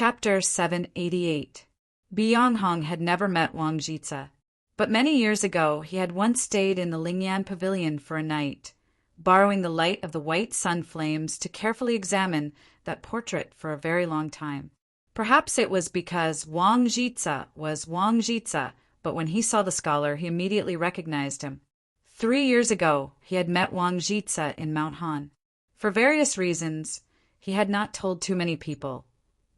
Chapter 788. Byonghong had never met Wang Jitsa, but many years ago he had once stayed in the Lingyan pavilion for a night, borrowing the light of the white sun flames to carefully examine that portrait for a very long time. Perhaps it was because Wang Jitsa was Wang Jitsa, but when he saw the scholar he immediately recognized him. 3 years ago he had met Wang Jitsa in Mount Han. For various reasons, he had not told too many people.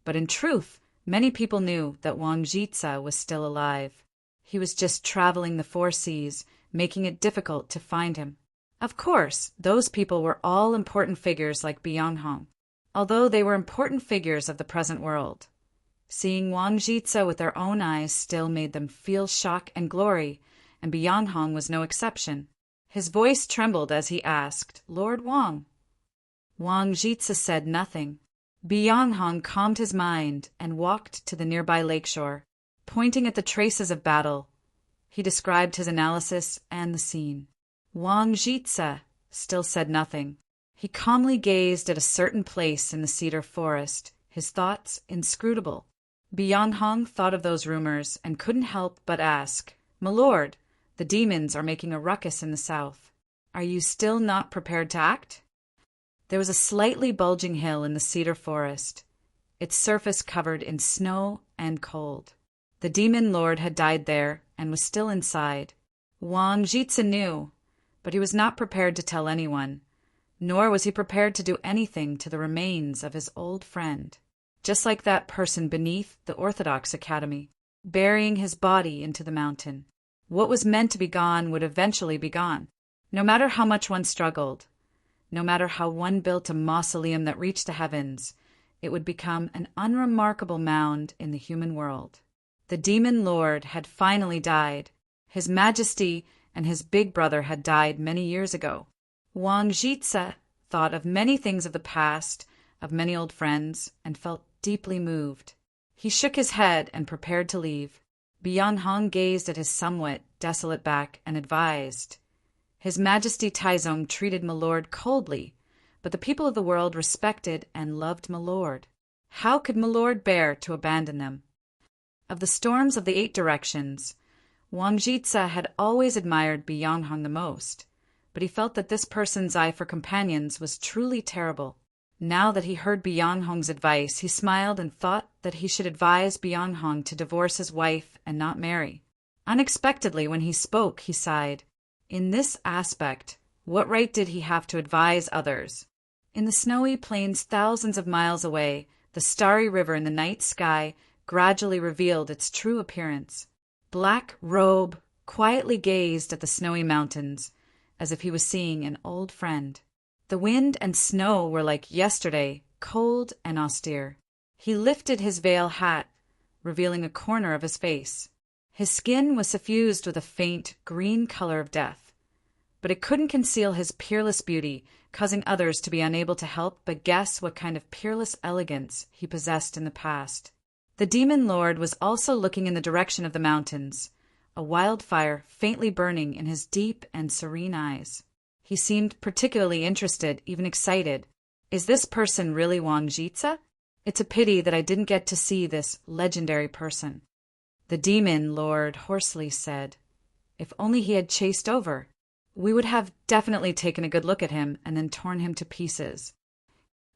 But in truth, many people knew that Wang Jitsa was still alive. He was just traveling the 4 seas, making it difficult to find him. Of course, those people were all important figures like Byonghong, although they were important figures of the present world. Seeing Wang Jitsa with their own eyes still made them feel shock and glory, and Byonghong was no exception. His voice trembled as he asked, "Lord Wang?" Wang Jitsa said nothing. Byonghong calmed his mind and walked to the nearby lakeshore, pointing at the traces of battle. He described his analysis and the scene. Wang Jitsa still said nothing. He calmly gazed at a certain place in the cedar forest, his thoughts inscrutable. Byonghong thought of those rumors and couldn't help but ask, "My lord, the demons are making a ruckus in the south. Are you still not prepared to act?" There was a slightly bulging hill in the cedar forest, its surface covered in snow and cold. The demon lord had died there and was still inside. Wang Jitsa knew, but he was not prepared to tell anyone, nor was he prepared to do anything to the remains of his old friend, just like that person beneath the Orthodox Academy, burying his body into the mountain. What was meant to be gone would eventually be gone, no matter how much one struggled. No matter how one built a mausoleum that reached the heavens, it would become an unremarkable mound in the human world. The demon lord had finally died. His majesty and his big brother had died many years ago. Wang Jitsa thought of many things of the past, of many old friends, and felt deeply moved. He shook his head and prepared to leave. Byonghong gazed at his somewhat desolate back and advised, "His Majesty Taizong treated my lord coldly, but the people of the world respected and loved my lord. How could my lord bear to abandon them?" Of the storms of the 8 directions, Wang Jitsa had always admired Byonghong the most, but he felt that this person's eye for companions was truly terrible. Now that he heard Byonghong's advice, he smiled and thought that he should advise Byonghong to divorce his wife and not marry. Unexpectedly, when he spoke, he sighed. In this aspect, what right did he have to advise others? In the snowy plains thousands of miles away, the starry river in the night sky gradually revealed its true appearance. Black Robe quietly gazed at the snowy mountains, as if he was seeing an old friend. The wind and snow were like yesterday, cold and austere. He lifted his veil hat, revealing a corner of his face. His skin was suffused with a faint green color of death, but it couldn't conceal his peerless beauty, causing others to be unable to help but guess what kind of peerless elegance he possessed in the past. The demon lord was also looking in the direction of the mountains, a wildfire faintly burning in his deep and serene eyes. He seemed particularly interested, even excited. Is this person really Wang Jitsa? It's a pity that I didn't get to see this legendary person. The demon lord hoarsely said, "If only he had chased over, we would have definitely taken a good look at him and then torn him to pieces."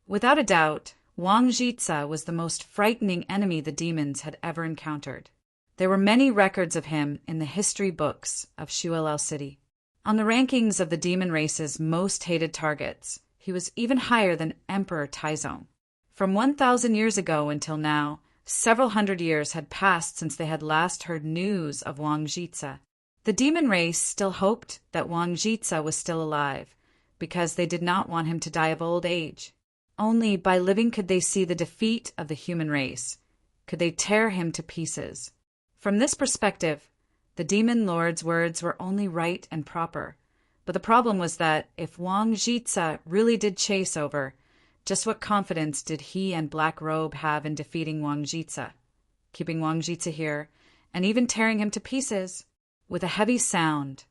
Without a doubt, Wang Jitsa was the most frightening enemy the demons had ever encountered. There were many records of him in the history books of Shuelao City. On the rankings of the demon race's most hated targets, he was even higher than Emperor Taizong. From 1,000 years ago until now, several hundred years had passed since they had last heard news of Wang Jitsa. The demon race still hoped that Wang Jitsa was still alive, because they did not want him to die of old age. Only by living could they see the defeat of the human race, could they tear him to pieces. From this perspective, the demon lord's words were only right and proper, but the problem was that if Wang Jitsa really did chase over, just what confidence did he and Black Robe have in defeating Wang Jitsa, keeping Wang Jitsa here, and even tearing him to pieces? With a heavy sound,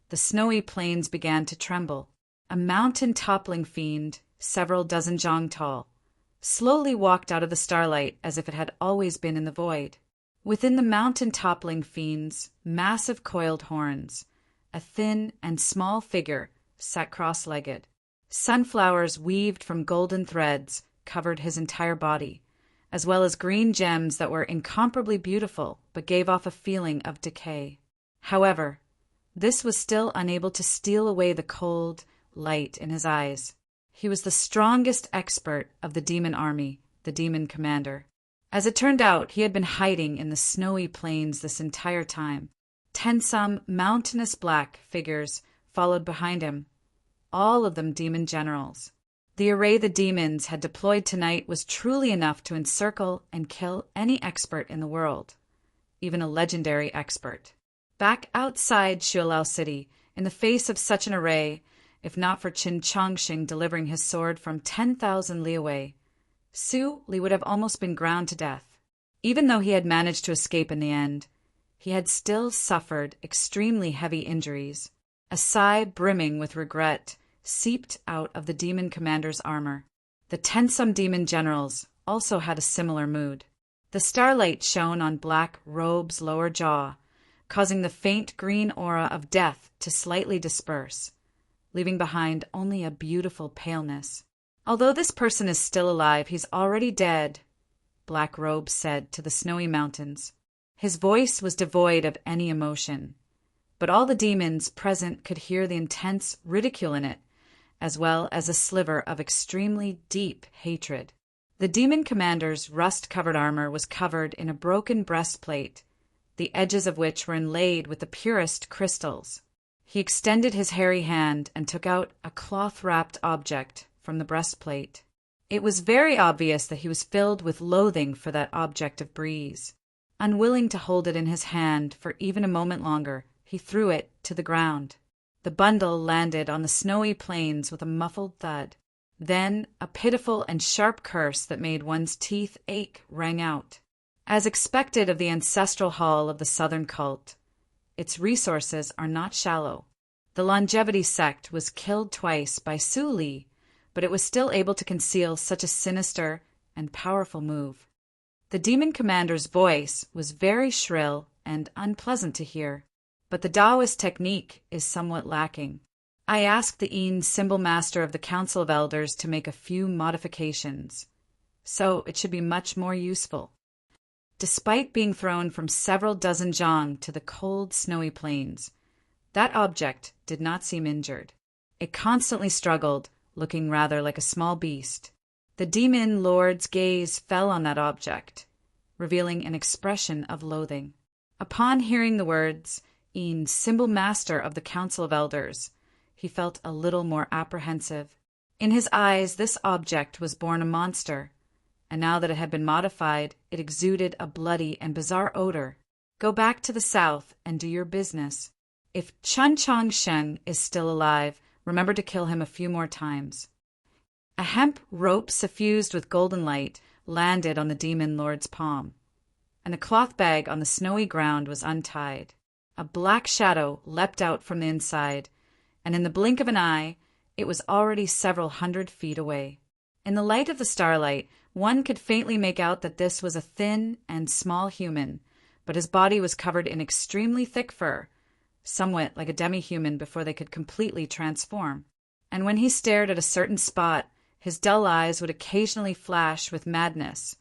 the snowy plains began to tremble. A mountain-toppling fiend, several dozen zhang tall, slowly walked out of the starlight as if it had always been in the void. Within the mountain-toppling fiend's massive coiled horns, a thin and small figure sat cross-legged. Sunflowers weaved from golden threads covered his entire body, as well as green gems that were incomparably beautiful but gave off a feeling of decay. However, this was still unable to steal away the cold light in his eyes. He was the strongest expert of the demon army, the demon commander. As it turned out, he had been hiding in the snowy plains this entire time. 10-some mountainous black figures followed behind him, all of them demon generals. The array the demons had deployed tonight was truly enough to encircle and kill any expert in the world, even a legendary expert. Back outside Shualao City, in the face of such an array, if not for Qin Chongqing delivering his sword from 10,000 li away, Su Li would have almost been ground to death. Even though he had managed to escape in the end, he had still suffered extremely heavy injuries. A sigh brimming with regret seeped out of the demon commander's armor. The 10-some demon generals also had a similar mood. The starlight shone on Black Robe's lower jaw, causing the faint green aura of death to slightly disperse, leaving behind only a beautiful paleness. "Although this person is still alive, he's already dead," Black Robe said to the snowy mountains. His voice was devoid of any emotion, but all the demons present could hear the intense ridicule in it, as well as a sliver of extremely deep hatred. The demon commander's rust-covered armor was covered in a broken breastplate, the edges of which were inlaid with the purest crystals. He extended his hairy hand and took out a cloth-wrapped object from the breastplate. It was very obvious that he was filled with loathing for that object of breeze. Unwilling to hold it in his hand for even a moment longer, he threw it to the ground. The bundle landed on the snowy plains with a muffled thud. Then a pitiful and sharp curse that made one's teeth ache rang out. As expected of the ancestral hall of the southern cult, its resources are not shallow. The longevity sect was killed twice by Su Li, but it was still able to conceal such a sinister and powerful move. The demon commander's voice was very shrill and unpleasant to hear, but the Taoist technique is somewhat lacking. I asked the Yin symbol master of the Council of Elders to make a few modifications, so it should be much more useful. Despite being thrown from several dozen zhang to the cold, snowy plains, that object did not seem injured. It constantly struggled, looking rather like a small beast. The demon lord's gaze fell on that object, revealing an expression of loathing. Upon hearing the words, "Yin, symbol master of the Council of Elders," he felt a little more apprehensive. In his eyes, this object was born a monster, and now that it had been modified, it exuded a bloody and bizarre odor. "Go back to the south and do your business. If Qin Chongqing is still alive, remember to kill him a few more times." A hemp rope suffused with golden light landed on the demon lord's palm, and the cloth bag on the snowy ground was untied. A black shadow leapt out from the inside, and in the blink of an eye, it was already several hundred feet away. In the light of the starlight, one could faintly make out that this was a thin and small human, but his body was covered in extremely thick fur, somewhat like a demi-human before they could completely transform. And when he stared at a certain spot, his dull eyes would occasionally flash with madness,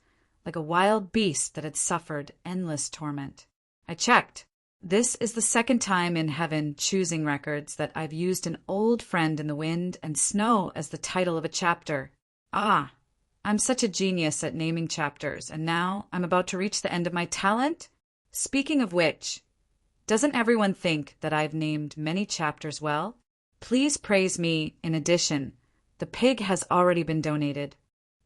like a wild beast that had suffered endless torment. I checked. This is the second time in Heaven Choosing Records that I've used an old friend in the wind and snow as the title of a chapter. Ah, I'm such a genius at naming chapters, and now I'm about to reach the end of my talent? Speaking of which, doesn't everyone think that I've named many chapters well? Please praise me in addition. The pig has already been donated.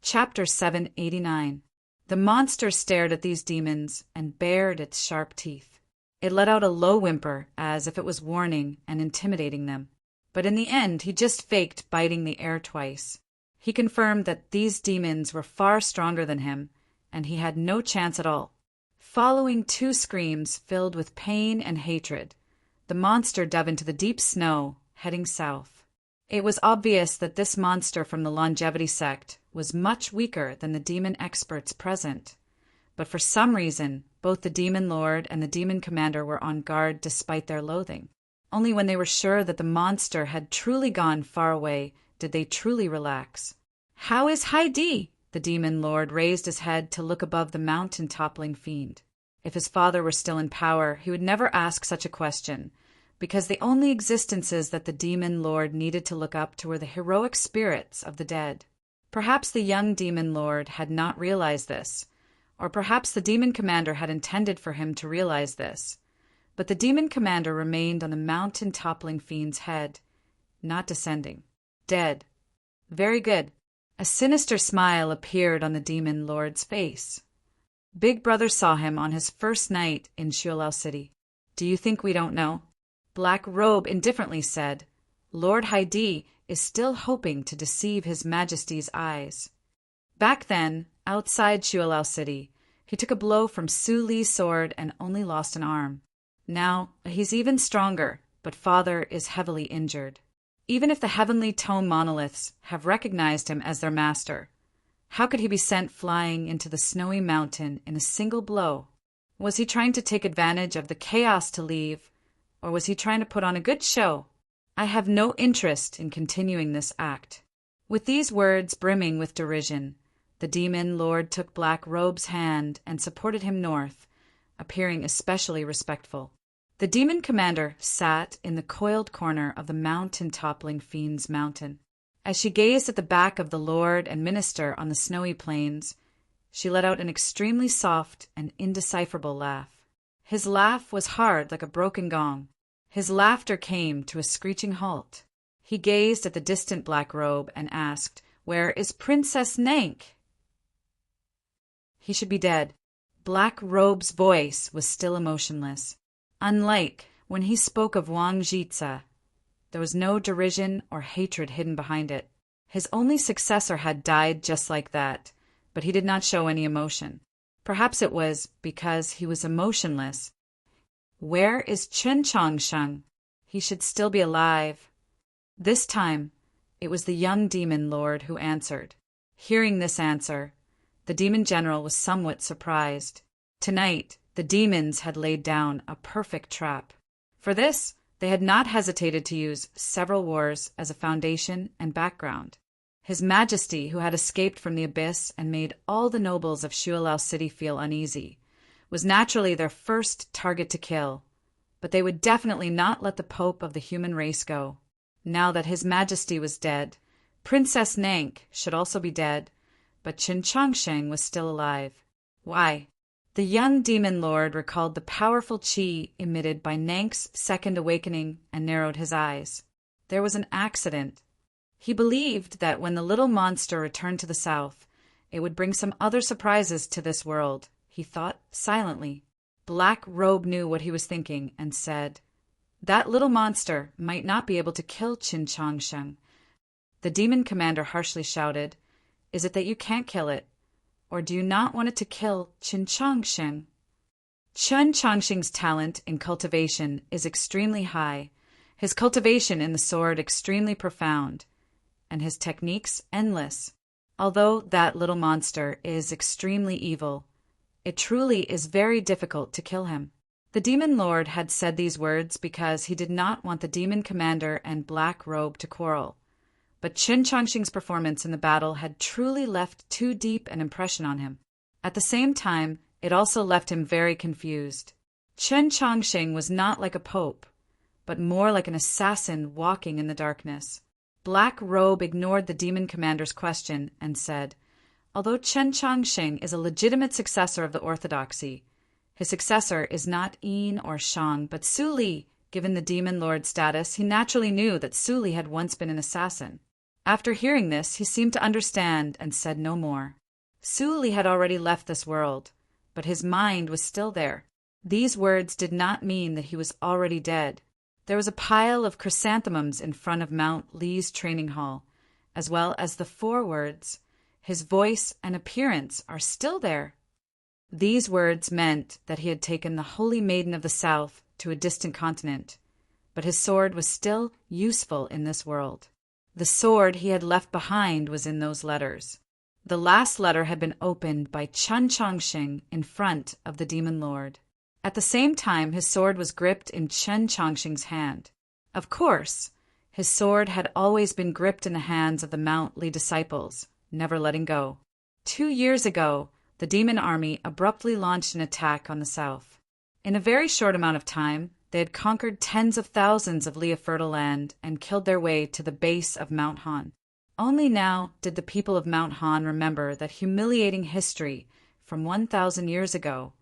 Chapter 789. The monster stared at these demons and bared its sharp teeth. It let out a low whimper as if it was warning and intimidating them. But in the end, he just faked biting the air twice. He confirmed that these demons were far stronger than him, and he had no chance at all. Following two screams filled with pain and hatred, the monster dove into the deep snow, heading south. It was obvious that this monster from the longevity sect was much weaker than the demon experts present. But for some reason, both the demon lord and the demon commander were on guard despite their loathing. Only when they were sure that the monster had truly gone far away did they truly relax. "How is Heidi?" The demon lord raised his head to look above the mountain-toppling fiend. If his father were still in power, he would never ask such a question, because the only existences that the demon lord needed to look up to were the heroic spirits of the dead. Perhaps the young demon lord had not realized this, or perhaps the demon commander had intended for him to realize this. But the demon commander remained on the mountain-toppling fiend's head, not descending. Dead. Very good. A sinister smile appeared on the demon lord's face. Big Brother saw him on his first night in Shualao City. "Do you think we don't know?" Black Robe indifferently said, "Lord Haidi is still hoping to deceive His Majesty's eyes." Back then, outside Shualao City, he took a blow from Su Li's sword and only lost an arm. Now, he's even stronger, but father is heavily injured. Even if the heavenly tome monoliths have recognized him as their master, how could he be sent flying into the snowy mountain in a single blow? Was he trying to take advantage of the chaos to leave, or was he trying to put on a good show? I have no interest in continuing this act. With these words brimming with derision, the demon lord took Black Robe's hand and supported him north, appearing especially respectful. The demon commander sat in the coiled corner of the mountain-toppling fiend's mountain. As she gazed at the back of the lord and minister on the snowy plains, she let out an extremely soft and indecipherable laugh. His laugh was hard like a broken gong. His laughter came to a screeching halt. He gazed at the distant Black Robe and asked, "Where is Princess Nank?" He should be dead. Black Robe's voice was still emotionless. Unlike when he spoke of Wang Jitsa, there was no derision or hatred hidden behind it. His only successor had died just like that, but he did not show any emotion. Perhaps it was because he was emotionless. Where is Chen Chongsheng? He should still be alive. This time, it was the young demon lord who answered. Hearing this answer, the demon general was somewhat surprised. Tonight, the demons had laid down a perfect trap. For this, they had not hesitated to use several wars as a foundation and background. His Majesty, who had escaped from the abyss and made all the nobles of Shualao City feel uneasy, was naturally their first target to kill, but they would definitely not let the Pope of the human race go. Now that His Majesty was dead, Princess Nank should also be dead, but Qin Chongsheng was still alive. Why? The young demon lord recalled the powerful qi emitted by Nank's second awakening and narrowed his eyes. There was an accident. He believed that when the little monster returned to the south, it would bring some other surprises to this world, he thought silently. Black Robe knew what he was thinking and said, "That little monster might not be able to kill Qin Chongsheng." The demon commander harshly shouted, "Is it that you can't kill it? Or do you not want it to kill Qin Chongsheng?" Qin Chongsheng's talent in cultivation is extremely high, his cultivation in the sword extremely profound, and his techniques endless. Although that little monster is extremely evil, it truly is very difficult to kill him. The demon lord had said these words because he did not want the demon commander and Black Robe to quarrel. But Qin Chongsheng's performance in the battle had truly left too deep an impression on him. At the same time, it also left him very confused. Qin Chongsheng was not like a pope, but more like an assassin walking in the darkness. Black Robe ignored the demon commander's question and said, "Although Qin Chongsheng is a legitimate successor of the orthodoxy, his successor is not Yin or Shang, but Su Li. Given the demon lord's status, he naturally knew that Su Li had once been an assassin." After hearing this, he seemed to understand and said no more. Su Li had already left this world, but his mind was still there. These words did not mean that he was already dead. There was a pile of chrysanthemums in front of Mount Li's training hall, as well as the 4 words, "His voice and appearance are still there." These words meant that he had taken the Holy Maiden of the South to a distant continent, but his sword was still useful in this world. The sword he had left behind was in those letters. The last letter had been opened by Chun Chongqing in front of the demon lord. At the same time, his sword was gripped in Chun Chongqing's hand. Of course, his sword had always been gripped in the hands of the Mount Li disciples, never letting go. 2 years ago, the demon army abruptly launched an attack on the south. In a very short amount of time, they had conquered tens of thousands of li of fertile land and killed their way to the base of Mount Han. Only now did the people of Mount Han remember that humiliating history from 1,000 years ago,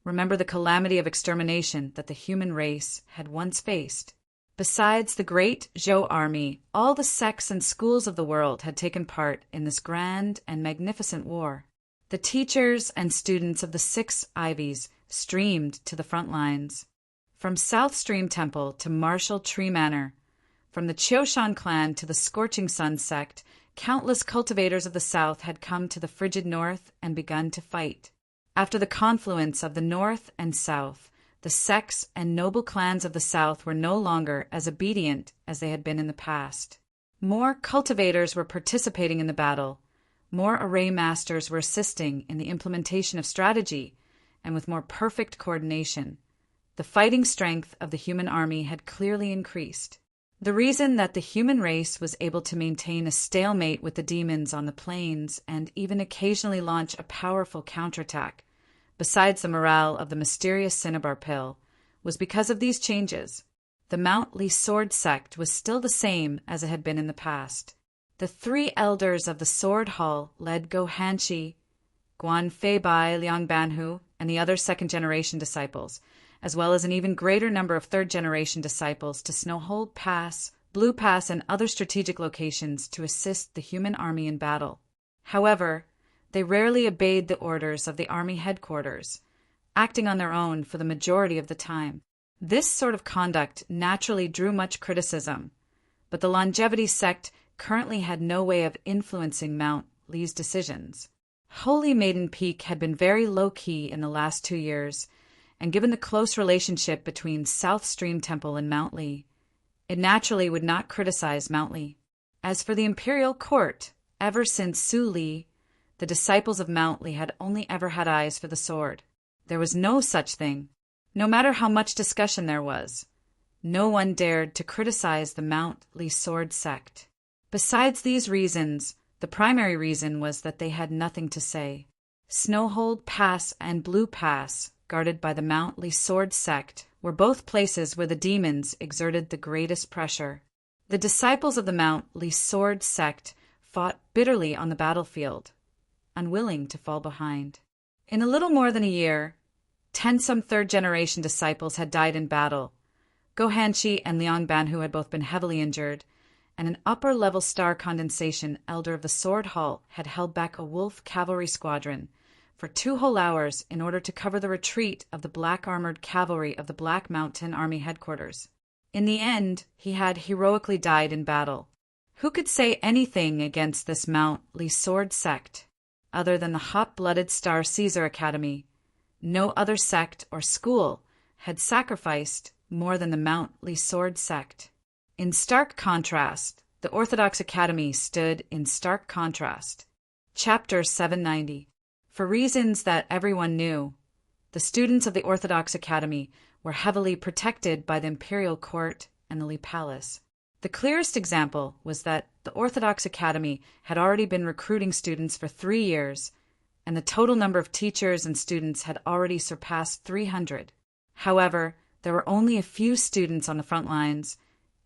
remember the calamity of extermination that the human race had once faced. Besides the great Zhou army, all the sects and schools of the world had taken part in this grand and magnificent war. The teachers and students of the 6 Ivies streamed to the front lines. From South Stream Temple to Marshall Tree Manor, from the Qiushan clan to the Scorching Sun sect, countless cultivators of the South had come to the frigid North and begun to fight. After the confluence of the North and South, the sects and noble clans of the South were no longer as obedient as they had been in the past. More cultivators were participating in the battle, more array masters were assisting in the implementation of strategy, and with more perfect coordination, the fighting strength of the human army had clearly increased. The reason that the human race was able to maintain a stalemate with the demons on the plains and even occasionally launch a powerful counterattack, besides the morale of the mysterious cinnabar pill, was because of these changes. The Mount Li sword sect was still the same as it had been in the past. The 3 elders of the Sword Hall led Go Hanshi, Guan Feibai, Liang Banhu, and the other second-generation disciples, as well as an even greater number of third-generation disciples to Snowhold Pass, Blue Pass, and other strategic locations to assist the human army in battle. However, they rarely obeyed the orders of the army headquarters, acting on their own for the majority of the time. This sort of conduct naturally drew much criticism, but the Longevity sect currently had no way of influencing Mount Li's decisions. Holy Maiden Peak had been very low-key in the last 2 years, and given the close relationship between South Stream Temple and Mount Li, it naturally would not criticize Mount Li. As for the imperial court, ever since Su Li, the disciples of Mount Li had only ever had eyes for the sword. There was no such thing. No matter how much discussion there was, no one dared to criticize the Mount Li sword sect. Besides these reasons, the primary reason was that they had nothing to say. Snowhold Pass and Blue Pass, guarded by the Mount Li sword sect, were both places where the demons exerted the greatest pressure. The disciples of the Mount Li sword sect fought bitterly on the battlefield, unwilling to fall behind. In a little more than a year, 10-some third-generation disciples had died in battle. Go Hanshi and Liang Banhu had both been heavily injured, and an upper-level star condensation elder of the Sword Hall had held back a wolf cavalry squadron for 2 whole hours in order to cover the retreat of the black-armored cavalry of the Black Mountain Army headquarters. In the end, he had heroically died in battle. Who could say anything against this Mount Li sword sect, other than the hot-blooded Star Caesar Academy? No other sect or school had sacrificed more than the Mount Li sword sect. In stark contrast, the Orthodox Academy stood in stark contrast. Chapter 790. For reasons that everyone knew, the students of the Orthodox Academy were heavily protected by the imperial court and the Li Palace. The clearest example was that the Orthodox Academy had already been recruiting students for 3 years, and the total number of teachers and students had already surpassed 300. However, there were only a few students on the front lines,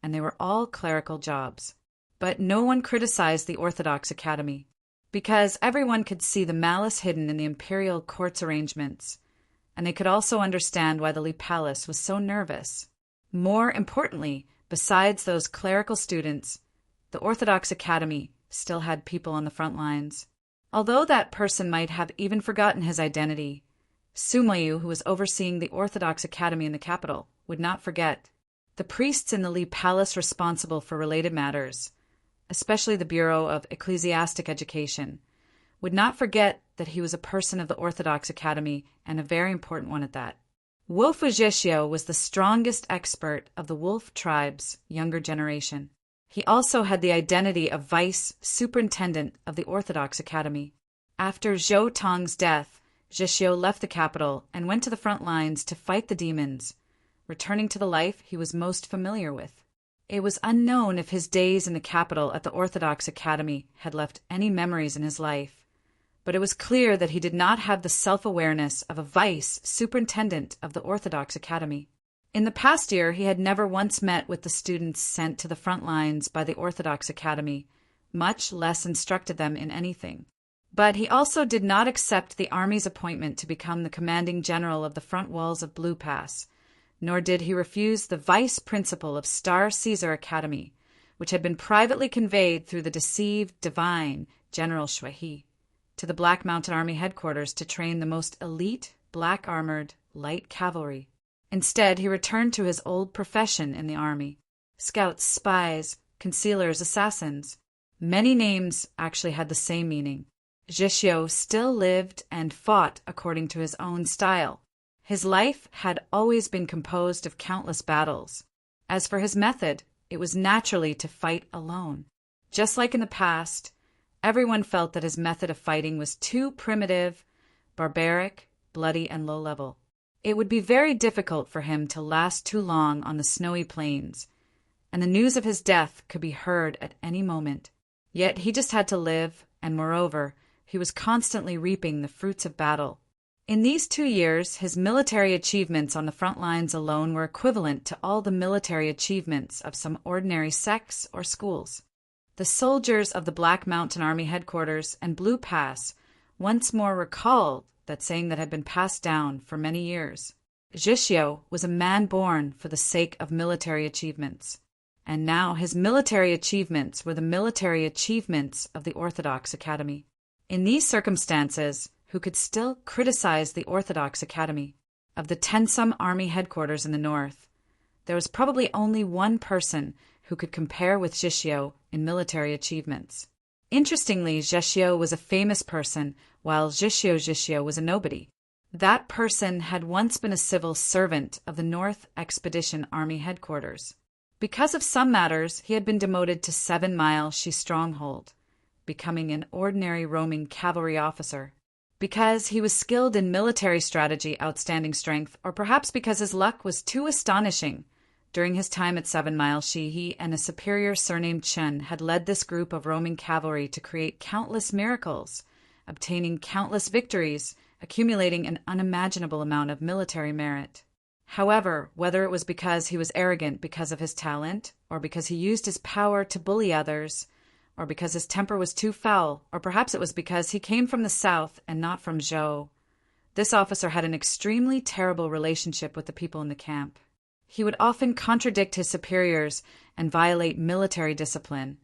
and they were all clerical jobs. But no one criticized the Orthodox Academy, because everyone could see the malice hidden in the imperial court's arrangements, and they could also understand why the Li Palace was so nervous. More importantly, besides those clerical students, the Orthodox Academy still had people on the front lines. Although that person might have even forgotten his identity, Sumayu, who was overseeing the Orthodox Academy in the capital, would not forget. The priests in the Li Palace responsible for related matters, especially the Bureau of Ecclesiastic Education, would not forget that he was a person of the Orthodox Academy, and a very important one at that. Wolf Ujishio was the strongest expert of the wolf tribe's younger generation. He also had the identity of vice superintendent of the Orthodox Academy. After Zhou Tong's death, Zhixiu left the capital and went to the front lines to fight the demons, returning to the life he was most familiar with. It was unknown if his days in the capital at the Orthodox Academy had left any memories in his life, but it was clear that he did not have the self-awareness of a vice superintendent of the Orthodox Academy. In the past year, he had never once met with the students sent to the front lines by the Orthodox Academy, much less instructed them in anything. But he also did not accept the army's appointment to become the commanding general of the front walls of Blue Pass, nor did he refuse the vice principal of Star Caesar Academy, which had been privately conveyed through the deceived divine General Shuihe to the Black Mountain Army headquarters to train the most elite black-armored light cavalry. Instead, he returned to his old profession in the army: scouts, spies, concealers, assassins. Many names actually had the same meaning. Zhixiu still lived and fought according to his own style. His life had always been composed of countless battles. As for his method, it was naturally to fight alone. Just like in the past, everyone felt that his method of fighting was too primitive, barbaric, bloody, and low-level. It would be very difficult for him to last too long on the snowy plains, and the news of his death could be heard at any moment. Yet he just had to live, and moreover, he was constantly reaping the fruits of battle. In these 2 years, his military achievements on the front lines alone were equivalent to all the military achievements of some ordinary sects or schools. The soldiers of the Black Mountain Army headquarters and Blue Pass once more recalled that saying that had been passed down for many years. Zhixiu was a man born for the sake of military achievements, and now his military achievements were the military achievements of the Orthodox Academy. In these circumstances, who could still criticize the Orthodox Academy? Of the Tensum Army headquarters in the north, there was probably only one person who could compare with Zhixiu in military achievements. Interestingly, Zhixiu was a famous person, while Zhixiu was a nobody. That person had once been a civil servant of the North Expedition Army headquarters. Because of some matters, he had been demoted to 7 Mile Shi Stronghold, becoming an ordinary roaming cavalry officer. Because he was skilled in military strategy, outstanding strength, or perhaps because his luck was too astonishing. During his time at 7 Mile Shi, he and a superior surnamed Chen had led this group of roaming cavalry to create countless miracles, obtaining countless victories, accumulating an unimaginable amount of military merit. However, whether it was because he was arrogant because of his talent, or because he used his power to bully others, or because his temper was too foul, or perhaps it was because he came from the south and not from Zhou, this officer had an extremely terrible relationship with the people in the camp. He would often contradict his superiors and violate military discipline,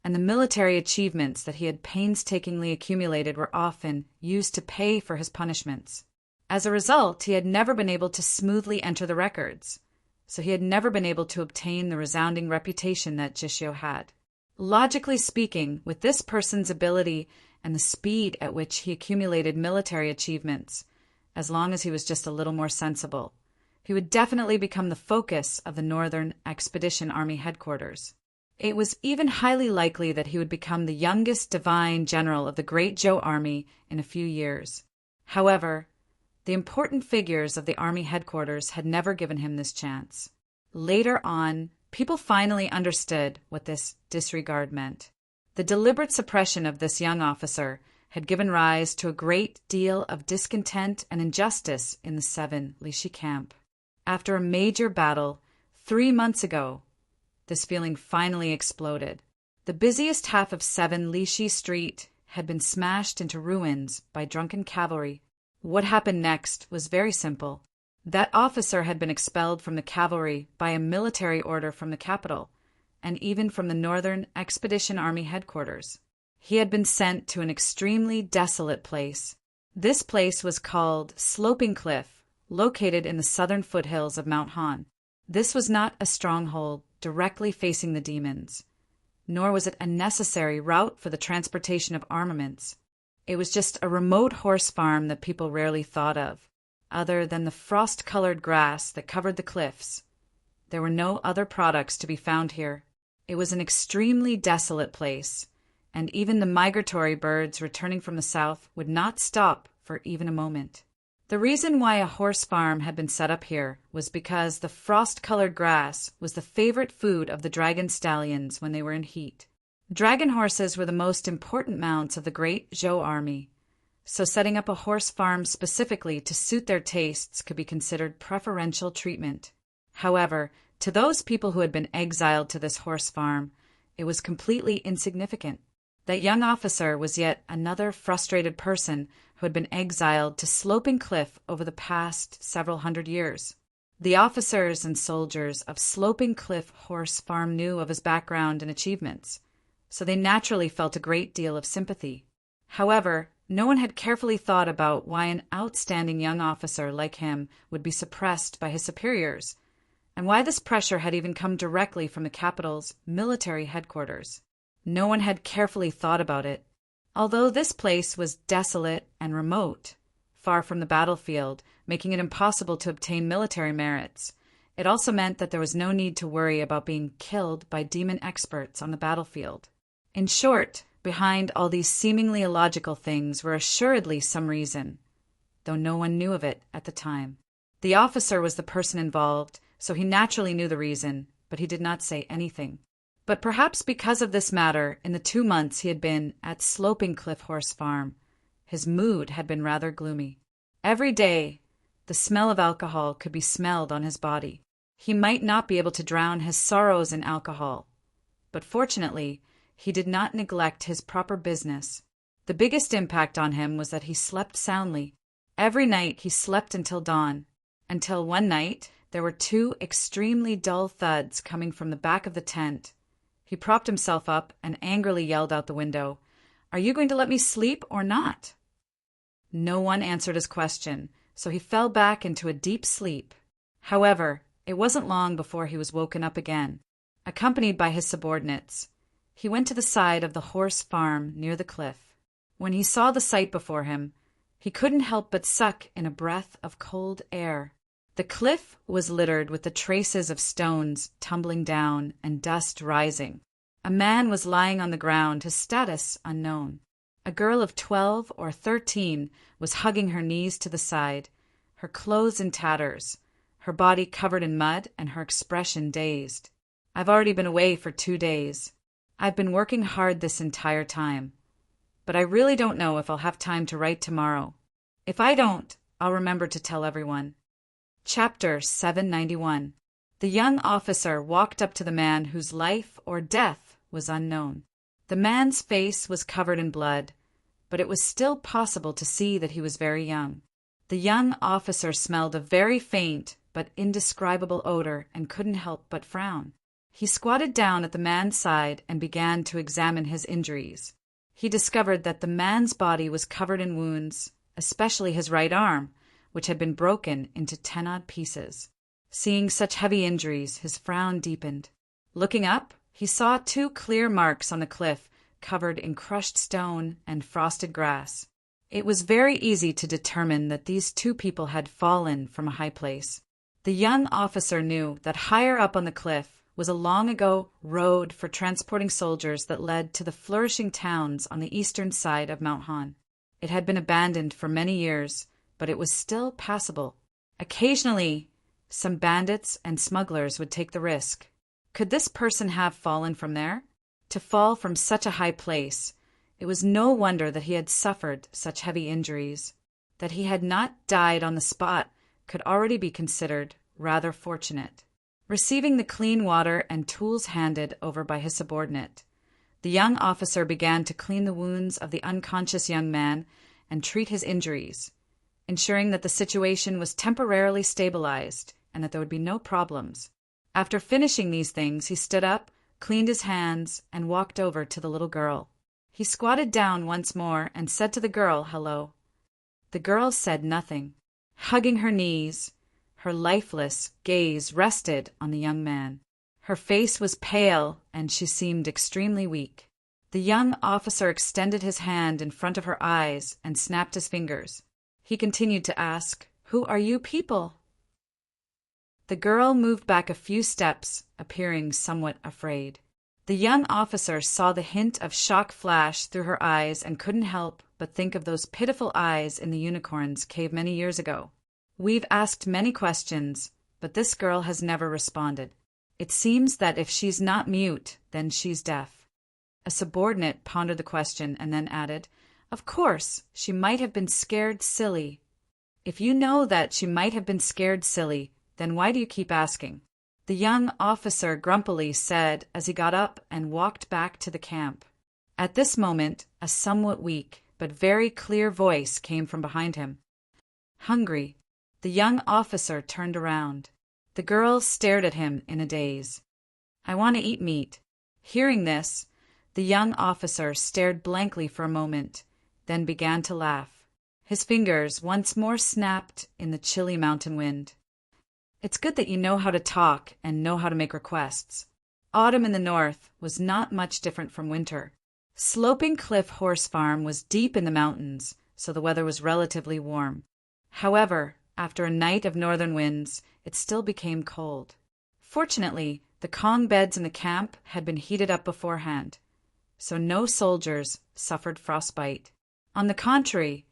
and the military achievements that he had painstakingly accumulated were often used to pay for his punishments. As a result, he had never been able to smoothly enter the records, so he had never been able to obtain the resounding reputation that Zhixiu had. Logically speaking, with this person's ability and the speed at which he accumulated military achievements, as long as he was just a little more sensible, he would definitely become the focus of the Northern Expedition Army headquarters. It was even highly likely that he would become the youngest divine general of the Great Zhou Army in a few years. However, the important figures of the army headquarters had never given him this chance. Later on, people finally understood what this disregard meant. The deliberate suppression of this young officer had given rise to a great deal of discontent and injustice in the 7 Lishi camp. After a major battle 3 months ago, this feeling finally exploded. The busiest half of 7 Lishi Street had been smashed into ruins by drunken cavalry. What happened next was very simple. That officer had been expelled from the cavalry by a military order from the capital, and even from the Northern Expedition Army headquarters. He had been sent to an extremely desolate place. This place was called Sloping Cliff, located in the southern foothills of Mount Han. This was not a stronghold directly facing the demons, nor was it a necessary route for the transportation of armaments. It was just a remote horse farm that people rarely thought of. Other than the frost-colored grass that covered the cliffs, there were no other products to be found here. It was an extremely desolate place, and even the migratory birds returning from the south would not stop for even a moment. The reason why a horse farm had been set up here was because the frost-colored grass was the favorite food of the dragon stallions when they were in heat. Dragon horses were the most important mounts of the great Zhou army, so setting up a horse farm specifically to suit their tastes could be considered preferential treatment. However, to those people who had been exiled to this horse farm, it was completely insignificant. That young officer was yet another frustrated person who had been exiled to Sloping Cliff over the past several hundred years. The officers and soldiers of Sloping Cliff Horse Farm knew of his background and achievements, so they naturally felt a great deal of sympathy. However, no one had carefully thought about why an outstanding young officer like him would be suppressed by his superiors, and why this pressure had even come directly from the capital's military headquarters. No one had carefully thought about it. Although this place was desolate and remote, far from the battlefield, making it impossible to obtain military merits, it also meant that there was no need to worry about being killed by demon experts on the battlefield. In short, behind all these seemingly illogical things were assuredly some reason, though no one knew of it at the time. The officer was the person involved, so he naturally knew the reason, but he did not say anything. But perhaps because of this matter, in the 2 months he had been at Sloping Cliff Horse Farm, his mood had been rather gloomy. Every day, the smell of alcohol could be smelled on his body. He might not be able to drown his sorrows in alcohol, but fortunately, he did not neglect his proper business. The biggest impact on him was that he slept soundly. Every night he slept until dawn, until one night there were 2 extremely dull thuds coming from the back of the tent. He propped himself up and angrily yelled out the window, "Are you going to let me sleep or not?" No one answered his question, so he fell back into a deep sleep. However, it wasn't long before he was woken up again, accompanied by his subordinates. He went to the side of the horse farm near the cliff. When he saw the sight before him, he couldn't help but suck in a breath of cold air. The cliff was littered with the traces of stones tumbling down and dust rising. A man was lying on the ground, his status unknown. A girl of 12 or 13 was hugging her knees to the side, her clothes in tatters, her body covered in mud and her expression dazed. "I've already been away for 2 days. I've been working hard this entire time, but I really don't know if I'll have time to write tomorrow. If I don't, I'll remember to tell everyone." Chapter 791. The young officer walked up to the man whose life or death was unknown. The man's face was covered in blood, but it was still possible to see that he was very young. The young officer smelled a very faint but indescribable odor and couldn't help but frown. He squatted down at the man's side and began to examine his injuries. He discovered that the man's body was covered in wounds, especially his right arm, which had been broken into 10-odd pieces. Seeing such heavy injuries, his frown deepened. Looking up, he saw 2 clear marks on the cliff covered in crushed stone and frosted grass. It was very easy to determine that these 2 people had fallen from a high place. The young officer knew that higher up on the cliff was a long-ago road for transporting soldiers that led to the flourishing towns on the eastern side of Mount Han. It had been abandoned for many years, but it was still passable. Occasionally, some bandits and smugglers would take the risk. Could this person have fallen from there? To fall from such a high place, it was no wonder that he had suffered such heavy injuries. That he had not died on the spot could already be considered rather fortunate. Receiving the clean water and tools handed over by his subordinate, the young officer began to clean the wounds of the unconscious young man and treat his injuries, ensuring that the situation was temporarily stabilized and that there would be no problems. After finishing these things, he stood up, cleaned his hands, and walked over to the little girl. He squatted down once more and said to the girl, "Hello." The girl said nothing. Hugging her knees, her lifeless gaze rested on the young man. Her face was pale, and she seemed extremely weak. The young officer extended his hand in front of her eyes and snapped his fingers. He continued to ask, "Who are you people?" The girl moved back a few steps, appearing somewhat afraid. The young officer saw the hint of shock flash through her eyes and couldn't help but think of those pitiful eyes in the unicorn's cave many years ago. We've asked many questions, but this girl has never responded. It seems that if she's not mute, then she's deaf. A subordinate pondered the question and then added, "Of course, she might have been scared silly." "If you know that she might have been scared silly, then why do you keep asking?" The young officer grumpily said as he got up and walked back to the camp. At this moment, a somewhat weak but very clear voice came from behind him. "Hungry?" The young officer turned around. The girl stared at him in a daze. "I want to eat meat." Hearing this, the young officer stared blankly for a moment, then began to laugh. His fingers once more snapped in the chilly mountain wind. "It's good that you know how to talk and know how to make requests." Autumn in the north was not much different from winter. Sloping Cliff Horse Farm was deep in the mountains, so the weather was relatively warm. However, after a night of northern winds, it still became cold. Fortunately, the Kong beds in the camp had been heated up beforehand, so no soldiers suffered frostbite. On the contrary,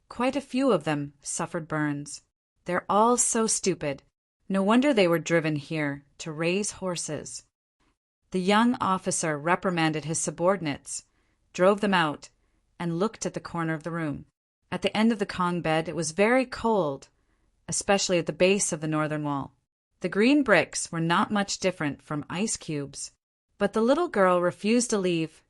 quite a few of them suffered burns. They're all so stupid. No wonder they were driven here to raise horses. The young officer reprimanded his subordinates, drove them out, and looked at the corner of the room. At the end of the Kong bed it was very cold, especially at the base of the northern wall. The green bricks were not much different from ice cubes, but the little girl refused to leave,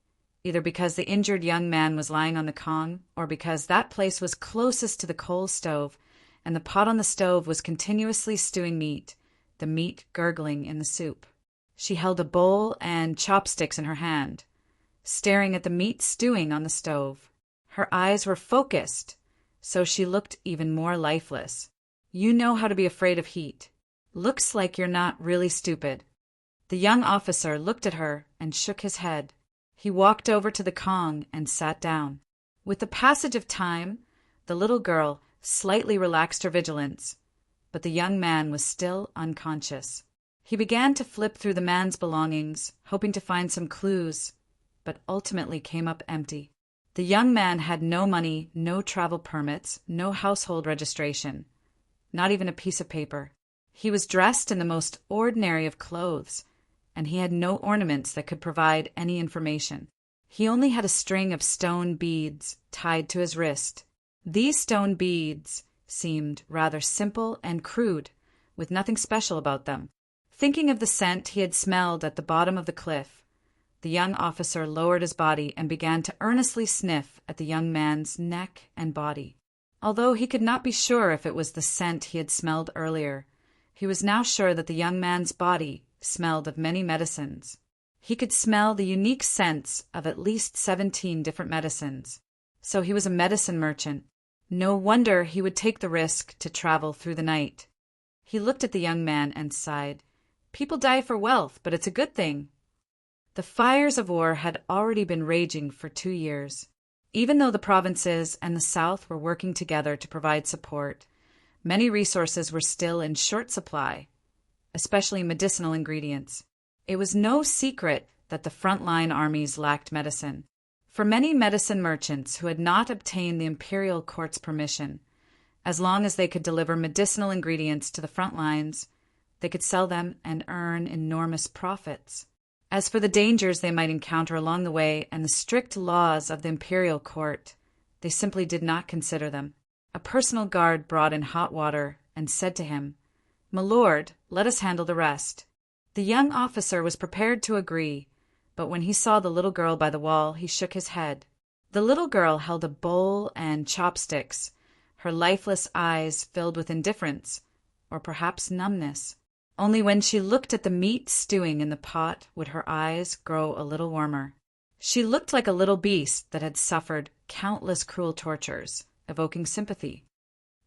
either because the injured young man was lying on the Kong or because that place was closest to the coal stove and the pot on the stove was continuously stewing meat, the meat gurgling in the soup. She held a bowl and chopsticks in her hand, staring at the meat stewing on the stove. Her eyes were focused, so she looked even more lifeless. "You know how to be afraid of heat. Looks like you're not really stupid." The young officer looked at her and shook his head. He walked over to the Kong and sat down. With the passage of time, the little girl slightly relaxed her vigilance, but the young man was still unconscious. He began to flip through the man's belongings, hoping to find some clues, but ultimately came up empty. The young man had no money, no travel permits, no household registration, not even a piece of paper. He was dressed in the most ordinary of clothes, and he had no ornaments that could provide any information. He only had a string of stone beads tied to his wrist. These stone beads seemed rather simple and crude, with nothing special about them. Thinking of the scent he had smelled at the bottom of the cliff, the young officer lowered his body and began to earnestly sniff at the young man's neck and body. Although he could not be sure if it was the scent he had smelled earlier, he was now sure that the young man's body smelled of many medicines. He could smell the unique scents of at least 17 different medicines. So he was a medicine merchant. No wonder he would take the risk to travel through the night. He looked at the young man and sighed. "People die for wealth, but it's a good thing." The fires of war had already been raging for 2 years. Even though the provinces and the South were working together to provide support, many resources were still in short supply, especially medicinal ingredients. It was no secret that the frontline armies lacked medicine. For many medicine merchants who had not obtained the imperial court's permission, as long as they could deliver medicinal ingredients to the front lines, they could sell them and earn enormous profits. As for the dangers they might encounter along the way and the strict laws of the imperial court, they simply did not consider them. A personal guard brought in hot water and said to him, "My lord, let us handle the rest." The young officer was prepared to agree, but when he saw the little girl by the wall, he shook his head. The little girl held a bowl and chopsticks, her lifeless eyes filled with indifference, or perhaps numbness. Only when she looked at the meat stewing in the pot would her eyes grow a little warmer. She looked like a little beast that had suffered countless cruel tortures, evoking sympathy.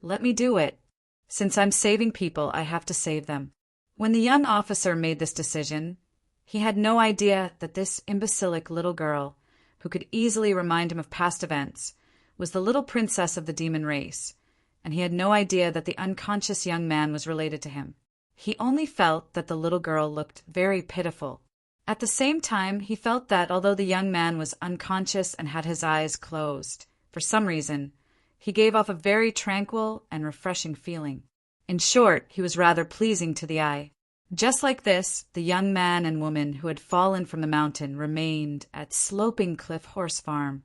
"Let me do it. Since I'm saving people, I have to save them." When the young officer made this decision, he had no idea that this imbecilic little girl, who could easily remind him of past events, was the little princess of the demon race, and he had no idea that the unconscious young man was related to him. He only felt that the little girl looked very pitiful. At the same time, he felt that although the young man was unconscious and had his eyes closed, for some reason, he gave off a very tranquil and refreshing feeling. In short, he was rather pleasing to the eye. Just like this, the young man and woman who had fallen from the mountain remained at Sloping Cliff Horse Farm,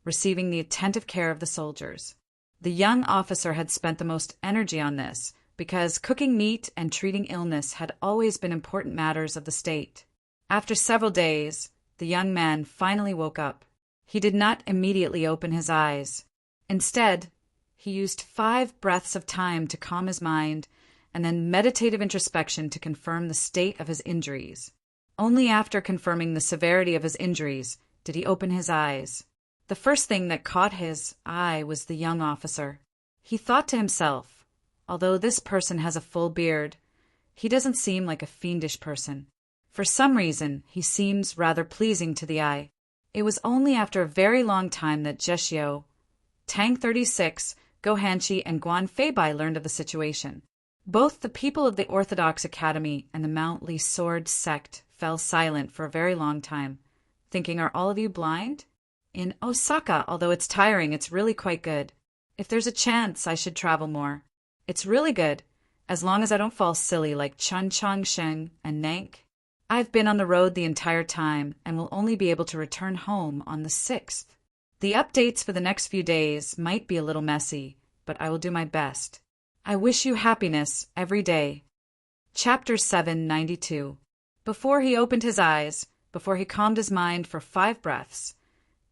receiving the attentive care of the soldiers. The young officer had spent the most energy on this, because cooking meat and treating illness had always been important matters of the state. After several days, the young man finally woke up. He did not immediately open his eyes. Instead, he used 5 breaths of time to calm his mind and then meditative introspection to confirm the state of his injuries. Only after confirming the severity of his injuries did he open his eyes. The first thing that caught his eye was the young officer. He thought to himself, although this person has a full beard, he doesn't seem like a fiendish person. For some reason, he seems rather pleasing to the eye. It was only after a very long time that Jeshiu, Tang 36, Gohanshi, and Guan Feibai learned of the situation. Both the people of the Orthodox Academy and the Mount Li Sword sect fell silent for a very long time, thinking, are all of you blind? In Osaka, although it's tiring, it's really quite good. If there's a chance, I should travel more. It's really good, as long as I don't fall silly like Chun Chongsheng and Nank. I've been on the road the entire time and will only be able to return home on the 6th. The updates for the next few days might be a little messy, but I will do my best. I wish you happiness every day. Chapter 792. Before he opened his eyes, before he calmed his mind for 5 breaths,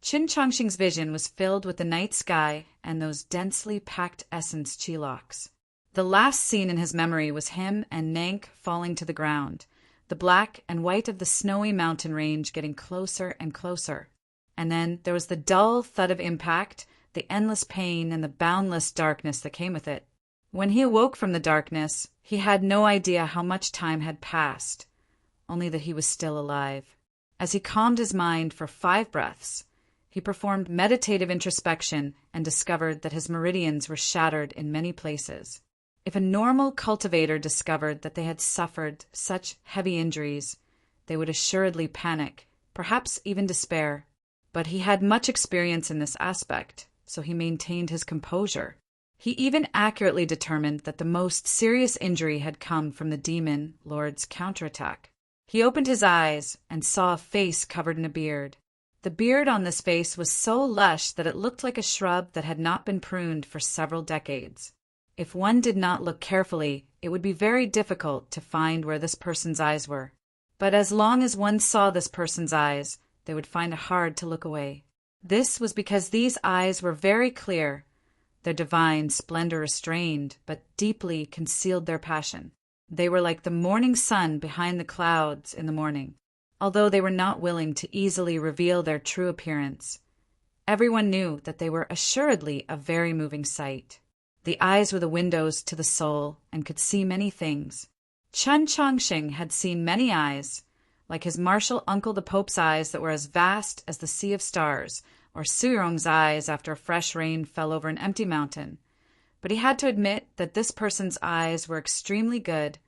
Qin Chongxing's vision was filled with the night sky and those densely packed essence Qilocks. The last scene in his memory was him and Nank falling to the ground, the black and white of the snowy mountain range getting closer and closer. And then there was the dull thud of impact, the endless pain, and the boundless darkness that came with it. When he awoke from the darkness, he had no idea how much time had passed, only that he was still alive. As he calmed his mind for 5 breaths, he performed meditative introspection and discovered that his meridians were shattered in many places. If a normal cultivator discovered that they had suffered such heavy injuries, they would assuredly panic, perhaps even despair. But he had much experience in this aspect, so he maintained his composure. He even accurately determined that the most serious injury had come from the demon lord's counterattack. He opened his eyes and saw a face covered in a beard. The beard on this face was so lush that it looked like a shrub that had not been pruned for several decades. If one did not look carefully, it would be very difficult to find where this person's eyes were. But as long as one saw this person's eyes, they would find it hard to look away. This was because these eyes were very clear. Their divine splendor restrained, but deeply concealed their passion. They were like the morning sun behind the clouds in the morning. Although they were not willing to easily reveal their true appearance, everyone knew that they were assuredly a very moving sight. The eyes were the windows to the soul and could see many things. Chun Chongxing had seen many eyes, like his martial uncle the Pope's eyes that were as vast as the sea of stars, or Suyong's eyes after a fresh rain fell over an empty mountain. But he had to admit that this person's eyes were extremely good,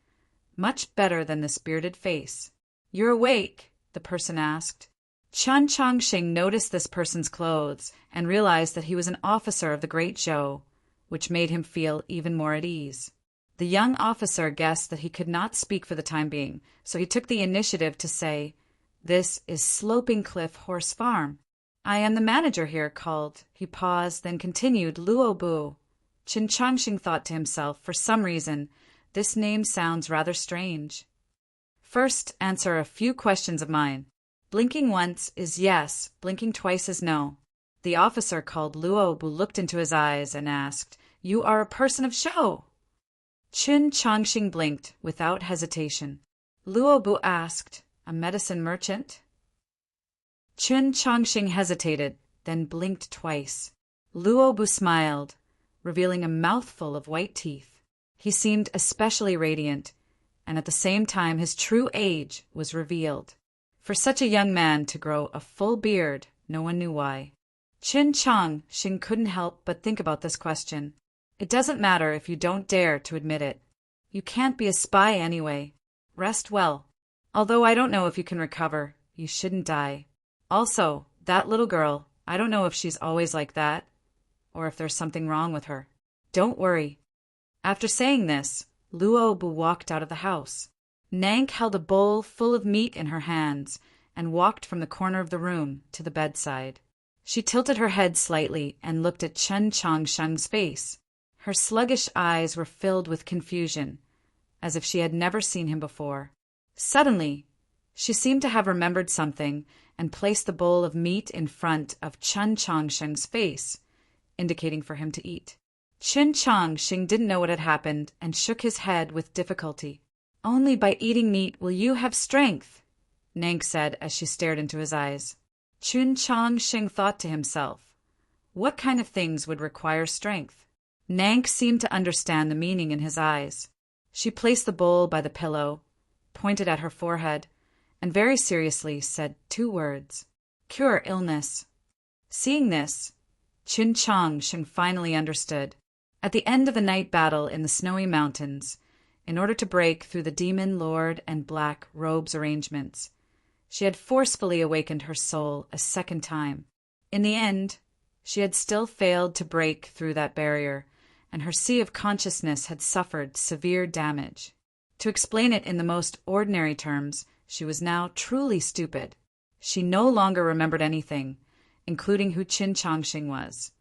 much better than this bearded face. "You're awake?" the person asked. Chun Chongxing noticed this person's clothes and realized that he was an officer of the Great Zhou, which made him feel even more at ease. The young officer guessed that he could not speak for the time being, so he took the initiative to say, "This is Sloping Cliff Horse Farm. I am the manager here called." He paused, then continued, "Luobu." Qin Chongxing thought to himself, for some reason, this name sounds rather strange. "First, answer a few questions of mine. Blinking once is yes, blinking twice is no." The officer called Luobu looked into his eyes and asked, "You are a person of show?" Qin Chongxing blinked without hesitation. Luobu asked, "A medicine merchant?" Qin Chongxing hesitated, then blinked twice. Luobu smiled, revealing a mouthful of white teeth. He seemed especially radiant, and at the same time his true age was revealed. For such a young man to grow a full beard, no one knew why. Qin Chongxing couldn't help but think about this question. It doesn't matter if you don't dare to admit it. You can't be a spy anyway. Rest well. Although I don't know if you can recover, you shouldn't die. Also, that little girl, I don't know if she's always like that, or if there's something wrong with her. Don't worry." After saying this, Luobu walked out of the house. Nank held a bowl full of meat in her hands and walked from the corner of the room to the bedside. She tilted her head slightly and looked at Chen Changsheng's face. Her sluggish eyes were filled with confusion, as if she had never seen him before. Suddenly, she seemed to have remembered something and placed the bowl of meat in front of Chen Changsheng's face, indicating for him to eat. Chen Changsheng didn't know what had happened and shook his head with difficulty. "Only by eating meat will you have strength," Nank said as she stared into his eyes. Chen Changsheng thought to himself, what kind of things would require strength? Nank seemed to understand the meaning in his eyes. She placed the bowl by the pillow, pointed at her forehead, and very seriously said 2 words, "Cure illness." Seeing this, Chen Changsheng finally understood. At the end of the night battle in the snowy mountains, in order to break through the demon lord and black robe's arrangements, she had forcefully awakened her soul a second time. In the end, she had still failed to break through that barrier, and her sea of consciousness had suffered severe damage. To explain it in the most ordinary terms, she was now truly stupid. She no longer remembered anything, including who Chen Changsheng was,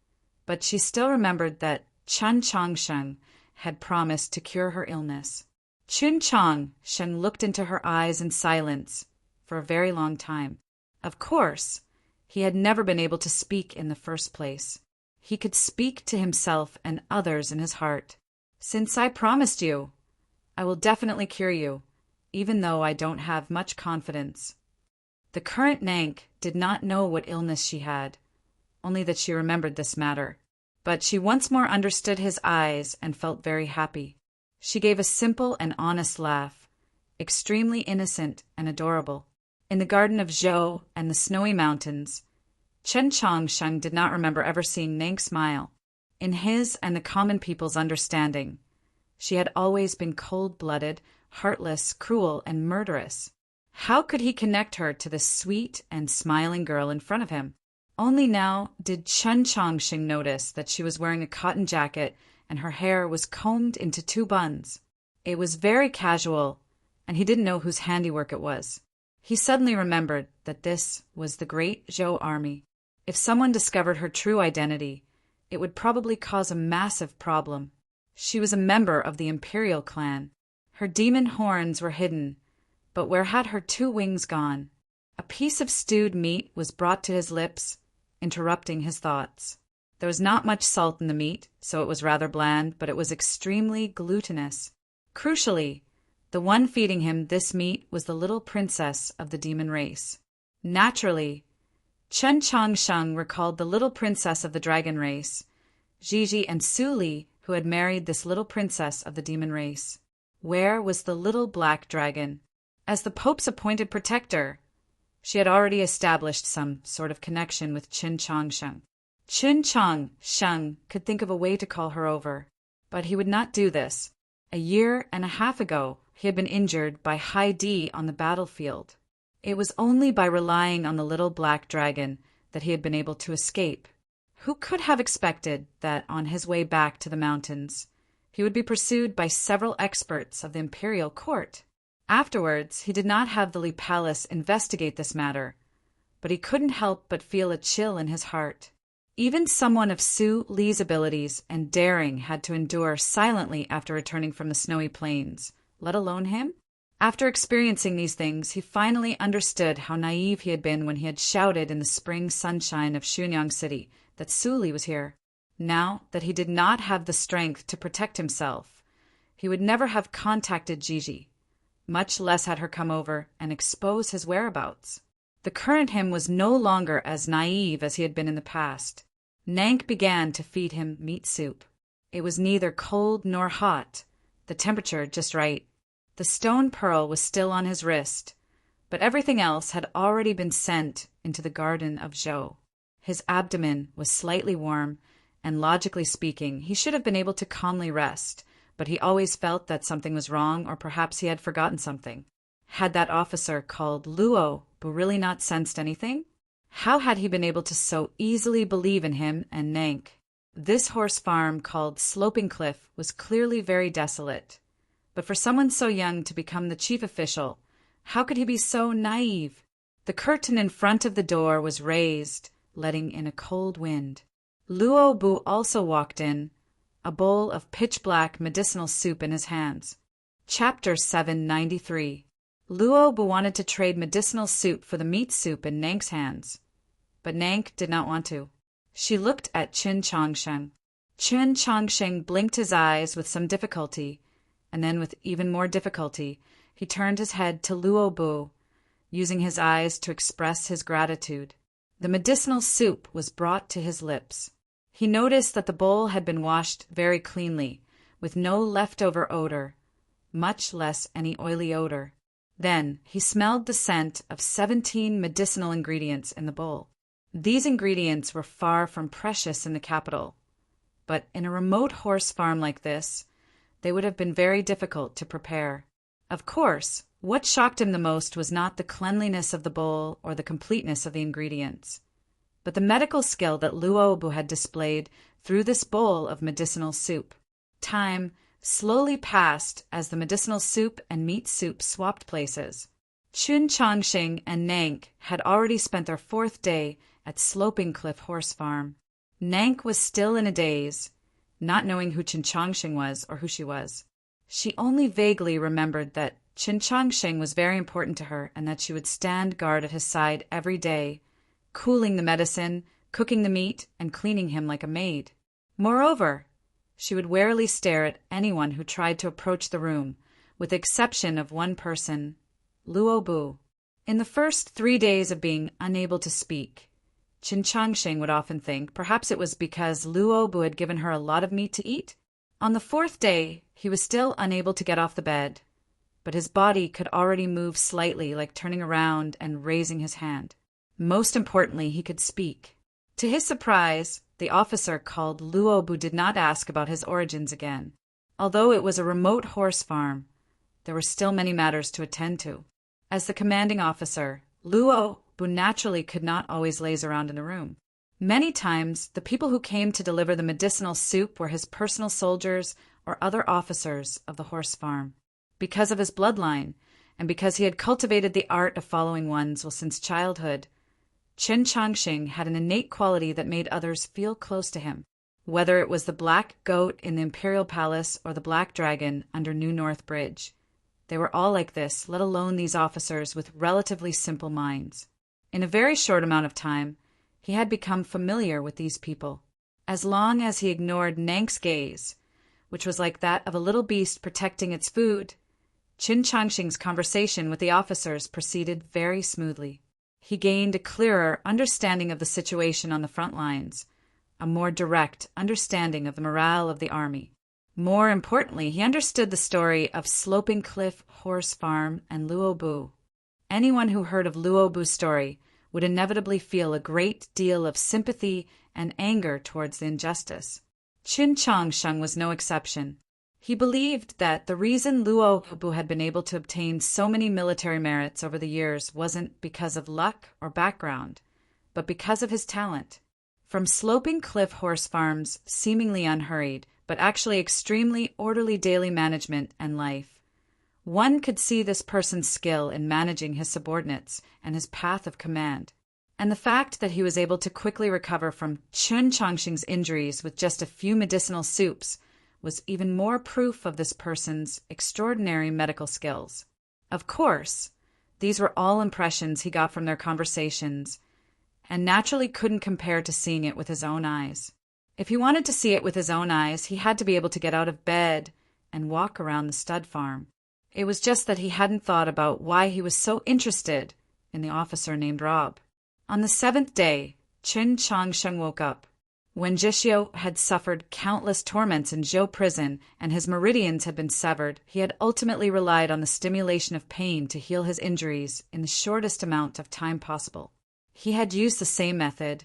but she still remembered that Chen Changsheng had promised to cure her illness. Chen Changsheng looked into her eyes in silence for a very long time. Of course, he had never been able to speak in the first place. He could speak to himself and others in his heart. "Since I promised you, I will definitely cure you, even though I don't have much confidence." The current Nank did not know what illness she had, only that she remembered this matter. But she once more understood his eyes and felt very happy. She gave a simple and honest laugh, extremely innocent and adorable. In the garden of Zhou and the snowy mountains, Chen Changsheng did not remember ever seeing Nank smile. In his and the common people's understanding, she had always been cold-blooded, heartless, cruel, and murderous. How could he connect her to this sweet and smiling girl in front of him? Only now did Chen Changsheng notice that she was wearing a cotton jacket and her hair was combed into 2 buns. It was very casual, and he didn't know whose handiwork it was. He suddenly remembered that this was the great Zhou army. If someone discovered her true identity, it would probably cause a massive problem. She was a member of the imperial clan. Her demon horns were hidden, but where had her 2 wings gone? A piece of stewed meat was brought to his lips, interrupting his thoughts. There was not much salt in the meat, so it was rather bland, but it was extremely glutinous. Crucially, the one feeding him this meat was the little princess of the demon race. Naturally, Chen Changsheng recalled the little princess of the dragon race, Gigi and Su Li, who had married this little princess of the demon race. Where was the little black dragon? As the Pope's appointed protector, she had already established some sort of connection with Chen Changsheng. Chen Changsheng could think of a way to call her over, but he would not do this. 1.5 years ago, he had been injured by Hai Di on the battlefield. It was only by relying on the little black dragon that he had been able to escape. Who could have expected that on his way back to the mountains, he would be pursued by several experts of the imperial court? Afterwards, he did not have the Li Palace investigate this matter, but he couldn't help but feel a chill in his heart. Even someone of Su Li's abilities and daring had to endure silently after returning from the snowy plains, let alone him? After experiencing these things, he finally understood how naive he had been when he had shouted in the spring sunshine of Xunyang City that Su Li was here. Now that he did not have the strength to protect himself, he would never have contacted Gigi, much less had her come over and expose his whereabouts. The current him was no longer as naive as he had been in the past. Nank began to feed him meat soup. It was neither cold nor hot, the temperature just right. The stone pearl was still on his wrist, but everything else had already been sent into the garden of Zhou. His abdomen was slightly warm, and logically speaking, he should have been able to calmly rest, but he always felt that something was wrong, or perhaps he had forgotten something. Had that officer called Luo Bu really not sensed anything? How had he been able to so easily believe in him and Nank? This horse farm called Sloping Cliff was clearly very desolate. But for someone so young to become the chief official, how could he be so naive? The curtain in front of the door was raised, letting in a cold wind. Luo Bu also walked in, a bowl of pitch-black medicinal soup in his hands. Chapter 793. Luo Bu wanted to trade medicinal soup for the meat soup in Nank's hands. But Nank did not want to. She looked at Qin Changsheng. Qin Changsheng blinked his eyes with some difficulty, and then with even more difficulty, he turned his head to Luo Bu, using his eyes to express his gratitude. The medicinal soup was brought to his lips. He noticed that the bowl had been washed very cleanly, with no leftover odor, much less any oily odor. Then he smelled the scent of 17 medicinal ingredients in the bowl. These ingredients were far from precious in the capital, but in a remote horse farm like this, they would have been very difficult to prepare. Of course, what shocked him the most was not the cleanliness of the bowl or the completeness of the ingredients, but the medical skill that Luo Bu had displayed through this bowl of medicinal soup. Time slowly passed as the medicinal soup and meat soup swapped places. Qin Changsheng and Nank had already spent their 4th day at Sloping Cliff Horse Farm. Nank was still in a daze, not knowing who Qin Changsheng was or who she was. She only vaguely remembered that Qin Changsheng was very important to her and that she would stand guard at his side every day, cooling the medicine, cooking the meat, and cleaning him like a maid. Moreover, she would warily stare at anyone who tried to approach the room, with the exception of one person, Luo Bu. In the first 3 days of being unable to speak, Qin Changsheng would often think perhaps it was because Luo Bu had given her a lot of meat to eat. On the 4th day, he was still unable to get off the bed, but his body could already move slightly, like turning around and raising his hand. Most importantly, he could speak. To his surprise, the officer called Luo Bu did not ask about his origins again. Although it was a remote horse farm, there were still many matters to attend to. As the commanding officer, Luo Bu naturally could not always laze around in the room. Many times, the people who came to deliver the medicinal soup were his personal soldiers or other officers of the horse farm. Because of his bloodline, and because he had cultivated the art of following ones since childhood, Qin Changsheng had an innate quality that made others feel close to him. Whether it was the black goat in the Imperial Palace or the black dragon under New North Bridge, they were all like this, let alone these officers with relatively simple minds. In a very short amount of time, he had become familiar with these people. As long as he ignored Nank's gaze, which was like that of a little beast protecting its food, Qin Changsheng's conversation with the officers proceeded very smoothly. He gained a clearer understanding of the situation on the front lines, a more direct understanding of the morale of the army. More importantly, he understood the story of Sloping Cliff Horse Farm and Luo Bu. Anyone who heard of Luo Bu's story would inevitably feel a great deal of sympathy and anger towards the injustice. Qin Changsheng was no exception. He believed that the reason Luo Bu had been able to obtain so many military merits over the years wasn't because of luck or background, but because of his talent. From Sloping Cliff Horse Farm's seemingly unhurried, but actually extremely orderly daily management and life, one could see this person's skill in managing his subordinates and his path of command. And the fact that he was able to quickly recover from Qin Changsheng's injuries with just a few medicinal soups was even more proof of this person's extraordinary medical skills. Of course, these were all impressions he got from their conversations, and naturally couldn't compare to seeing it with his own eyes. If he wanted to see it with his own eyes, he had to be able to get out of bed and walk around the stud farm. It was just that he hadn't thought about why he was so interested in the officer named Rob. On the 7th day, Qin Changsheng woke up. When Jishio had suffered countless torments in Zhou prison and his meridians had been severed, he had ultimately relied on the stimulation of pain to heal his injuries in the shortest amount of time possible. He had used the same method,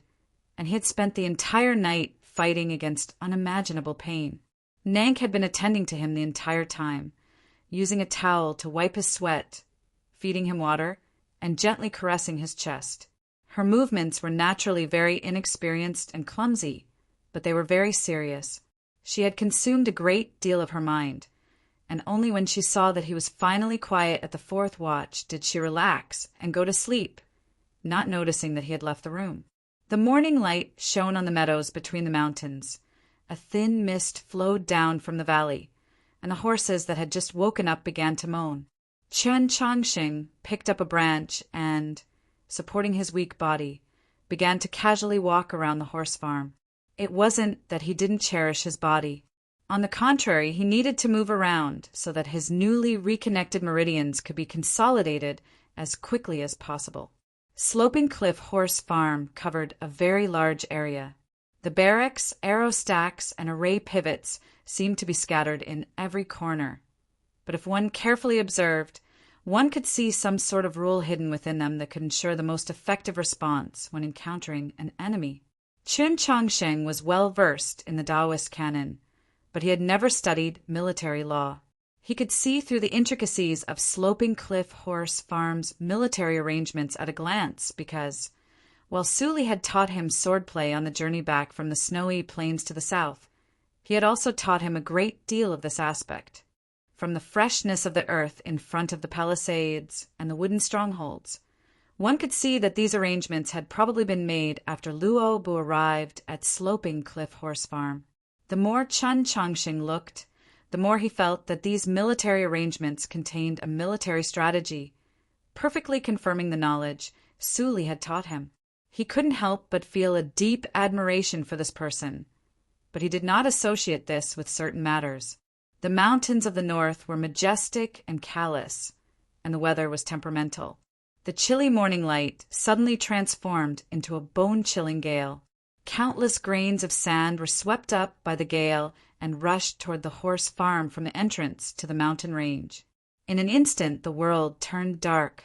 and he had spent the entire night fighting against unimaginable pain. Nank had been attending to him the entire time, using a towel to wipe his sweat, feeding him water and gently caressing his chest. Her movements were naturally very inexperienced and clumsy, but they were very serious. She had consumed a great deal of her mind, and only when she saw that he was finally quiet at the fourth watch did she relax and go to sleep, not noticing that he had left the room. The morning light shone on the meadows between the mountains. A thin mist flowed down from the valley, and the horses that had just woken up began to moan. Chen Changxing picked up a branch and, supporting his weak body, began to casually walk around the horse farm. It wasn't that he didn't cherish his body. On the contrary, he needed to move around so that his newly reconnected meridians could be consolidated as quickly as possible. Sloping Cliff Horse Farm covered a very large area. The barracks, arrow stacks, and array pivots seemed to be scattered in every corner. But if one carefully observed, one could see some sort of rule hidden within them that could ensure the most effective response when encountering an enemy. Chen Changsheng was well versed in the Taoist canon, but he had never studied military law. He could see through the intricacies of Sloping Cliff Horse Farm's military arrangements at a glance because, while Suli had taught him swordplay on the journey back from the snowy plains to the south, he had also taught him a great deal of this aspect. From the freshness of the earth in front of the palisades and the wooden strongholds, one could see that these arrangements had probably been made after Luo Bu arrived at Sloping Cliff Horse Farm. The more Chen Changxing looked, the more he felt that these military arrangements contained a military strategy, perfectly confirming the knowledge Suli had taught him. He couldn't help but feel a deep admiration for this person, but he did not associate this with certain matters. The mountains of the north were majestic and callous, and the weather was temperamental. The chilly morning light suddenly transformed into a bone-chilling gale. Countless grains of sand were swept up by the gale and rushed toward the horse farm from the entrance to the mountain range. In an instant the world turned dark.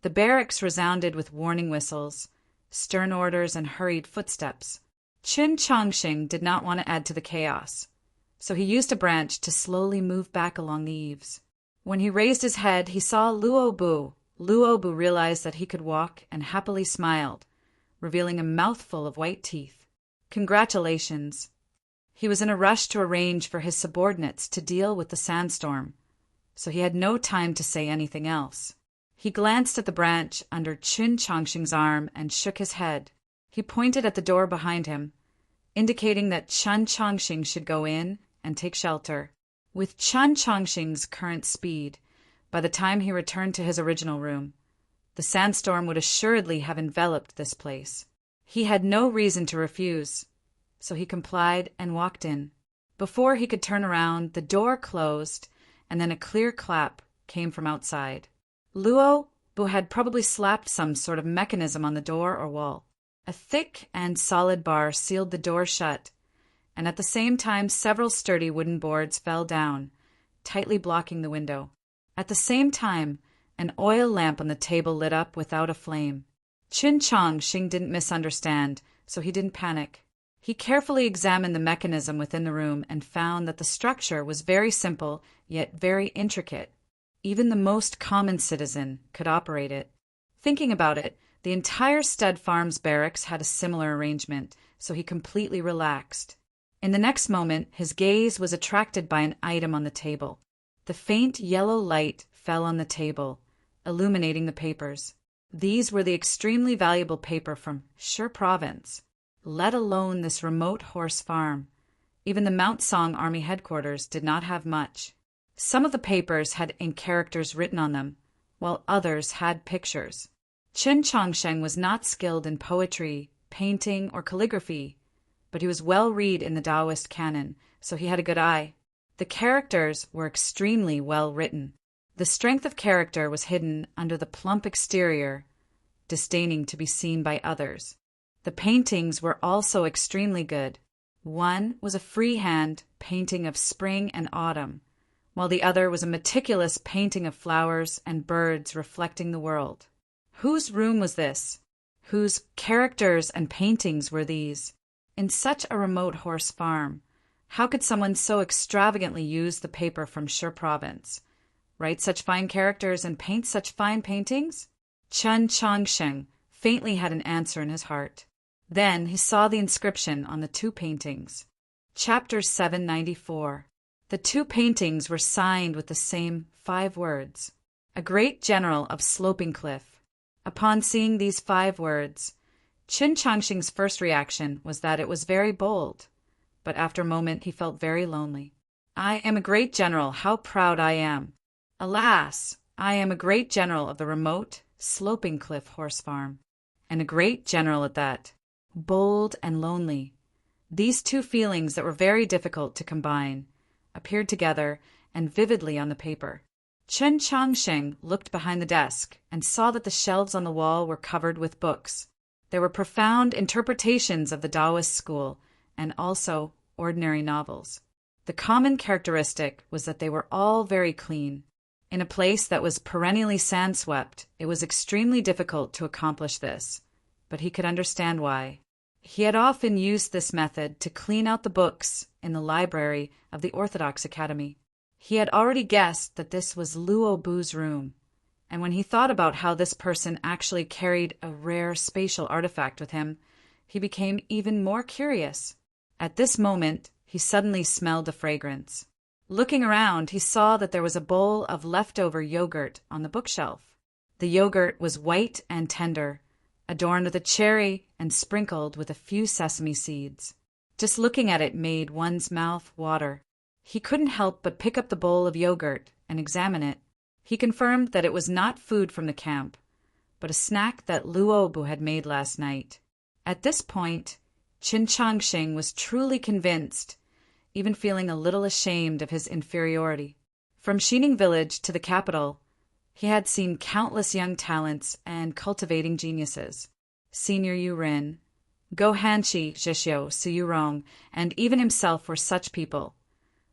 The barracks resounded with warning whistles, stern orders, and hurried footsteps. Chen Changxing did not want to add to the chaos, so he used a branch to slowly move back along the eaves. When he raised his head, he saw Luo Bu. Luo Bu realized that he could walk and happily smiled, revealing a mouthful of white teeth. Congratulations. He was in a rush to arrange for his subordinates to deal with the sandstorm, so he had no time to say anything else. He glanced at the branch under Chen Changxing's arm and shook his head. He pointed at the door behind him, indicating that Chen Changxing should go in and take shelter. With Chen Changxing's current speed, by the time he returned to his original room, the sandstorm would assuredly have enveloped this place. He had no reason to refuse, so he complied and walked in. Before he could turn around, the door closed, and then a clear clap came from outside. Luo Bu had probably slapped some sort of mechanism on the door or wall. A thick and solid bar sealed the door shut, and at the same time several sturdy wooden boards fell down, tightly blocking the window. At the same time, an oil lamp on the table lit up without a flame. Chen Changxing didn't misunderstand, so he didn't panic. He carefully examined the mechanism within the room and found that the structure was very simple, yet very intricate. Even the most common citizen could operate it. Thinking about it, the entire Stud Farms barracks had a similar arrangement, so he completely relaxed. In the next moment, his gaze was attracted by an item on the table. The faint yellow light fell on the table, illuminating the papers. These were the extremely valuable paper from Shi Province, let alone this remote horse farm. Even the Mount Song Army headquarters did not have much. Some of the papers had ink characters written on them, while others had pictures. Chen Changsheng was not skilled in poetry, painting, or calligraphy, but he was well read in the Taoist canon, so he had a good eye. The characters were extremely well written. The strength of character was hidden under the plump exterior, disdaining to be seen by others. The paintings were also extremely good. One was a freehand painting of spring and autumn, while the other was a meticulous painting of flowers and birds reflecting the world. Whose room was this? Whose characters and paintings were these? In such a remote horse farm, how could someone so extravagantly use the paper from Shi Province, write such fine characters and paint such fine paintings? Chen Changsheng faintly had an answer in his heart. Then he saw the inscription on the two paintings. Chapter 794. The two paintings were signed with the same 5 words. A great general of Sloping Cliff. Upon seeing these 5 words, Qin Changxing's first reaction was that it was very bold, but after a moment he felt very lonely. I am a great general, how proud I am. Alas, I am a great general of the remote, Sloping Cliff horse farm, and a great general at that. Bold and lonely. These two feelings that were very difficult to combine appeared together and vividly on the paper. Chen Changsheng looked behind the desk and saw that the shelves on the wall were covered with books. There were profound interpretations of the Taoist school and also ordinary novels. The common characteristic was that they were all very clean. In a place that was perennially sand-swept, it was extremely difficult to accomplish this, but he could understand why. He had often used this method to clean out the books in the library of the Orthodox Academy. He had already guessed that this was Luo Bu's room, and when he thought about how this person actually carried a rare spatial artifact with him, he became even more curious. At this moment, he suddenly smelled a fragrance. Looking around, he saw that there was a bowl of leftover yogurt on the bookshelf. The yogurt was white and tender, adorned with a cherry and sprinkled with a few sesame seeds. Just looking at it made one's mouth water. He couldn't help but pick up the bowl of yogurt and examine it. He confirmed that it was not food from the camp, but a snack that Luobu had made last night. At this point, Qin Changxing was truly convinced, even feeling a little ashamed of his inferiority. From Xining village to the capital, he had seen countless young talents and cultivating geniuses. Senior Yu Rin, Go Hanqi, Zhishio, Su Yurong, and even himself were such people.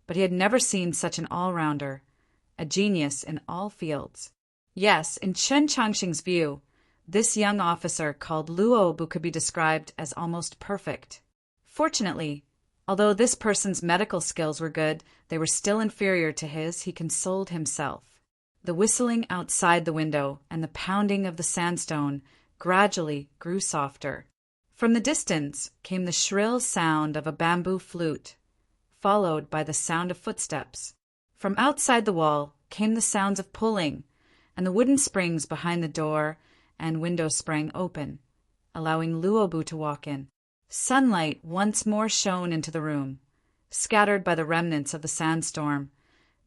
But he had never seen such an all-rounder, a genius in all fields. Yes, in Chen Changxing's view, this young officer called Luobu could be described as almost perfect. Fortunately, although this person's medical skills were good, they were still inferior to his, he consoled himself. The whistling outside the window and the pounding of the sandstone gradually grew softer. From the distance came the shrill sound of a bamboo flute, followed by the sound of footsteps. From outside the wall came the sounds of pulling, and the wooden springs behind the door and window sprang open, allowing Luobu to walk in. Sunlight once more shone into the room, scattered by the remnants of the sandstorm,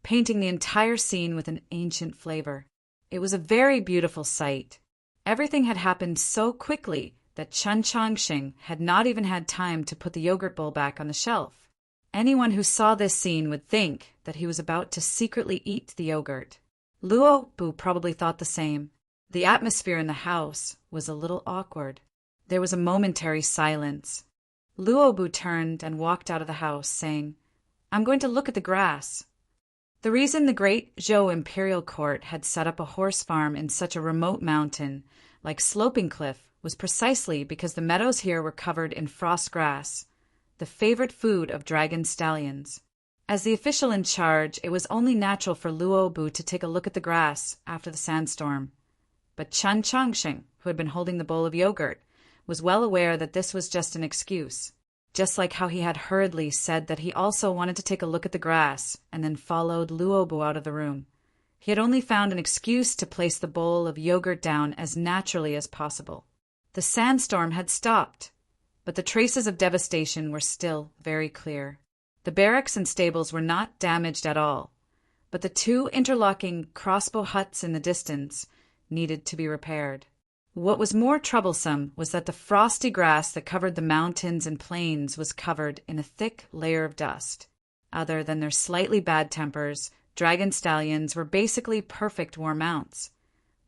painting the entire scene with an ancient flavor. It was a very beautiful sight. Everything had happened so quickly that Chen Changxing had not even had time to put the yogurt bowl back on the shelf. Anyone who saw this scene would think that he was about to secretly eat the yogurt. Luo Bu probably thought the same. The atmosphere in the house was a little awkward. There was a momentary silence. Luo Bu turned and walked out of the house, saying, "I'm going to look at the grass." The reason the great Zhou imperial court had set up a horse farm in such a remote mountain, like Sloping Cliff, was precisely because the meadows here were covered in frost grass, the favorite food of dragon stallions. As the official in charge, it was only natural for Luo Bu to take a look at the grass after the sandstorm. But Chen Changxing, who had been holding the bowl of yogurt, was well aware that this was just an excuse, just like how he had hurriedly said that he also wanted to take a look at the grass and then followed Luo Bu out of the room. He had only found an excuse to place the bowl of yogurt down as naturally as possible. The sandstorm had stopped, but the traces of devastation were still very clear. The barracks and stables were not damaged at all, but the two interlocking crossbow huts in the distance needed to be repaired. What was more troublesome was that the frosty grass that covered the mountains and plains was covered in a thick layer of dust. Other than their slightly bad tempers, dragon stallions were basically perfect war mounts.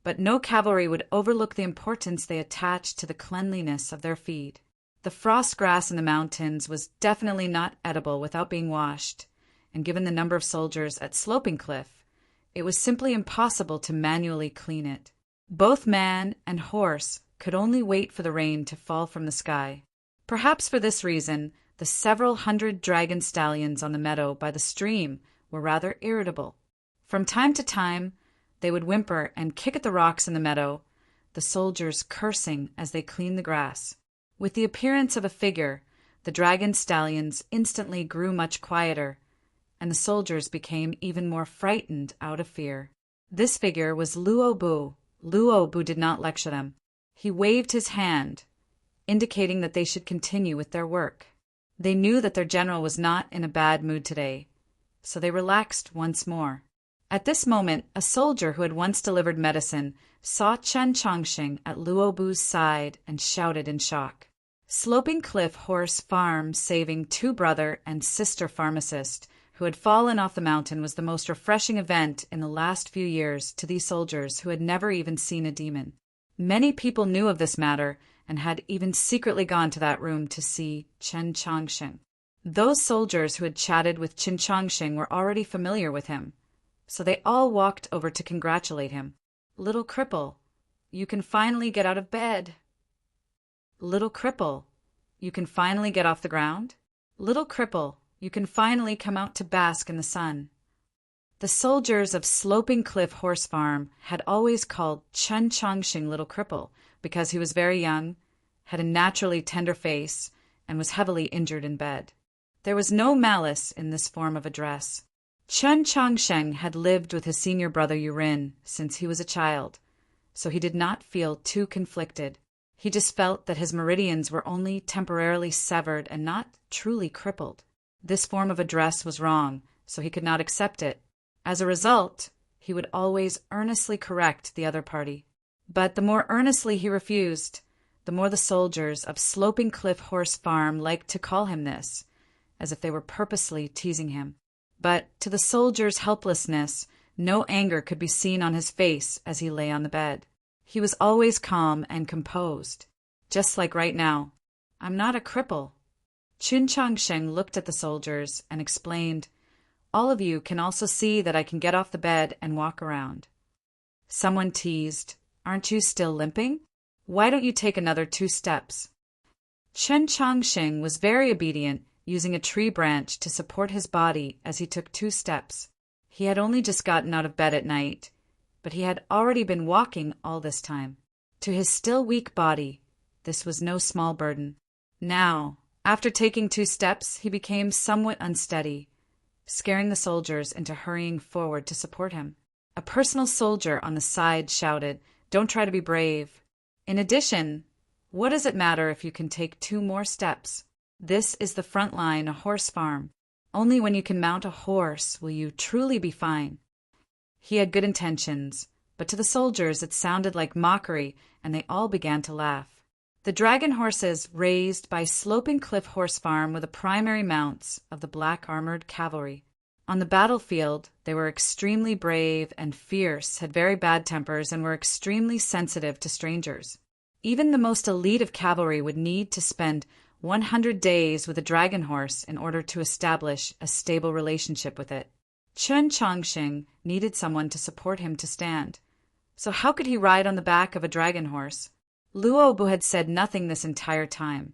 But no cavalry would overlook the importance they attached to the cleanliness of their feed. The frost grass in the mountains was definitely not edible without being washed, and given the number of soldiers at Sloping Cliff, it was simply impossible to manually clean it. Both man and horse could only wait for the rain to fall from the sky. Perhaps for this reason, the several hundred dragon stallions on the meadow by the stream were rather irritable. From time to time, they would whimper and kick at the rocks in the meadow, the soldiers cursing as they cleaned the grass. With the appearance of a figure, the dragon stallions instantly grew much quieter, and the soldiers became even more frightened out of fear. This figure was Luobu. Luobu did not lecture them. He waved his hand, indicating that they should continue with their work. They knew that their general was not in a bad mood today, so they relaxed once more. At this moment, a soldier who had once delivered medicine saw Chen Chongqing at Luobu's side and shouted in shock. Sloping Cliff Horse Farm saving two brother and sister pharmacists who had fallen off the mountain was the most refreshing event in the last few years to these soldiers who had never even seen a demon. Many people knew of this matter and had even secretly gone to that room to see Chen Chongqing. Those soldiers who had chatted with Chen Chongqing were already familiar with him, so they all walked over to congratulate him. "Little cripple, you can finally get out of bed." "Little cripple, you can finally get off the ground." "Little cripple, you can finally come out to bask in the sun." The soldiers of Sloping Cliff Horse Farm had always called Chen Chongqing Little Cripple because he was very young, had a naturally tender face, and was heavily injured in bed. There was no malice in this form of address. Chen Chongqing had lived with his senior brother Yurin since he was a child, so he did not feel too conflicted. He just felt that his meridians were only temporarily severed and not truly crippled. This form of address was wrong, so he could not accept it. As a result, he would always earnestly correct the other party. But the more earnestly he refused, the more the soldiers of Sloping Cliff Horse Farm liked to call him this, as if they were purposely teasing him. But to the soldier's helplessness, no anger could be seen on his face as he lay on the bed. He was always calm and composed, just like right now. "I'm not a cripple." Chen Chongqing looked at the soldiers and explained, "All of you can also see that I can get off the bed and walk around." Someone teased, "Aren't you still limping? Why don't you take another 2 steps?" Chen Chongqing was very obedient, using a tree branch to support his body as he took 2 steps. He had only just gotten out of bed at night, but he had already been walking all this time. To his still weak body, this was no small burden. Now, after taking 2 steps, he became somewhat unsteady, scaring the soldiers into hurrying forward to support him. A personal soldier on the side shouted, "Don't try to be brave. In addition, what does it matter if you can take 2 more steps? This is the front line, a horse farm. Only when you can mount a horse will you truly be fine." He had good intentions, but to the soldiers it sounded like mockery, and they all began to laugh. The dragon horses raised by Sloping Cliff Horse Farm were the primary mounts of the black-armored cavalry. On the battlefield, they were extremely brave and fierce, had very bad tempers, and were extremely sensitive to strangers. Even the most elite of cavalry would need to spend 100 days with a dragon horse in order to establish a stable relationship with it. Chen Chongqing needed someone to support him to stand. So how could he ride on the back of a dragon horse? Luobu had said nothing this entire time,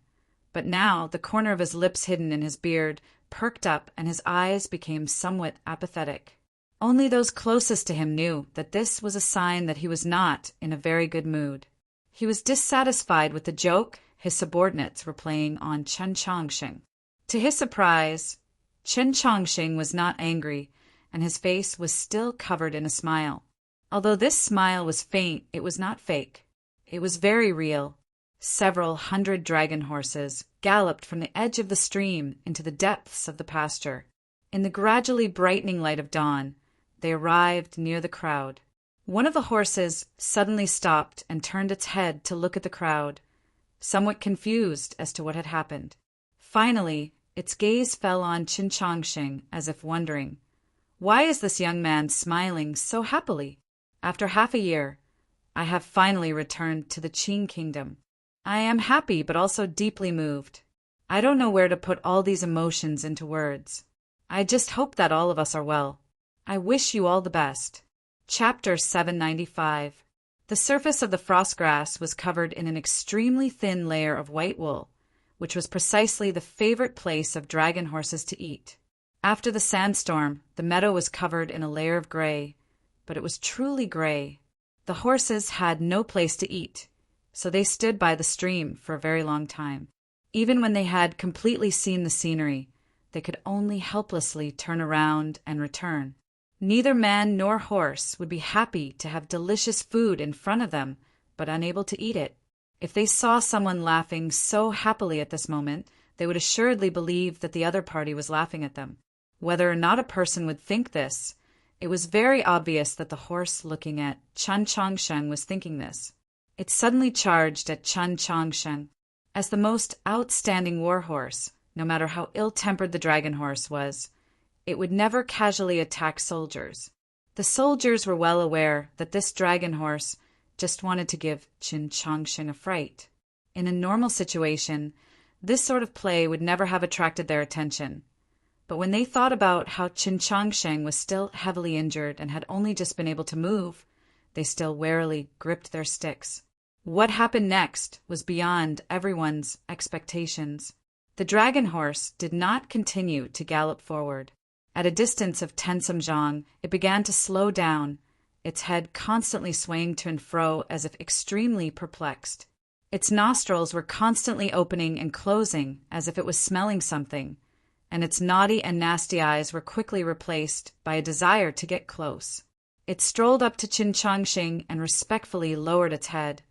but now the corner of his lips hidden in his beard perked up and his eyes became somewhat apathetic. Only those closest to him knew that this was a sign that he was not in a very good mood. He was dissatisfied with the joke his subordinates were playing on Chen Chongqing. To his surprise, Chen Chongqing was not angry, and his face was still covered in a smile. Although this smile was faint, it was not fake. It was very real. Several hundred dragon horses galloped from the edge of the stream into the depths of the pasture. In the gradually brightening light of dawn, they arrived near the crowd. One of the horses suddenly stopped and turned its head to look at the crowd, somewhat confused as to what had happened. Finally, its gaze fell on Chen Chongqing as if wondering, "Why is this young man smiling so happily? After half a year, I have finally returned to the Qing kingdom. I am happy but also deeply moved. I don't know where to put all these emotions into words. I just hope that all of us are well. I wish you all the best." Chapter 795. The surface of the frost grass was covered in an extremely thin layer of white wool, which was precisely the favorite place of dragon horses to eat. After the sandstorm, the meadow was covered in a layer of gray, but it was truly gray. The horses had no place to eat, so they stood by the stream for a very long time. Even when they had completely seen the scenery, they could only helplessly turn around and return. Neither man nor horse would be happy to have delicious food in front of them, but unable to eat it. If they saw someone laughing so happily at this moment, they would assuredly believe that the other party was laughing at them. Whether or not a person would think this, it was very obvious that the horse looking at Chen Chongsheng was thinking this. It suddenly charged at Chen Chongsheng. As the most outstanding war horse, no matter how ill-tempered the dragon horse was, it would never casually attack soldiers. The soldiers were well aware that this dragon horse just wanted to give Chen Chongsheng a fright. In a normal situation, this sort of play would never have attracted their attention. But when they thought about how Chen Chongsheng was still heavily injured and had only just been able to move, they still warily gripped their sticks. What happened next was beyond everyone's expectations. The dragon horse did not continue to gallop forward. At a distance of 10 samjang, it began to slow down, its head constantly swaying to and fro as if extremely perplexed. Its nostrils were constantly opening and closing as if it was smelling something, and its naughty and nasty eyes were quickly replaced by a desire to get close. It strolled up to Chen Chongsheng and respectfully lowered its head,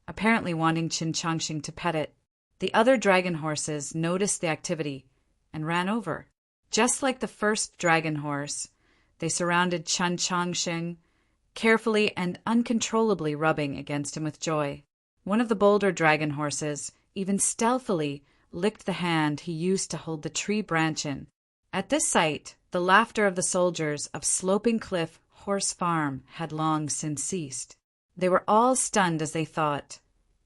apparently wanting Chen Chongsheng to pet it. The other dragon horses noticed the activity and ran over. Just like the first dragon horse, they surrounded Chen Chongsheng, carefully and uncontrollably rubbing against him with joy. One of the bolder dragon horses even stealthily licked the hand he used to hold the tree branch in. At this sight, the laughter of the soldiers of Sloping Cliff Horse Farm had long since ceased. They were all stunned as they thought,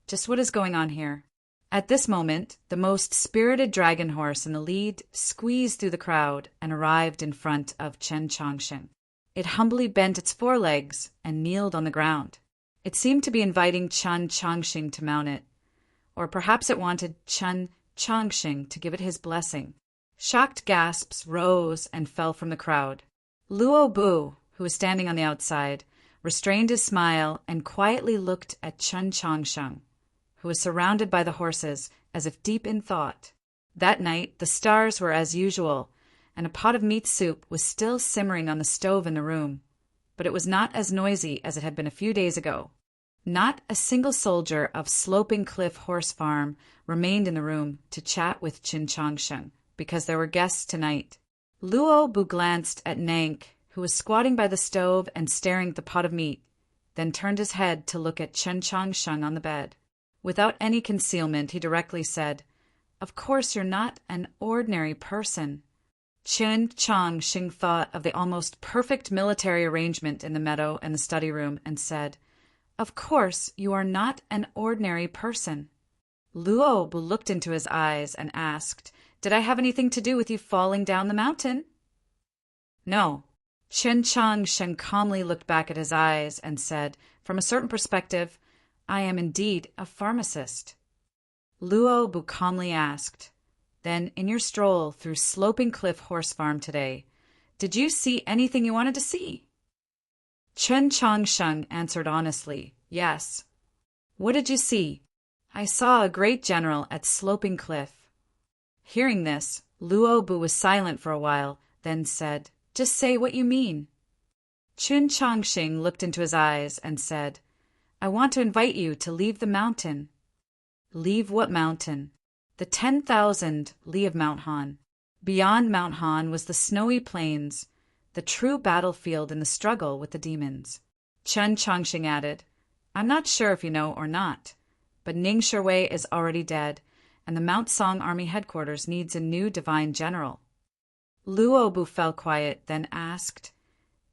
just what is going on here? At this moment, the most spirited dragon horse in the lead squeezed through the crowd and arrived in front of Chen Chongsheng. It humbly bent its forelegs and kneeled on the ground. It seemed to be inviting Chen Chongsheng to mount it, or perhaps it wanted Chen Chongsheng to give it his blessing. Shocked gasps rose and fell from the crowd. Luo Bu, who was standing on the outside, restrained his smile and quietly looked at Chen Chongsheng, who was surrounded by the horses as if deep in thought. That night the stars were as usual, and a pot of meat soup was still simmering on the stove in the room, but it was not as noisy as it had been a few days ago. Not a single soldier of Sloping Cliff Horse Farm remained in the room to chat with Chen Chongsheng, because there were guests tonight. Luo Bu glanced at Nank, who was squatting by the stove and staring at the pot of meat, then turned his head to look at Chen Chongsheng on the bed. Without any concealment, he directly said, "Of course you're not an ordinary person." Chen Chongsheng thought of the almost perfect military arrangement in the meadow and the study room and said, "Of course you are not an ordinary person." Luo Bu looked into his eyes and asked, "Did I have anything to do with you falling down the mountain?" "No." Chen Chongsheng calmly looked back at his eyes and said, "From a certain perspective, I am indeed a pharmacist." Luo Bu calmly asked, "Then in your stroll through Sloping Cliff Horse Farm today, did you see anything you wanted to see?" Chen Chongsheng answered honestly, "Yes." "What did you see?" "I saw a great general at Sloping Cliff." Hearing this, Luo Bu was silent for a while, then said, "Just say what you mean." Chen Chongsheng looked into his eyes and said, "I want to invite you to leave the mountain." "Leave what mountain?" "The 10,000 li of Mount Han." Beyond Mount Han was the snowy plains, the true battlefield in the struggle with the demons. Chen Chongsheng added, "I'm not sure if you know or not, but Ning Shiwei is already dead, and the Mount Song Army headquarters needs a new divine general." Luo Bu fell quiet, then asked,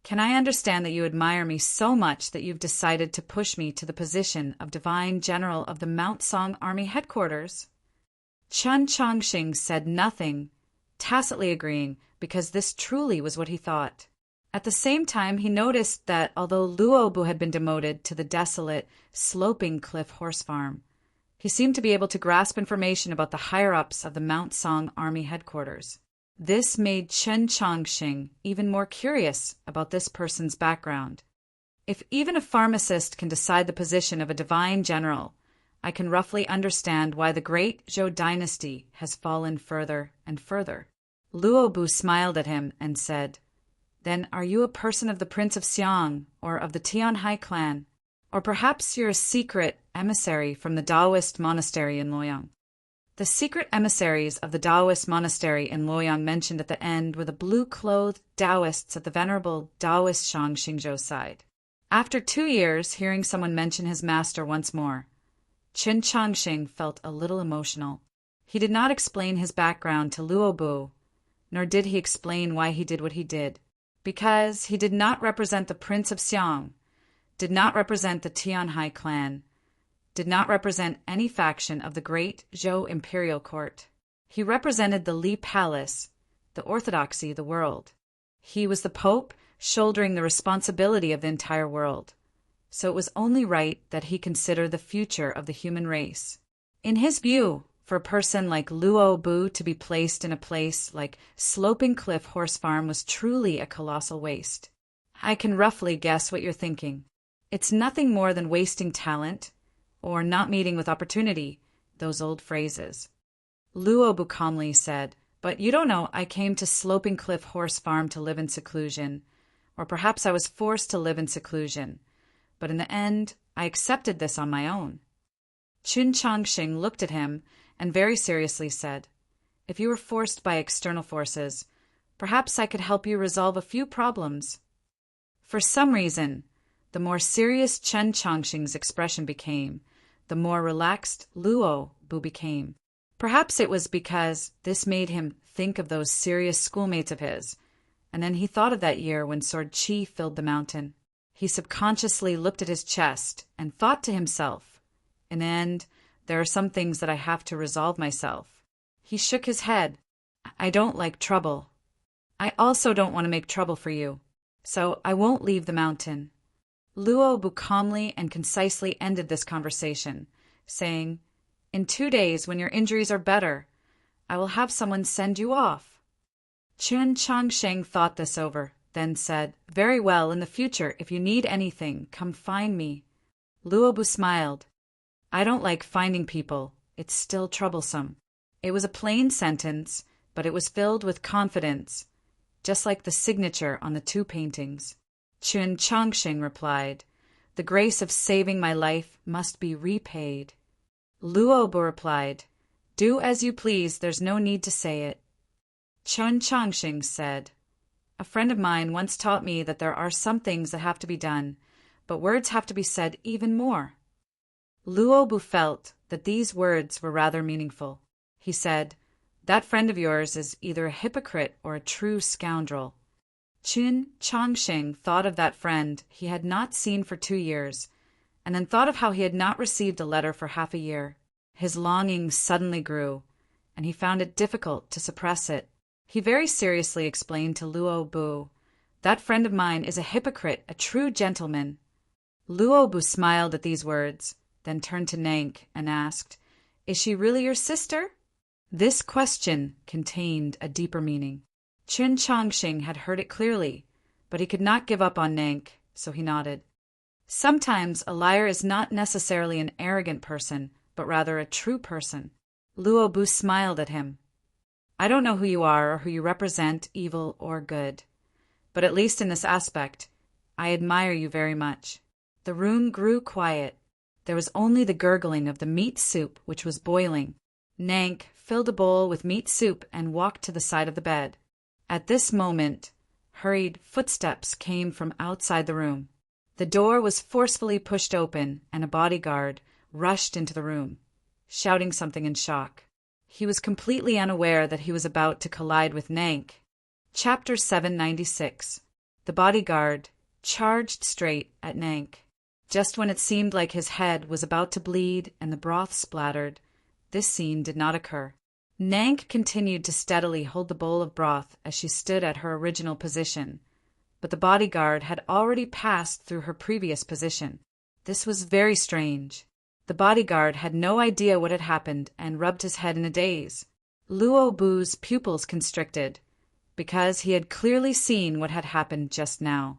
"Can I understand that you admire me so much that you've decided to push me to the position of divine general of the Mount Song Army headquarters?" Chen Chongsheng said nothing, tacitly agreeing, because this truly was what he thought. At the same time, he noticed that although Luo Bu had been demoted to the desolate, Sloping Cliff Horse Farm, he seemed to be able to grasp information about the higher-ups of the Mount Song Army headquarters. This made Chen Chongqing even more curious about this person's background. If even a pharmacist can decide the position of a divine general, I can roughly understand why the great Zhou dynasty has fallen further and further. Luo Bu smiled at him and said, "Then are you a person of the Prince of Xiang or of the Tianhai clan? Or perhaps you're a secret emissary from the Taoist monastery in Luoyang?" The secret emissaries of the Taoist monastery in Luoyang mentioned at the end were the blue-clothed Taoists at the venerable Taoist Shang Xingzhou's side. After 2 years hearing someone mention his master once more, Qin Changxing felt a little emotional. He did not explain his background to Luo Bu, nor did he explain why he did what he did, because he did not represent the Prince of Xiang, did not represent the Tianhai clan, did not represent any faction of the great Zhou imperial court. He represented the Li Palace, the orthodoxy of the world. He was the Pope, shouldering the responsibility of the entire world. So it was only right that he consider the future of the human race. In his view, for a person like Luo Bu to be placed in a place like Sloping Cliff Horse Farm was truly a colossal waste. I can roughly guess what you're thinking. It's nothing more than wasting talent, or not meeting with opportunity, those old phrases. Luo Bu calmly said, "But you don't know, I came to Sloping Cliff Horse Farm to live in seclusion, or perhaps I was forced to live in seclusion, but in the end, I accepted this on my own." Qin Changxing looked at him and very seriously said, "If you were forced by external forces, perhaps I could help you resolve a few problems." For some reason, the more serious Chen Changxing's expression became, the more relaxed Luo Bu became. Perhaps it was because this made him think of those serious schoolmates of his, and then he thought of that year when Sword Qi filled the mountain. He subconsciously looked at his chest and thought to himself, "In the end, there are some things that I have to resolve myself." He shook his head. "I don't like trouble. I also don't want to make trouble for you, so I won't leave the mountain." Luo Bu calmly and concisely ended this conversation, saying, "In 2 days, when your injuries are better, I will have someone send you off." Chen Changsheng thought this over, then said, "Very well, in the future, if you need anything, come find me." Luo Bu smiled. "I don't like finding people. It's still troublesome." It was a plain sentence, but it was filled with confidence, just like the signature on the 2 paintings. Chen Changxing replied, "The grace of saving my life must be repaid." Luo Bu replied, "Do as you please, there's no need to say it." Chen Changxing said, "A friend of mine once taught me that there are some things that have to be done, but words have to be said even more." Luo Bu felt that these words were rather meaningful. He said, "That friend of yours is either a hypocrite or a true scoundrel." Qin Changxing thought of that friend he had not seen for 2 years, and then thought of how he had not received a letter for half a year. His longing suddenly grew, and he found it difficult to suppress it. He very seriously explained to Luo Bu, "That friend of mine is a hypocrite, a true gentleman." Luo Bu smiled at these words, then turned to Nank and asked, "Is she really your sister?" This question contained a deeper meaning. Qin Changxing had heard it clearly, but he could not give up on Nank, so he nodded. Sometimes a liar is not necessarily an arrogant person, but rather a true person. Luo Bu smiled at him. "I don't know who you are or who you represent, evil or good, but at least in this aspect, I admire you very much." The room grew quiet. There was only the gurgling of the meat soup which was boiling. Nank filled a bowl with meat soup and walked to the side of the bed. At this moment, hurried footsteps came from outside the room. The door was forcefully pushed open, and a bodyguard rushed into the room, shouting something in shock. He was completely unaware that he was about to collide with Nank. Chapter 796. The bodyguard charged straight at Nank. Just when it seemed like his head was about to bleed and the broth splattered, this scene did not occur. Nank continued to steadily hold the bowl of broth as she stood at her original position, but the bodyguard had already passed through her previous position. This was very strange. The bodyguard had no idea what had happened and rubbed his head in a daze. Luo Bu's pupils constricted, because he had clearly seen what had happened just now.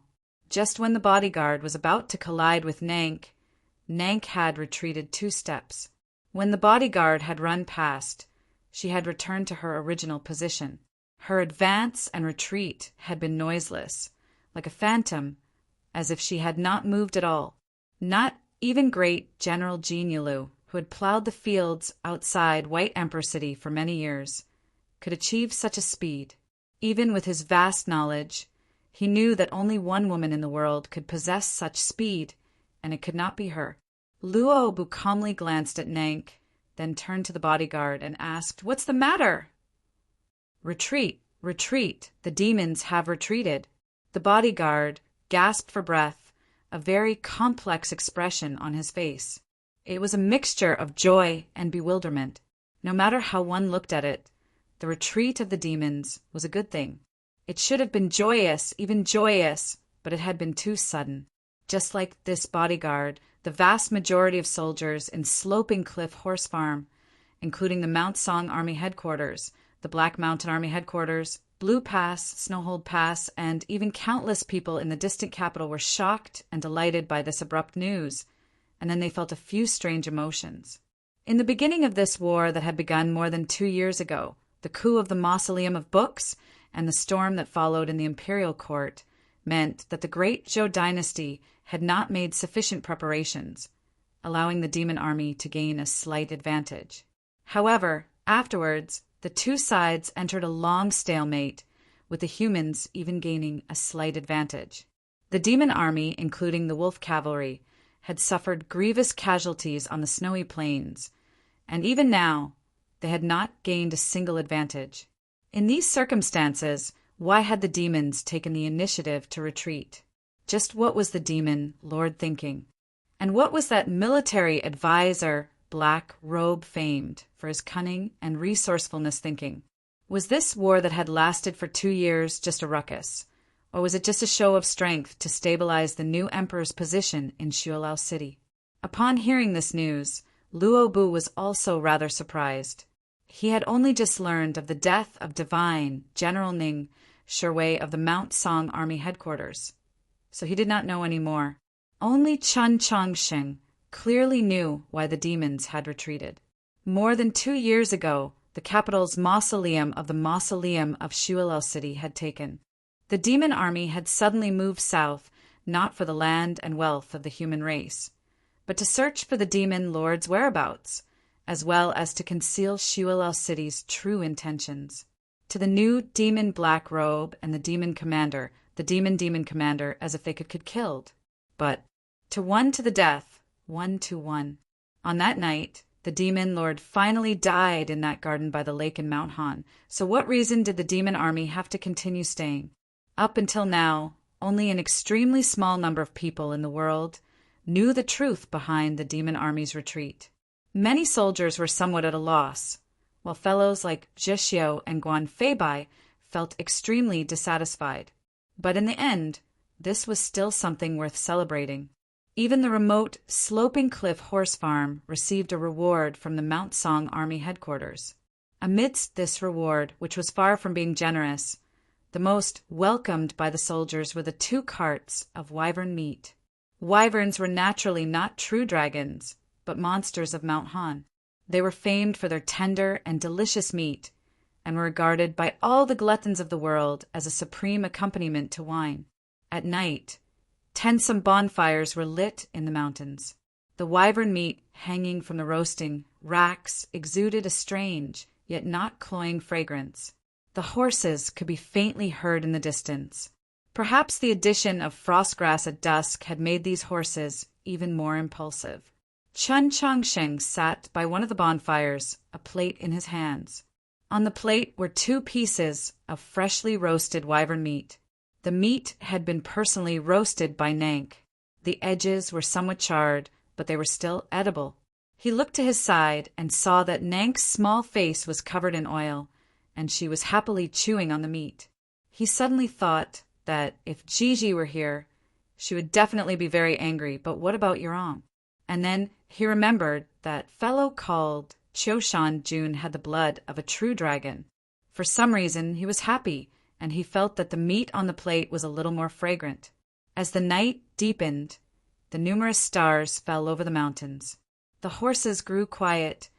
Just when the bodyguard was about to collide with Nank, Nank had retreated 2 steps. When the bodyguard had run past, she had returned to her original position. Her advance and retreat had been noiseless, like a phantom, as if she had not moved at all. Not even great General Jean Yulu, who had plowed the fields outside White Emperor City for many years, could achieve such a speed. Even with his vast knowledge, he knew that only one woman in the world could possess such speed, and it could not be her. Luobu calmly glanced at Nank, then turned to the bodyguard and asked, "What's the matter?" "Retreat, retreat, the demons have retreated." The bodyguard gasped for breath, a very complex expression on his face. It was a mixture of joy and bewilderment. No matter how one looked at it, the retreat of the demons was a good thing. It should have been joyous, even joyous, but it had been too sudden. Just like this bodyguard, the vast majority of soldiers in Sloping Cliff Horse Farm, including the Mount Song Army Headquarters, the Black Mountain Army Headquarters, Blue Pass, Snowhold Pass, and even countless people in the distant capital were shocked and delighted by this abrupt news, and then they felt a few strange emotions. In the beginning of this war that had begun more than 2 years ago, the coup of the Mausoleum of Books and the storm that followed in the imperial court meant that the great Zhou dynasty had not made sufficient preparations, allowing the demon army to gain a slight advantage. However, afterwards, the 2 sides entered a long stalemate, with the humans even gaining a slight advantage. The demon army, including the wolf cavalry, had suffered grievous casualties on the snowy plains, and even now they had not gained a single advantage. In these circumstances, why had the demons taken the initiative to retreat? Just what was the demon lord thinking? And what was that military advisor, Black Robe famed for his cunning and resourcefulness thinking? Was this war that had lasted for 2 years just a ruckus? Or was it just a show of strength to stabilize the new emperor's position in Shualao City? Upon hearing this news, Luobu was also rather surprised. He had only just learned of the death of Divine General Ning Sherway of the Mount Song Army Headquarters, so he did not know any more. Only Chun Chongsheng clearly knew why the demons had retreated. More than 2 years ago, the capital's mausoleum of the Mausoleum of Shualao City had taken. The demon army had suddenly moved south, not for the land and wealth of the human race, but to search for the demon lord's whereabouts, as well as to conceal Shualao City's true intentions. To the new demon Black Robe and the demon commander, as if they could get killed. But to one to the death, 1 to 1. On that night, the demon lord finally died in that garden by the lake in Mount Han. So what reason did the demon army have to continue staying? Up until now, only an extremely small number of people in the world knew the truth behind the demon army's retreat. Many soldiers were somewhat at a loss, while fellows like Zhexiu and Guan Feibai felt extremely dissatisfied. But in the end, this was still something worth celebrating. Even the remote Sloping Cliff Horse Farm received a reward from the Mount Song Army Headquarters. Amidst this reward, which was far from being generous, the most welcomed by the soldiers were the 2 carts of wyvern meat. Wyverns were naturally not true dragons, but monsters of Mount Han. They were famed for their tender and delicious meat, and were regarded by all the gluttons of the world as a supreme accompaniment to wine. At night, tensome bonfires were lit in the mountains. The wyvern meat hanging from the roasting racks exuded a strange, yet not cloying fragrance. The horses could be faintly heard in the distance. Perhaps the addition of frostgrass at dusk had made these horses even more impulsive. Chun Chongsheng sat by one of the bonfires, a plate in his hands. On the plate were 2 pieces of freshly roasted wyvern meat. The meat had been personally roasted by Nank. The edges were somewhat charred, but they were still edible. He looked to his side and saw that Nank's small face was covered in oil, and she was happily chewing on the meat. He suddenly thought that if Gigi were here, she would definitely be very angry, but what about Yurong? And then he remembered that fellow called Qiushan Jun had the blood of a true dragon. For some reason, he was happy, and he felt that the meat on the plate was a little more fragrant. As the night deepened, the numerous stars fell over the mountains. The horses grew quiet,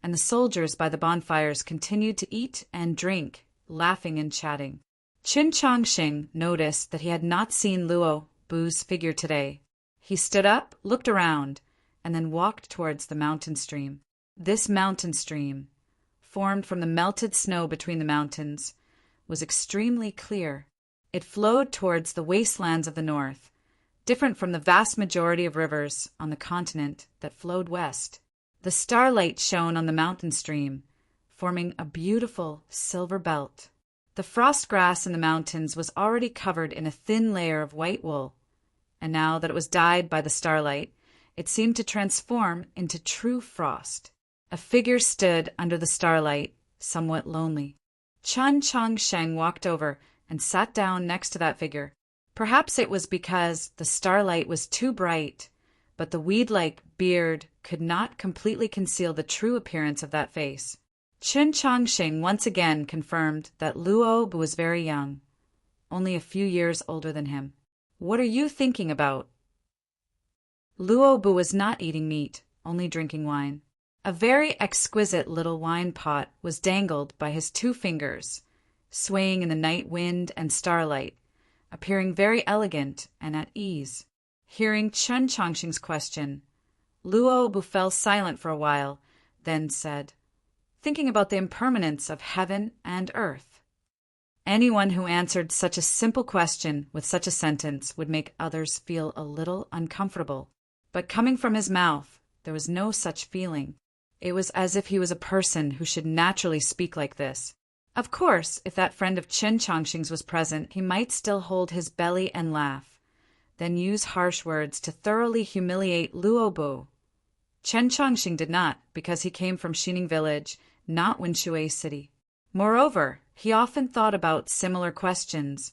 and the soldiers by the bonfires continued to eat and drink, laughing and chatting. Qin Changxing noticed that he had not seen Luo Bu's figure today. He stood up, looked around, and then walked towards the mountain stream. This mountain stream, formed from the melted snow between the mountains, was extremely clear. It flowed towards the wastelands of the north, different from the vast majority of rivers on the continent that flowed west. The starlight shone on the mountain stream, forming a beautiful silver belt. The frost grass in the mountains was already covered in a thin layer of white wool, and now that it was dyed by the starlight, it seemed to transform into true frost. A figure stood under the starlight, somewhat lonely. Qin Changsheng walked over and sat down next to that figure. Perhaps it was because the starlight was too bright, but the weed-like beard could not completely conceal the true appearance of that face. Qin Changxing once again confirmed that Luo Bu was very young, only a few years older than him. "What are you thinking about?" Luo Bu was not eating meat, only drinking wine. A very exquisite little wine pot was dangled by his 2 fingers, swaying in the night wind and starlight, appearing very elegant and at ease. Hearing Qin Changxing's question, Luo Bu fell silent for a while, then said, "Thinking about the impermanence of heaven and earth." Anyone who answered such a simple question with such a sentence would make others feel a little uncomfortable. But coming from his mouth, there was no such feeling. It was as if he was a person who should naturally speak like this. Of course, if that friend of Qin Changxing's was present, he might still hold his belly and laugh, then use harsh words to thoroughly humiliate Luo Bu. Qin Changxing did not, because he came from Xining village, not Winshui city. Moreover, he often thought about similar questions,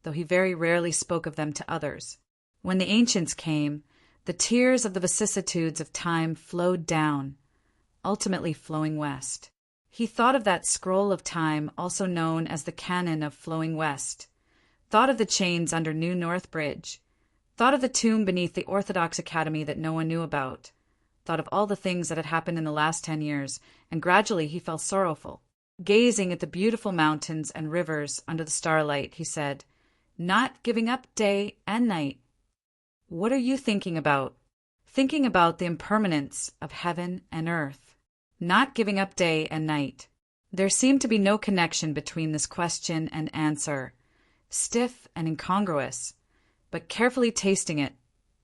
though he very rarely spoke of them to others. When the ancients came, the tears of the vicissitudes of time flowed down, ultimately flowing west. He thought of that scroll of time, also known as the Canon of Flowing West, thought of the chains under New North Bridge, thought of the tomb beneath the Orthodox Academy that no one knew about, thought of all the things that had happened in the last 10 years, and gradually he felt sorrowful. Gazing at the beautiful mountains and rivers under the starlight, he said, "Not giving up day and night." "What are you thinking about?" "Thinking about the impermanence of heaven and earth. Not giving up day and night." There seemed to be no connection between this question and answer, stiff and incongruous, but carefully tasting it,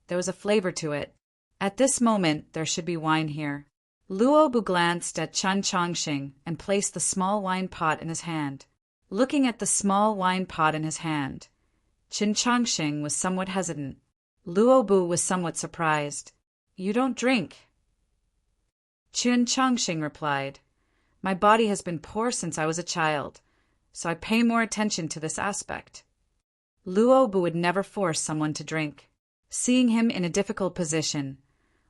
there was a flavor to it. At this moment there should be wine here. Luo Bu glanced at Qin Changxing and placed the small wine pot in his hand. Looking at the small wine pot in his hand, Qin Changxing was somewhat hesitant. Luo Bu was somewhat surprised. "You don't drink?" Qin Changxing replied, "My body has been poor since I was a child, so I pay more attention to this aspect." Luo Bu would never force someone to drink. Seeing him in a difficult position,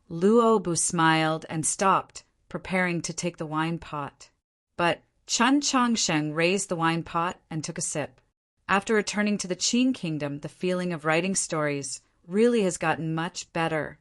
Luo Bu smiled and stopped, preparing to take the wine pot. But Qin Changxing raised the wine pot and took a sip. After returning to the Qin kingdom, the feeling of writing stories really has gotten much better.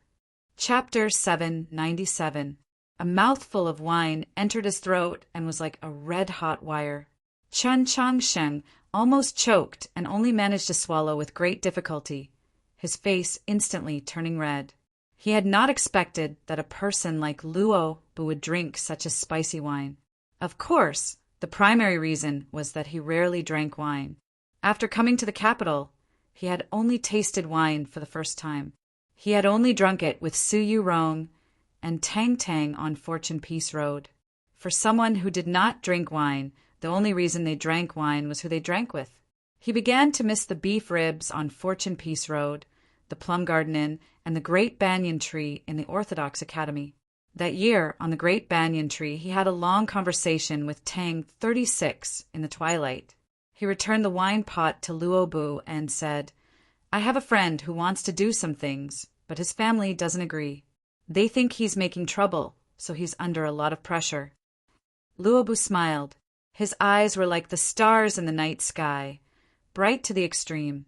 Chapter 797. A mouthful of wine entered his throat and was like a red-hot wire. Qin Changxing almost choked and only managed to swallow with great difficulty, his face instantly turning red. He had not expected that a person like Luo Bu would drink such a spicy wine. Of course, the primary reason was that he rarely drank wine. After coming to the capital, he had only tasted wine for the first time. He had only drunk it with Su Yu Rong and Tang Tang on Fortune Peace Road. For someone who did not drink wine, the only reason they drank wine was who they drank with. He began to miss the beef ribs on Fortune Peace Road, the Plum Garden Inn, and the Great Banyan Tree in the Orthodox Academy. That year, on the Great Banyan Tree, he had a long conversation with Tang 36 in the twilight. He returned the wine pot to Luo Bu and said, "I have a friend who wants to do some things, but his family doesn't agree. They think he's making trouble, so he's under a lot of pressure." Luo Bu smiled. His eyes were like the stars in the night sky, bright to the extreme,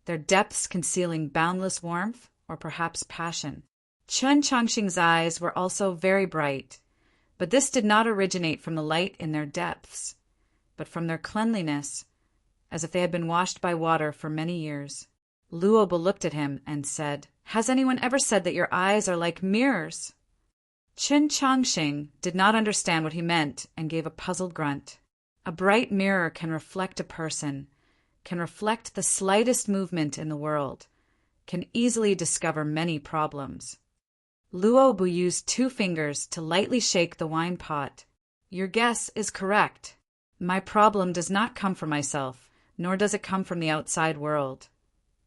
their depths concealing boundless warmth or perhaps passion. Chen Changxing's eyes were also very bright, but this did not originate from the light in their depths, but from their cleanliness, as if they had been washed by water for many years. Luobu looked at him and said, "Has anyone ever said that your eyes are like mirrors?" Chen Changxing did not understand what he meant and gave a puzzled grunt. A bright mirror can reflect a person, can reflect the slightest movement in the world, can easily discover many problems. Luobu used 2 fingers to lightly shake the wine pot. "Your guess is correct. My problem does not come from myself, nor does it come from the outside world,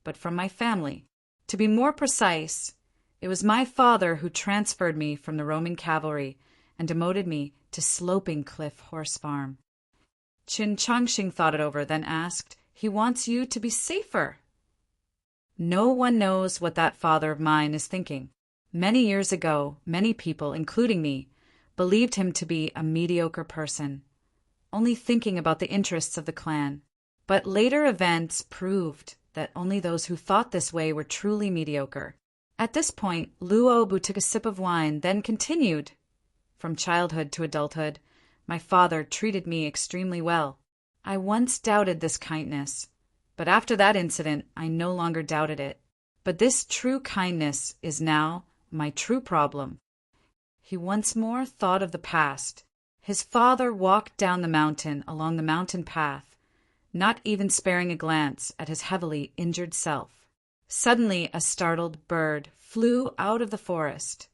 but from my family. To be more precise, it was my father who transferred me from the Roman cavalry and demoted me to Sloping Cliff Horse Farm." Chen Changxing thought it over, then asked, "He wants you to be safer." No one knows what that father of mine is thinking. Many years ago, many people, including me, believed him to be a mediocre person, only thinking about the interests of the clan. But later events proved that only those who thought this way were truly mediocre. At this point, Luobu took a sip of wine, then continued, "From childhood to adulthood, my father treated me extremely well. I once doubted this kindness, but after that incident, I no longer doubted it. But this true kindness is now my true problem." He once more thought of the past. His father walked down the mountain along the mountain path, not even sparing a glance at his heavily injured self. Suddenly a startled bird flew out of the forest,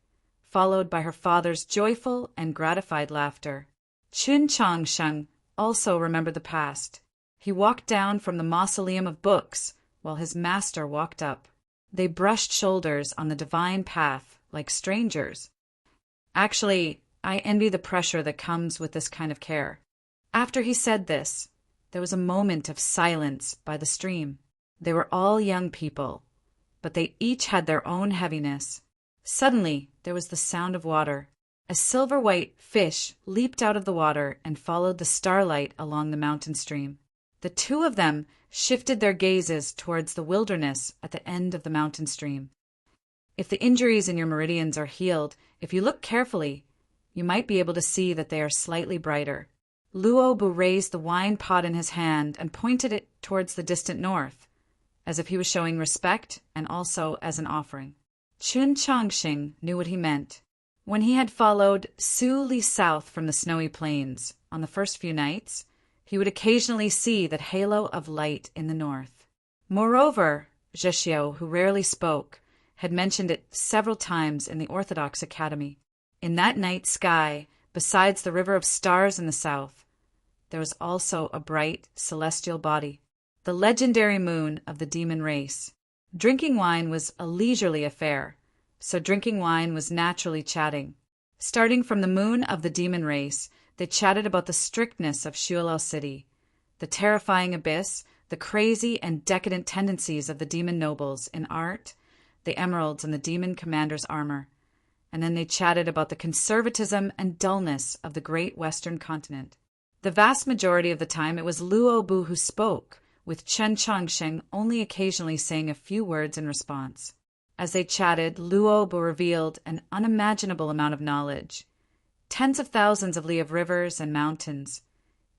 followed by her father's joyful and gratified laughter. Chen Changsheng also remembered the past. He walked down from the mausoleum of books while his master walked up. They brushed shoulders on the divine path like strangers. Actually, I envy the pressure that comes with this kind of care. After he said this, there was a moment of silence by the stream. They were all young people, but they each had their own heaviness. Suddenly, there was the sound of water. A silver-white fish leaped out of the water and followed the starlight along the mountain stream. The 2 of them shifted their gazes towards the wilderness at the end of the mountain stream. If the injuries in your meridians are healed, if you look carefully, you might be able to see that they are slightly brighter. Luobu raised the wine pot in his hand and pointed it towards the distant north, as if he was showing respect and also as an offering. Chen Changxing knew what he meant. When he had followed Su Li south from the snowy plains on the first few nights, he would occasionally see that halo of light in the north. Moreover, Zhexiao, who rarely spoke, had mentioned it several times in the Orthodox Academy. In that night sky, besides the river of stars in the south, there was also a bright celestial body, the legendary moon of the demon race. Drinking wine was a leisurely affair, so drinking wine was naturally chatting. Starting from the moon of the demon race, they chatted about the strictness of Shuilao City, the terrifying abyss, the crazy and decadent tendencies of the demon nobles in art, the emeralds and the demon commander's armor. And then they chatted about the conservatism and dullness of the great western continent. The vast majority of the time it was Luobu who spoke, with Chen Changsheng only occasionally saying a few words in response. As they chatted, Luobu revealed an unimaginable amount of knowledge. Tens of thousands of li of rivers and mountains,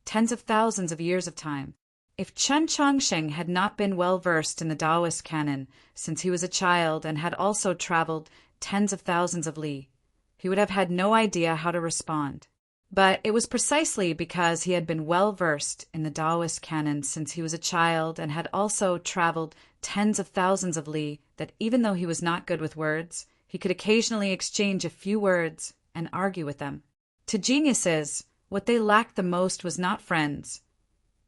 tens of thousands of years of time. If Chen Changsheng had not been well versed in the Taoist canon since he was a child and had also traveled tens of thousands of li, he would have had no idea how to respond. But it was precisely because he had been well versed in the Taoist canon since he was a child and had also traveled tens of thousands of li that even though he was not good with words, he could occasionally exchange a few words and argue with them. To geniuses, what they lacked the most was not friends,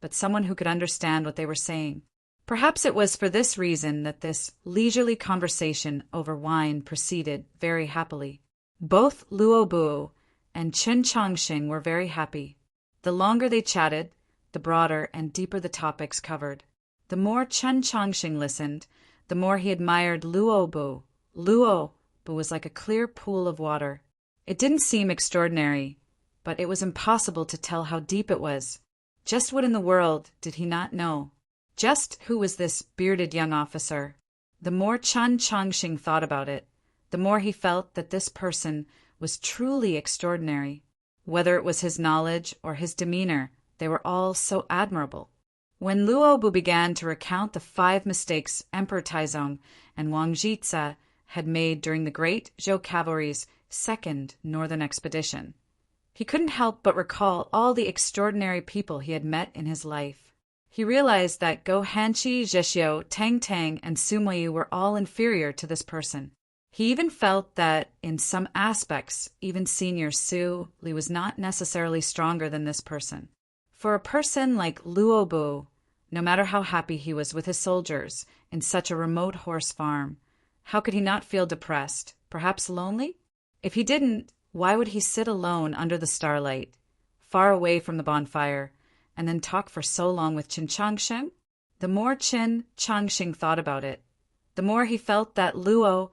but someone who could understand what they were saying. Perhaps it was for this reason that this leisurely conversation over wine proceeded very happily. Both Luobu and Chen Changxing were very happy. The longer they chatted, the broader and deeper the topics covered. The more Chen Changxing listened, the more he admired Luobu. Luobu was like a clear pool of water. It didn't seem extraordinary, but it was impossible to tell how deep it was. Just what in the world did he not know? Just who was this bearded young officer? The more Chun Chongqing thought about it, the more he felt that this person was truly extraordinary. Whether it was his knowledge or his demeanor, they were all so admirable. When Luobu began to recount the 5 mistakes Emperor Taizong and Wang Jitsa had made during the great Zhou cavalry's second northern expedition, he couldn't help but recall all the extraordinary people he had met in his life. He realized that Go Hanqi, Zhexiu, Tang Tang, and Sumoyu were all inferior to this person. He even felt that, in some aspects, even Senior Su Li was not necessarily stronger than this person. For a person like Luobu, no matter how happy he was with his soldiers in such a remote horse farm, how could he not feel depressed, perhaps lonely? If he didn't, why would he sit alone under the starlight, far away from the bonfire, and then talk for so long with Qin Changsheng? The more Qin Changsheng thought about it, the more he felt that Luobu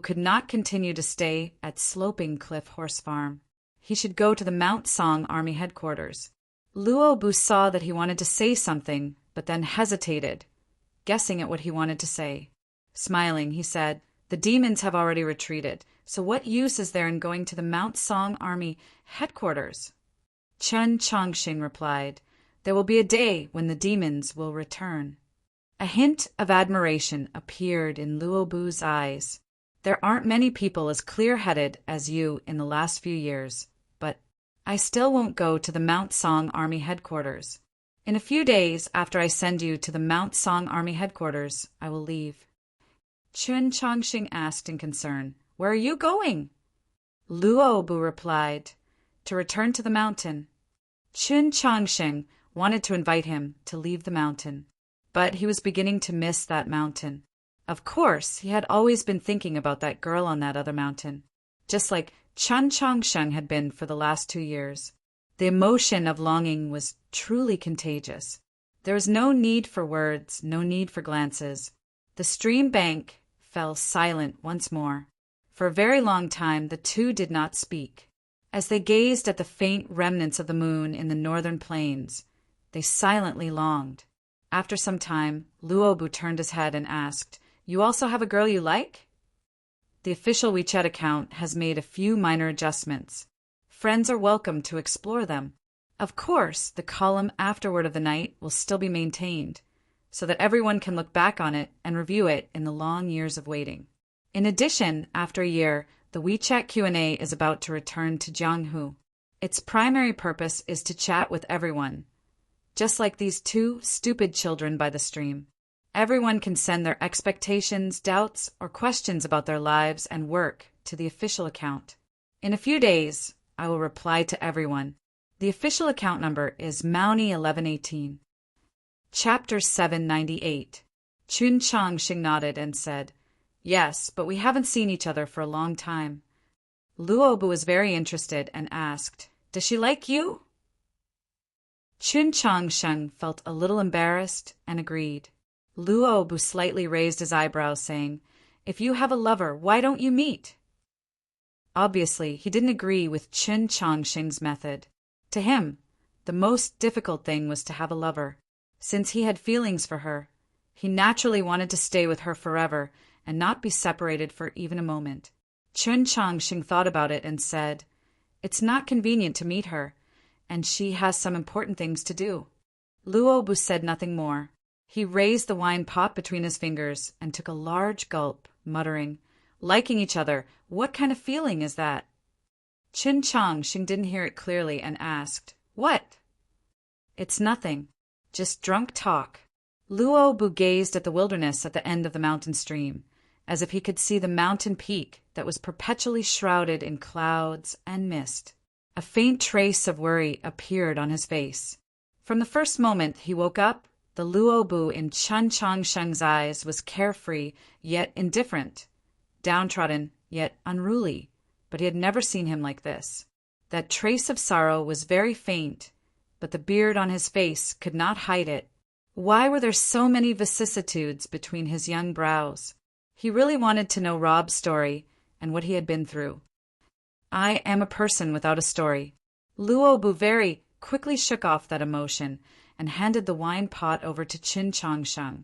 could not continue to stay at Sloping Cliff Horse Farm. He should go to the Mount Song Army headquarters. Luobu saw that he wanted to say something, but then hesitated, guessing at what he wanted to say. Smiling, he said, "The demons have already retreated, so what use is there in going to the Mount Song Army headquarters?" Chen Chongqing replied, "There will be a day when the demons will return." A hint of admiration appeared in Luobu's eyes. "There aren't many people as clear-headed as you in the last few years, but I still won't go to the Mount Song Army headquarters. In a few days after I send you to the Mount Song Army headquarters, I will leave." Chen Chongqing asked in concern, "Where are you going?" Luobu replied, "To return to the mountain." Chen Chongqing wanted to invite him to leave the mountain, but he was beginning to miss that mountain. Of course, he had always been thinking about that girl on that other mountain, just like Chen Chongsheng had been for the last 2 years. The emotion of longing was truly contagious. There was no need for words, no need for glances. The stream bank fell silent once more. For a very long time the two did not speak. As they gazed at the faint remnants of the moon in the northern plains, they silently longed. After some time, Luobu turned his head and asked, "You also have a girl you like?" The official WeChat account has made a few minor adjustments. Friends are welcome to explore them. Of course, the column afterward of the night will still be maintained, so that everyone can look back on it and review it in the long years of waiting. In addition, after a year, the WeChat Q&A is about to return to Jianghu. Its primary purpose is to chat with everyone, just like these 2 stupid children by the stream. Everyone can send their expectations, doubts, or questions about their lives and work to the official account. In a few days, I will reply to everyone. The official account number is Mounty1118. Chapter 798. Chun Chongqing nodded and said, "Yes, but we haven't seen each other for a long time." Luobu was very interested and asked, "Does she like you?" Chun Chongsheng felt a little embarrassed and agreed. Luobu slightly raised his eyebrows, saying, "If you have a lover, why don't you meet?" Obviously, he didn't agree with Chun Chongqing's method. To him, the most difficult thing was to have a lover. Since he had feelings for her, he naturally wanted to stay with her forever and not be separated for even a moment. Chun Chongqing thought about it and said, "It's not convenient to meet her, and she has some important things to do." Luobu said nothing more. He raised the wine pot between his fingers and took a large gulp, muttering, "Liking each other, what kind of feeling is that?" Chun Chongqing didn't hear it clearly and asked, "What?" "It's nothing, just drunk talk." Luobu gazed at the wilderness at the end of the mountain stream, as if he could see the mountain peak that was perpetually shrouded in clouds and mist. A faint trace of worry appeared on his face. From the first moment he woke up, the Luobu in Chun Chongsheng's eyes was carefree yet indifferent, downtrodden yet unruly, but he had never seen him like this. That trace of sorrow was very faint, but the beard on his face could not hide it. Why were there so many vicissitudes between his young brows? He really wanted to know Rob's story and what he had been through. "I am a person without a story." Luobu very quickly shook off that emotion and handed the wine pot over to Qin Changsheng,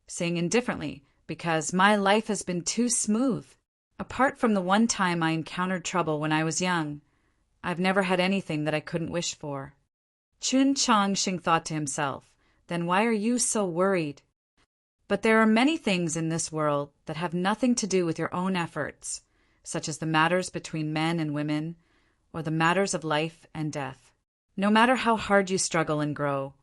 saying indifferently, "Because my life has been too smooth. Apart from the one time I encountered trouble when I was young, I've never had anything that I couldn't wish for." Qin Changsheng thought to himself, "Then why are you so worried?" But there are many things in this world that have nothing to do with your own efforts, such as the matters between men and women, or the matters of life and death. No matter how hard you struggle and grow,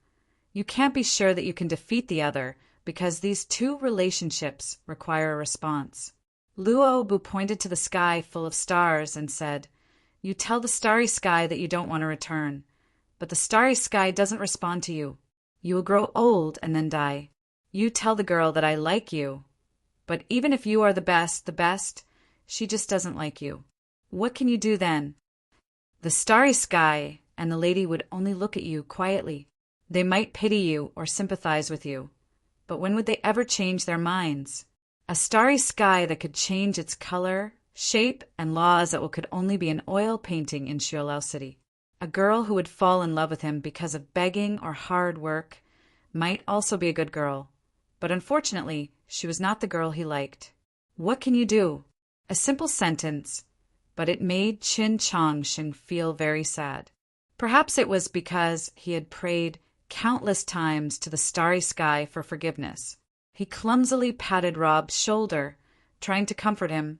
you can't be sure that you can defeat the other, because these two relationships require a response. Luo Bu pointed to the sky full of stars and said, "You tell the starry sky that you don't want to return, but the starry sky doesn't respond to you. You will grow old and then die. You tell the girl that I like you, but even if you are the best, she just doesn't like you. What can you do then?" The starry sky and the lady would only look at you quietly. They might pity you or sympathize with you, but when would they ever change their minds? A starry sky that could change its color, shape, and laws that could only be an oil painting in Xiaolao City. A girl who would fall in love with him because of begging or hard work might also be a good girl, but unfortunately, she was not the girl he liked. What can you do? A simple sentence, but it made Qin Changsheng feel very sad. Perhaps it was because he had prayed countless times to the starry sky for forgiveness. He clumsily patted Rob's shoulder, trying to comfort him,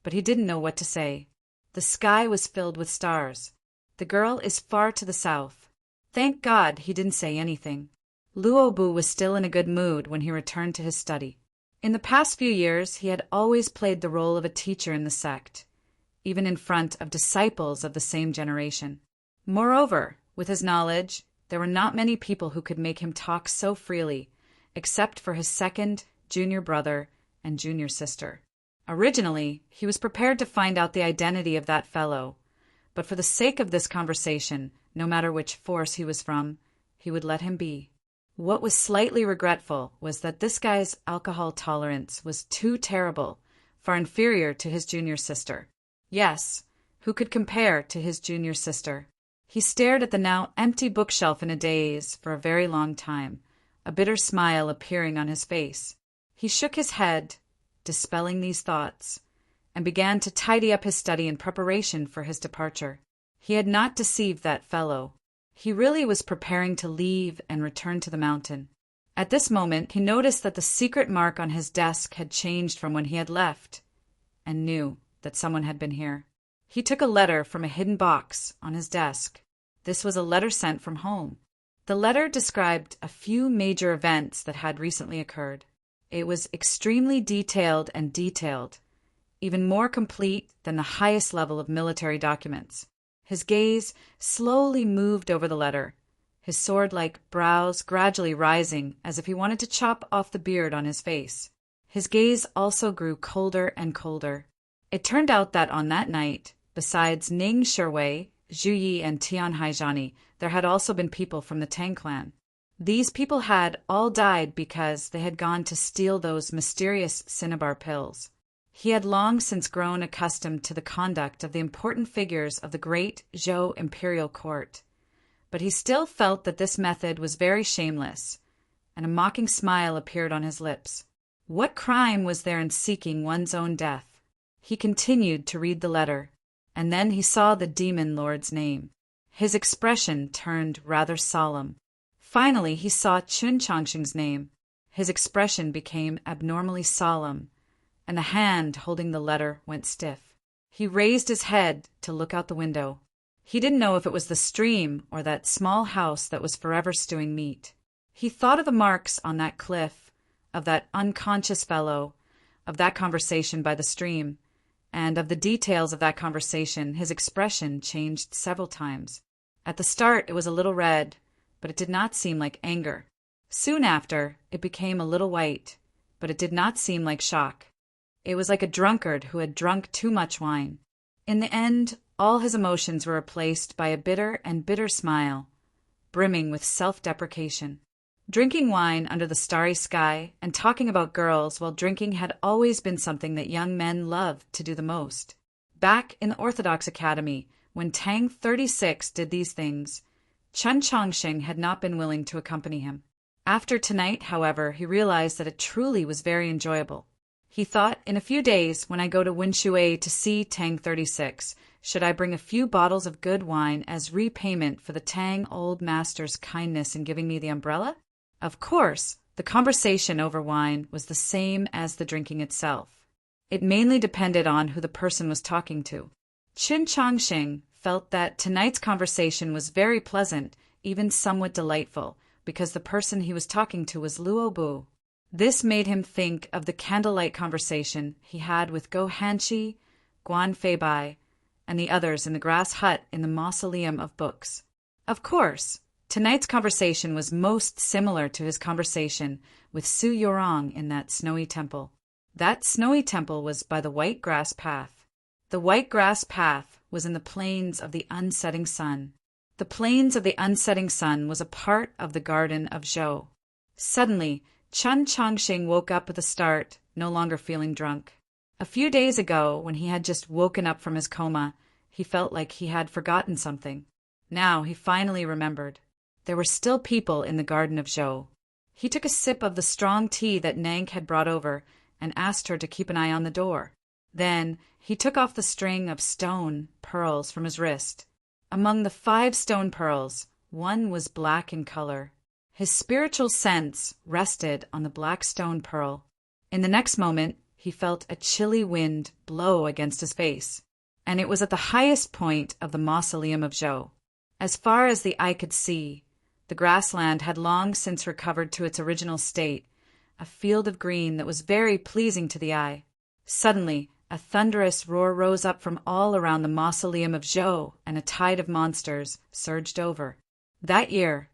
but he didn't know what to say. The sky was filled with stars. The girl is far to the south. Thank God he didn't say anything. Luo Bu was still in a good mood when he returned to his study. In the past few years, he had always played the role of a teacher in the sect, even in front of disciples of the same generation. Moreover, with his knowledge, there were not many people who could make him talk so freely, except for his second, junior brother, and junior sister. Originally, he was prepared to find out the identity of that fellow, but for the sake of this conversation, no matter which force he was from, he would let him be. What was slightly regretful was that this guy's alcohol tolerance was too terrible, far inferior to his junior sister. Yes, who could compare to his junior sister? He stared at the now empty bookshelf in a daze for a very long time, a bitter smile appearing on his face. He shook his head, dispelling these thoughts, and began to tidy up his study in preparation for his departure. He had not deceived that fellow. He really was preparing to leave and return to the mountain. At this moment, he noticed that the secret mark on his desk had changed from when he had left, and knew that someone had been here. He took a letter from a hidden box on his desk. This was a letter sent from home. The letter described a few major events that had recently occurred. It was extremely detailed, even more complete than the highest level of military documents. His gaze slowly moved over the letter, his sword-like brows gradually rising as if he wanted to chop off the beard on his face. His gaze also grew colder and colder. It turned out that on that night, besides Ning Shiwei, Zhu Yi, and Tian Haizhani, there had also been people from the Tang clan. These people had all died because they had gone to steal those mysterious cinnabar pills. He had long since grown accustomed to the conduct of the important figures of the great Zhou imperial court, but he still felt that this method was very shameless, and a mocking smile appeared on his lips. What crime was there in seeking one's own death? He continued to read the letter, and then he saw the demon lord's name. His expression turned rather solemn. Finally, he saw Qin Changsheng's name. His expression became abnormally solemn, and the hand holding the letter went stiff. He raised his head to look out the window. He didn't know if it was the stream or that small house that was forever stewing meat. He thought of the marks on that cliff, of that unconscious fellow, of that conversation by the stream, and of the details of that conversation. His expression changed several times. At the start it was a little red, but it did not seem like anger. Soon after, it became a little white, but it did not seem like shock. It was like a drunkard who had drunk too much wine. In the end, all his emotions were replaced by a bitter smile, brimming with self-deprecation. Drinking wine under the starry sky and talking about girls while drinking had always been something that young men loved to do the most. Back in the Orthodox Academy, when Tang 36 did these things, Chen Chongqing had not been willing to accompany him. After tonight, however, he realized that it truly was very enjoyable. He thought, in a few days, when I go to Winshui to see Tang 36, should I bring a few bottles of good wine as repayment for the Tang old master's kindness in giving me the umbrella? Of course, the conversation over wine was the same as the drinking itself. It mainly depended on who the person was talking to. Chen Chongqing felt that tonight's conversation was very pleasant, even somewhat delightful, because the person he was talking to was Luo Bu. This made him think of the candlelight conversation he had with Go Hanqi, Guan Feibai, and the others in the grass hut in the Mausoleum of Books. Of course, tonight's conversation was most similar to his conversation with Su Yorong in that snowy temple. That snowy temple was by the white grass path. The white grass path was in the plains of the unsetting sun. The plains of the unsetting sun was a part of the garden of Zhou. Suddenly, Chen Chongqing woke up with a start, no longer feeling drunk. A few days ago, when he had just woken up from his coma, he felt like he had forgotten something. Now he finally remembered. There were still people in the garden of Zhou. He took a sip of the strong tea that Nank had brought over and asked her to keep an eye on the door. Then he took off the string of stone pearls from his wrist. Among the 5 stone pearls, one was black in color. His spiritual sense rested on the black stone pearl. In the next moment, he felt a chilly wind blow against his face, and it was at the highest point of the Mausoleum of Zhou. As far as the eye could see, the grassland had long since recovered to its original state, a field of green that was very pleasing to the eye. Suddenly, a thunderous roar rose up from all around the Mausoleum of Zhou, and a tide of monsters surged over. That year,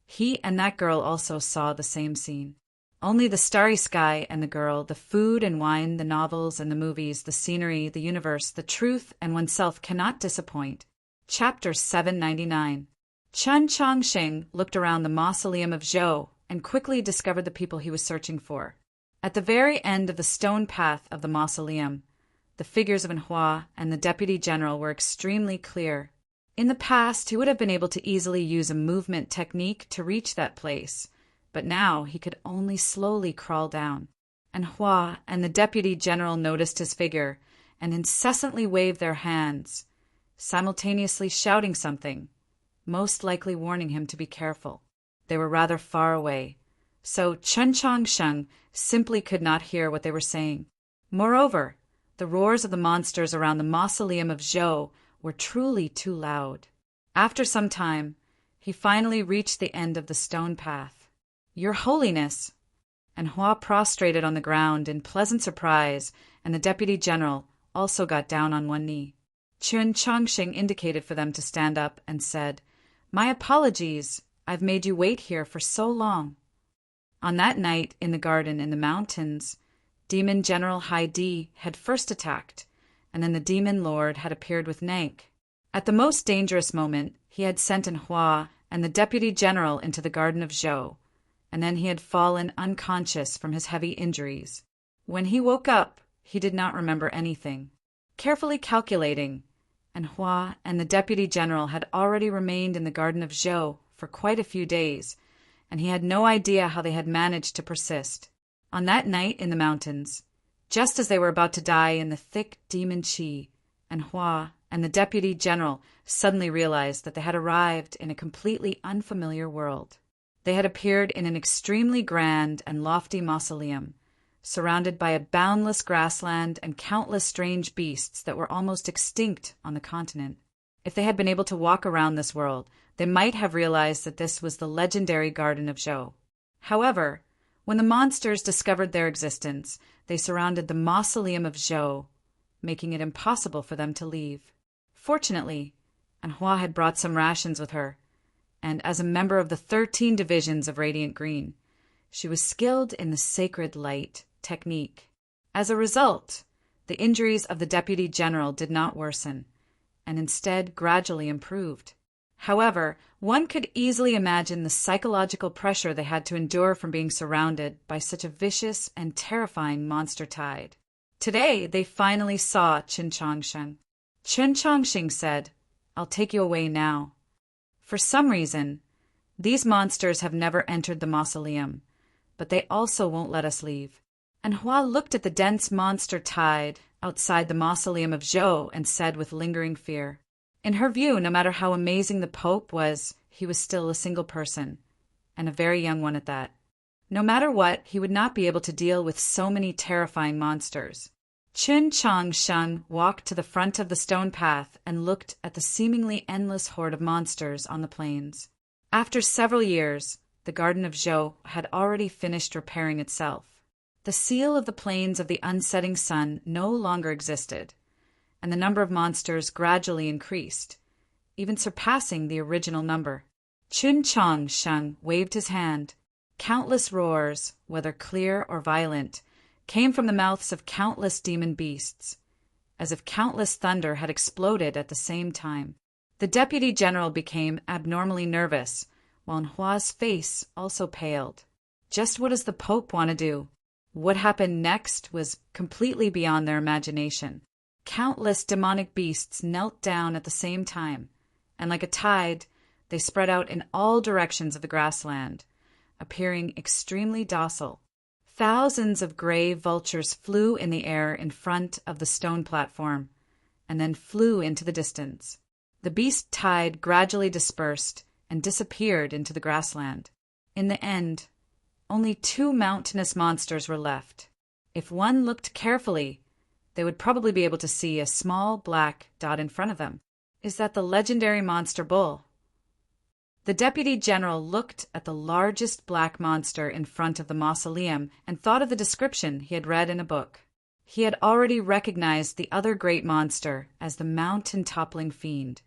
he and that girl also saw the same scene. Only the starry sky and the girl, the food and wine, the novels and the movies, the scenery, the universe, the truth, and oneself cannot disappoint. Chapter 799. Chen Chongqing looked around the Mausoleum of Zhou and quickly discovered the people he was searching for. At the very end of the stone path of the mausoleum, the figures of Anhua and the deputy general were extremely clear. In the past, he would have been able to easily use a movement technique to reach that place, but now he could only slowly crawl down. Anhua and the deputy general noticed his figure and incessantly waved their hands, simultaneously shouting something, most likely warning him to be careful. They were rather far away, so Chen Chongqing simply could not hear what they were saying. Moreover, the roars of the monsters around the Mausoleum of Zhou were truly too loud. After some time, he finally reached the end of the stone path. "Your Holiness!" Anhua prostrated on the ground in pleasant surprise, and the deputy general also got down on one knee. Chen Chongqing indicated for them to stand up and said, "My apologies, I've made you wait here for so long." On that night in the garden in the mountains, Demon General Haidi had first attacked, and then the Demon Lord had appeared with Nank. At the most dangerous moment, he had sent Anhua and the Deputy General into the Garden of Zhou, and then he had fallen unconscious from his heavy injuries. When he woke up, he did not remember anything. Carefully calculating, Anhua and the Deputy General had already remained in the Garden of Zhou for quite a few days, and he had no idea how they had managed to persist. On that night in the mountains, just as they were about to die in the thick demon qi, Anhua and the Deputy General suddenly realized that they had arrived in a completely unfamiliar world. They had appeared in an extremely grand and lofty mausoleum, surrounded by a boundless grassland and countless strange beasts that were almost extinct on the continent. If they had been able to walk around this world, they might have realized that this was the legendary Garden of Zhou. However, when the monsters discovered their existence, they surrounded the Mausoleum of Zhou, making it impossible for them to leave. Fortunately, Anhua had brought some rations with her, and as a member of the 13 divisions of Radiant Green, she was skilled in the sacred light technique. As a result, the injuries of the Deputy General did not worsen, and instead gradually improved. However, one could easily imagine the psychological pressure they had to endure from being surrounded by such a vicious and terrifying monster tide. Today, they finally saw Chen Chongqing. Chen Chongqing said, "I'll take you away now." For some reason, these monsters have never entered the mausoleum, but they also won't let us leave. And Hua looked at the dense monster tide outside the mausoleum of Zhou and said with lingering fear. In her view, no matter how amazing the Pope was, he was still a single person, and a very young one at that. No matter what, he would not be able to deal with so many terrifying monsters. Qin Chang Sheng walked to the front of the stone path and looked at the seemingly endless horde of monsters on the plains. After several years, the Garden of Zhou had already finished repairing itself. The seal of the plains of the unsetting sun no longer existed, and the number of monsters gradually increased, even surpassing the original number. Qin Chang Sheng waved his hand. Countless roars, whether clear or violent, came from the mouths of countless demon beasts, as if countless thunder had exploded at the same time. The deputy general became abnormally nervous, while Hua's face also paled. Just what does the Pope want to do? What happened next was completely beyond their imagination. Countless demonic beasts knelt down at the same time, and like a tide, they spread out in all directions of the grassland, appearing extremely docile. Thousands of gray vultures flew in the air in front of the stone platform, and then flew into the distance. The beast tide gradually dispersed and disappeared into the grassland. In the end, only 2 mountainous monsters were left. If one looked carefully, they would probably be able to see a small black dot in front of them. Is that the legendary monster bull? The deputy general looked at the largest black monster in front of the mausoleum and thought of the description he had read in a book. He had already recognized the other great monster as the mountain-toppling fiend,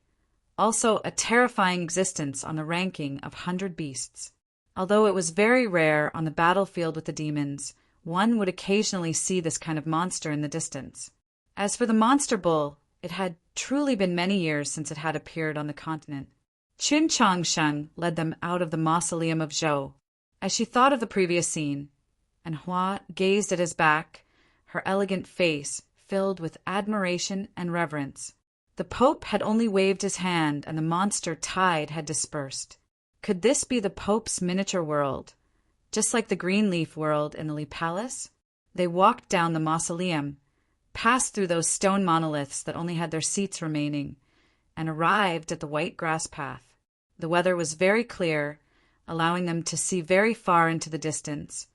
also a terrifying existence on the ranking of 100 beasts. Although it was very rare on the battlefield with the demons, one would occasionally see this kind of monster in the distance. As for the monster bull, it had truly been many years since it had appeared on the continent. Qin Chang Sheng led them out of the mausoleum of Zhou. As she thought of the previous scene, and Hua gazed at his back, her elegant face filled with admiration and reverence. The Pope had only waved his hand and the monster tide had dispersed. Could this be the Pope's miniature world, just like the Greenleaf world in the Li Palace? They walked down the mausoleum, passed through those stone monoliths that only had their seats remaining, and arrived at the white grass path. The weather was very clear, allowing them to see very far into the distance,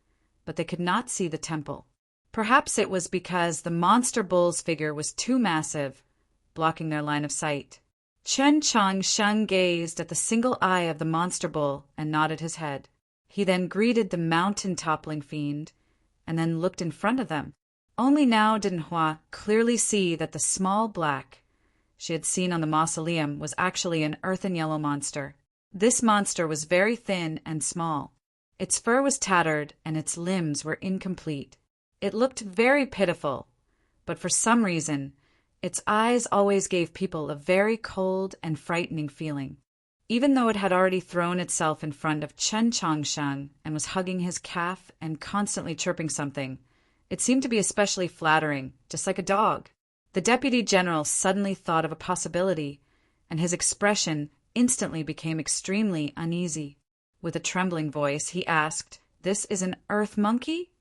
but they could not see the temple. Perhaps it was because the monster bull's figure was too massive, blocking their line of sight. Qin Chang Sheng gazed at the single eye of the monster bull and nodded his head. He then greeted the mountain-toppling fiend, and then looked in front of them. Only now did Hua clearly see that the small black she had seen on the mausoleum was actually an earthen yellow monster. This monster was very thin and small. Its fur was tattered and its limbs were incomplete. It looked very pitiful, but for some reason, its eyes always gave people a very cold and frightening feeling. Even though it had already thrown itself in front of Qin Chang Sheng and was hugging his calf and constantly chirping something, it seemed to be especially flattering, just like a dog. The deputy general suddenly thought of a possibility, and his expression instantly became extremely uneasy. With a trembling voice, he asked, "This is an earth monkey?"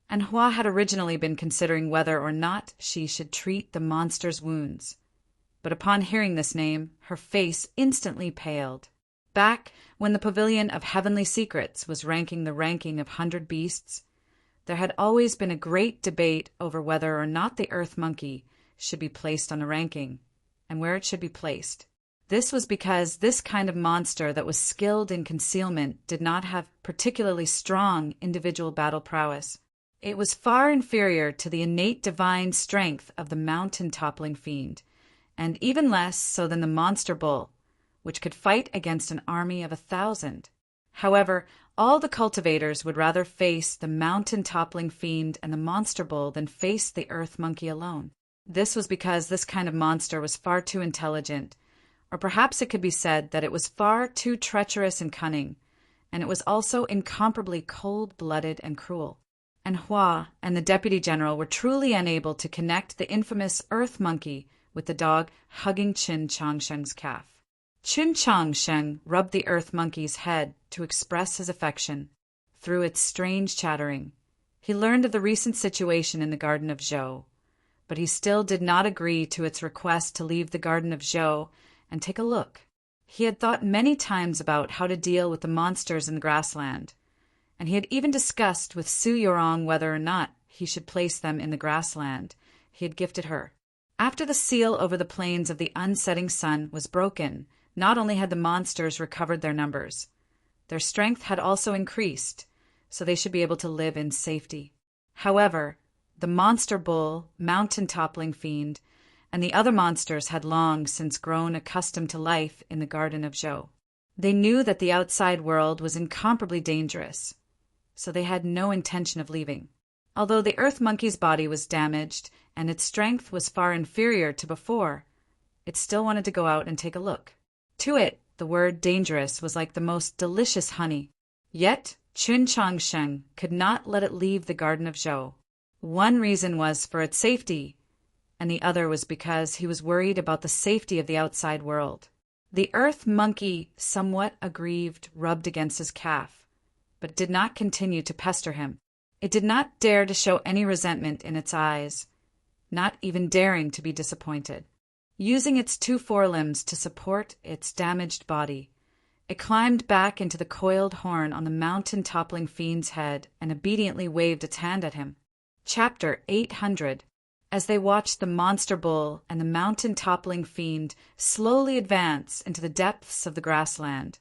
And Hua had originally been considering whether or not she should treat the monster's wounds. But upon hearing this name, her face instantly paled. Back when the Pavilion of Heavenly Secrets was ranking the ranking of 100 beasts, there had always been a great debate over whether or not the earth monkey should be placed on the ranking, and where it should be placed. This was because this kind of monster that was skilled in concealment did not have particularly strong individual battle prowess. It was far inferior to the innate divine strength of the mountain-toppling fiend, and even less so than the monster bull, which could fight against an army of 1,000. However, all the cultivators would rather face the mountain-toppling fiend and the monster bull than face the earth monkey alone. This was because this kind of monster was far too intelligent, or perhaps it could be said that it was far too treacherous and cunning, and it was also incomparably cold-blooded and cruel. And Hua and the deputy general were truly unable to connect the infamous earth monkey with the dog hugging Qin Changsheng's calf. Chun Chong Sheng rubbed the earth monkey's head to express his affection. Through its strange chattering, he learned of the recent situation in the Garden of Zhou, but he still did not agree to its request to leave the Garden of Zhou and take a look. He had thought many times about how to deal with the monsters in the grassland, and he had even discussed with Su Yorong whether or not he should place them in the grassland he had gifted her. After the seal over the plains of the unsetting sun was broken, not only had the monsters recovered their numbers, their strength had also increased, so they should be able to live in safety. However, the monster bull, mountain-toppling fiend, and the other monsters had long since grown accustomed to life in the Garden of Zhou. They knew that the outside world was incomparably dangerous, so they had no intention of leaving. Although the earth monkey's body was damaged and its strength was far inferior to before, it still wanted to go out and take a look. To it, the word dangerous was like the most delicious honey. Yet, Chun Chong Sheng could not let it leave the Garden of Zhou. One reason was for its safety, and the other was because he was worried about the safety of the outside world. The earth monkey, somewhat aggrieved, rubbed against his calf, but did not continue to pester him. It did not dare to show any resentment in its eyes, not even daring to be disappointed. Using its 2 forelimbs to support its damaged body, it climbed back into the coiled horn on the mountain-toppling fiend's head and obediently waved its hand at him. Chapter 800. As they watched the monster bull and the mountain-toppling fiend slowly advance into the depths of the grassland,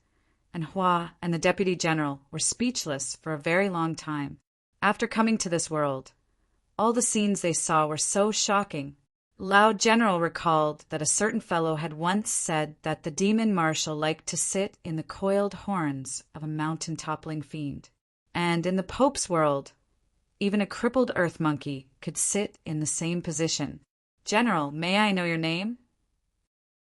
and Hua and the deputy general were speechless for a very long time. After coming to this world, all the scenes they saw were so shocking. Lao General recalled that a certain fellow had once said that the demon marshal liked to sit in the coiled horns of a mountain-toppling fiend. And in the Pope's world, even a crippled earth monkey could sit in the same position. "General, may I know your name?"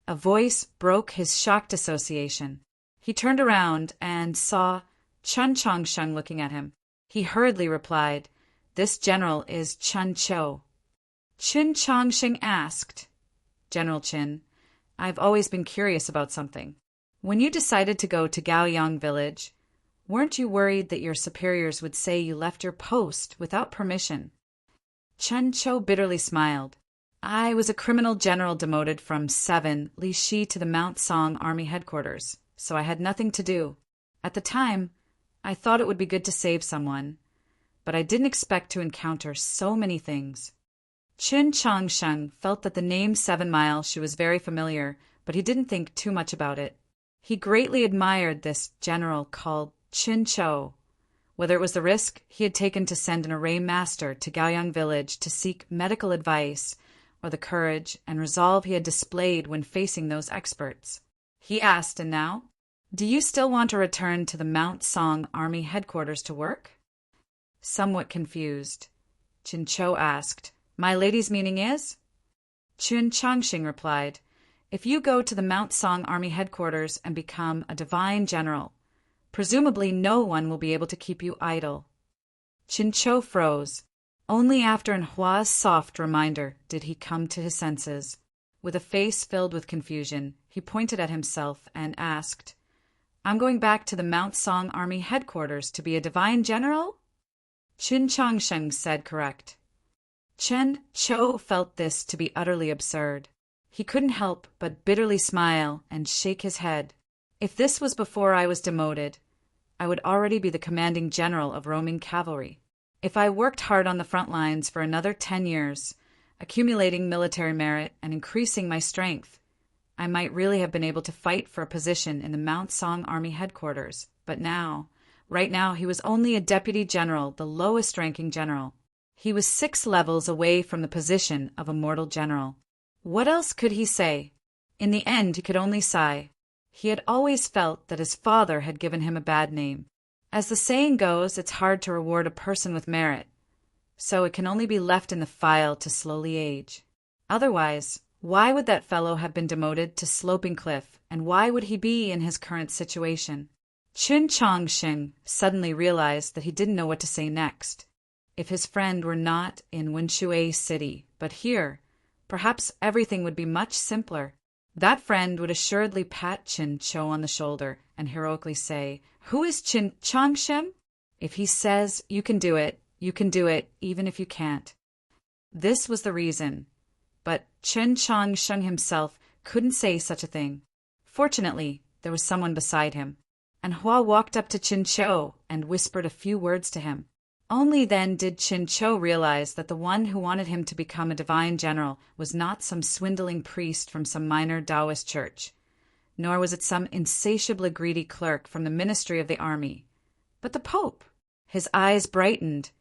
A voice broke his shocked association. He turned around and saw Chun Chong Sheng looking at him. He hurriedly replied, "This general is Chun Cho." Chun Chong Sheng asked, "General Chin, I've always been curious about something. When you decided to go to Gaoyang village, weren't you worried that your superiors would say you left your post without permission?" Chun Cho bitterly smiled. "I was a criminal general demoted from 7 Li Shi to the Mount Song Army headquarters, so I had nothing to do. At the time, I thought it would be good to save someone, but I didn't expect to encounter so many things." Chun Chong Sheng felt that the name 7 Mile she was very familiar, but he didn't think too much about it. He greatly admired this general called Chun Cho. Whether it was the risk he had taken to send an array master to Gaoyang village to seek medical advice, or the courage and resolve he had displayed when facing those experts. He asked, "And now? Do you still want to return to the Mount Song Army headquarters to work?" Somewhat confused, Chun Cho asked, "My lady's meaning is?" Chun Chongxing replied, "If you go to the Mount Song Army headquarters and become a divine general, presumably no one will be able to keep you idle." Chun Cho froze. Only after Hua's soft reminder did he come to his senses. With a face filled with confusion, he pointed at himself and asked, "I'm going back to the Mount Song Army headquarters to be a divine general?" Chun Chongsheng said correct. Chun Cho felt this to be utterly absurd. He couldn't help but bitterly smile and shake his head. "If this was before I was demoted, I would already be the commanding general of roaming cavalry. If I worked hard on the front lines for another 10 years, accumulating military merit and increasing my strength, I might really have been able to fight for a position in the Mount Song Army headquarters. But right now, he was only a deputy general, the lowest ranking general. He was 6 levels away from the position of a mortal general. What else could he say? In the end, he could only sigh. He had always felt that his father had given him a bad name. As the saying goes, it's hard to reward a person with merit, so it can only be left in the file to slowly age. Otherwise, why would that fellow have been demoted to Sloping Cliff, and why would he be in his current situation? Chun Chongxing suddenly realized that he didn't know what to say next. If his friend were not in Wenshui City, but here, perhaps everything would be much simpler. That friend would assuredly pat Chin Cho on the shoulder and heroically say, "Who is Chin Changshem?" If he says you can do it, even if you can't. This was the reason. But Chen Changsheng himself couldn't say such a thing. Fortunately, there was someone beside him, and Hua walked up to Chin Cho and whispered a few words to him. Only then did Chin Cho realize that the one who wanted him to become a divine general was not some swindling priest from some minor Taoist church, nor was it some insatiably greedy clerk from the ministry of the army, but the Pope. His eyes brightened,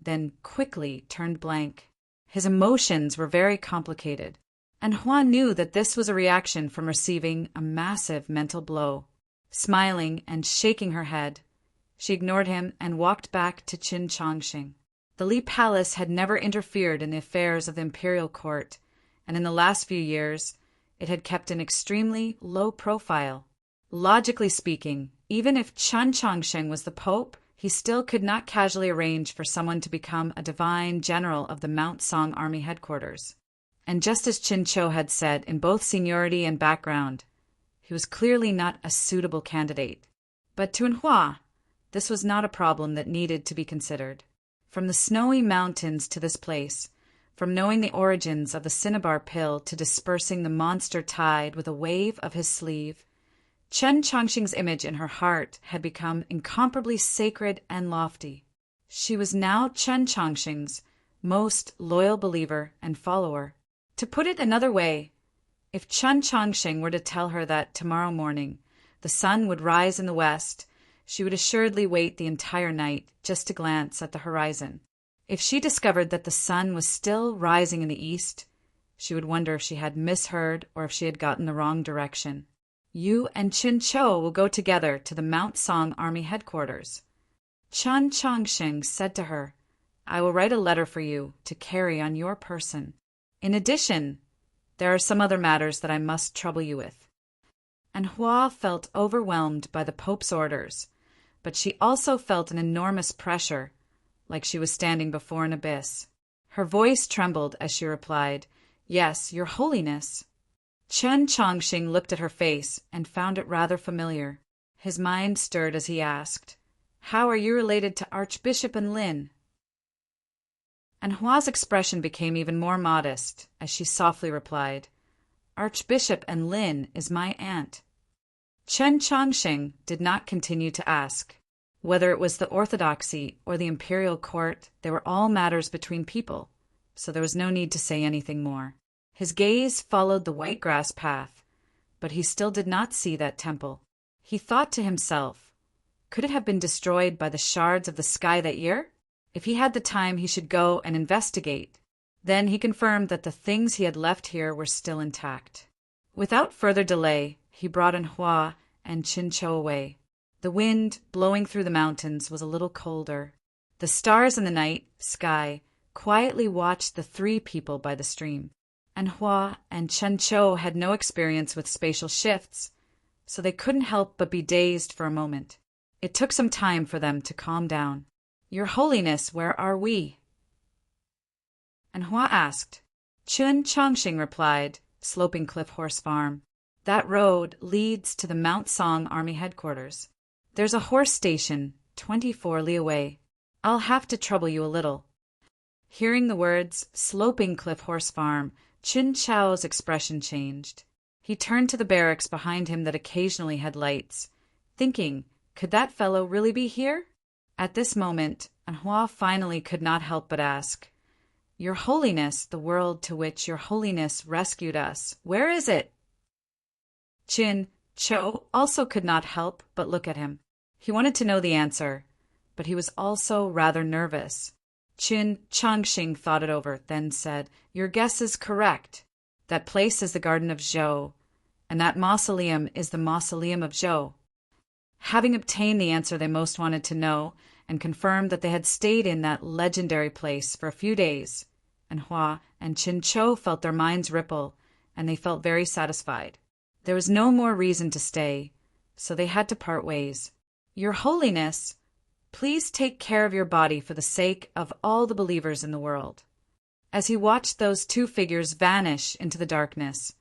then quickly turned blank. His emotions were very complicated, and Hua knew that this was a reaction from receiving a massive mental blow. Smiling and shaking her head, she ignored him and walked back to Chin Changsheng. The Li Palace had never interfered in the affairs of the imperial court, and in the last few years it had kept an extremely low profile. Logically speaking, even if Chen Changsheng was the Pope, he still could not casually arrange for someone to become a divine general of the Mount Song Army headquarters. And just as Chin Cho had said, in both seniority and background, he was clearly not a suitable candidate. But to Hua, this was not a problem that needed to be considered. From the snowy mountains to this place, from knowing the origins of the cinnabar pill to dispersing the monster tide with a wave of his sleeve, Chen Changsheng's image in her heart had become incomparably sacred and lofty. She was now Chen Changsheng's most loyal believer and follower. To put it another way, if Chen Changsheng were to tell her that tomorrow morning the sun would rise in the west, she would assuredly wait the entire night just to glance at the horizon. If she discovered that the sun was still rising in the east, she would wonder if she had misheard or if she had gotten the wrong direction. "You and Chin Cho will go together to the Mount Song Army headquarters." Chen Changsheng said to her, "I will write a letter for you to carry on your person. In addition, there are some other matters that I must trouble you with." And Hua felt overwhelmed by the Pope's orders, but she also felt an enormous pressure, like she was standing before an abyss. Her voice trembled as she replied, "Yes, Your Holiness." Chen Changsheng looked at her face and found it rather familiar. His mind stirred as he asked, "How are you related to Archbishop and Lin?" And Hua's expression became even more modest as she softly replied, "Archbishop and Lin is my aunt." Chen Changsheng did not continue to ask. Whether it was the orthodoxy or the imperial court, they were all matters between people, so there was no need to say anything more. His gaze followed the white grass path, but he still did not see that temple. He thought to himself, could it have been destroyed by the shards of the sky that year? If he had the time, he should go and investigate. Then he confirmed that the things he had left here were still intact. Without further delay, he brought in Hua and Chin Cho away. The wind, blowing through the mountains, was a little colder. The stars in the night sky quietly watched the three people by the stream. And Hua and Chen Cho had no experience with spatial shifts, so they couldn't help but be dazed for a moment. It took some time for them to calm down. "Your Holiness, where are we?" And Hua asked. Chen Changsheng replied, "Sloping Cliff Horse Farm. That road leads to the Mount Song Army headquarters. There's a horse station 24 li away. I'll have to trouble you a little." Hearing the words, Sloping Cliff Horse Farm, Chin Chao's expression changed. He turned to the barracks behind him that occasionally had lights, thinking, could that fellow really be here? At this moment, Anhua finally could not help but ask, "Your Holiness, the world to which Your Holiness rescued us, where is it?" Chin Cho also could not help but look at him. He wanted to know the answer, but he was also rather nervous. Chin Changxing thought it over, then said, "Your guess is correct. That place is the Garden of Zhou, and that mausoleum is the Mausoleum of Zhou." Having obtained the answer they most wanted to know, and confirmed that they had stayed in that legendary place for a few days, Anhua and Chin Cho felt their minds ripple, and they felt very satisfied. There was no more reason to stay, so they had to part ways. "Your Holiness, please take care of your body for the sake of all the believers in the world." As he watched those two figures vanish into the darkness,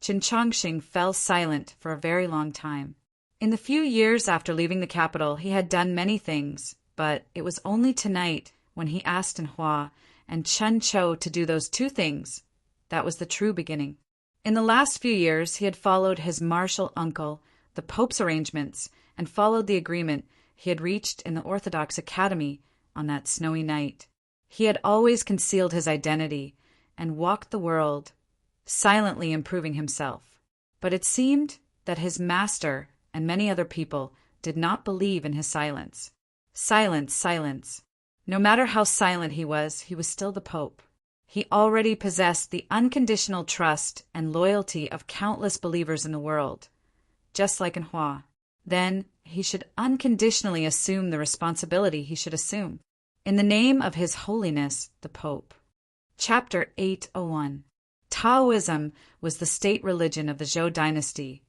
Qin Chongqing fell silent for a very long time. In the few years after leaving the capital, he had done many things, but it was only tonight when he asked Hua and Chen Chou to do those two things that was the true beginning. In the last few years, he had followed his martial uncle, the Pope's arrangements, and followed the agreement he had reached in the Orthodox Academy on that snowy night. He had always concealed his identity and walked the world, silently improving himself. But it seemed that his master and many other people did not believe in his silence. Silence, silence. No matter how silent he was still the Pope. He already possessed the unconditional trust and loyalty of countless believers in the world, just like in Hua. Then he should unconditionally assume the responsibility he should assume. In the name of His Holiness, the Pope. Chapter 801. Taoism was the state religion of the Zhou dynasty,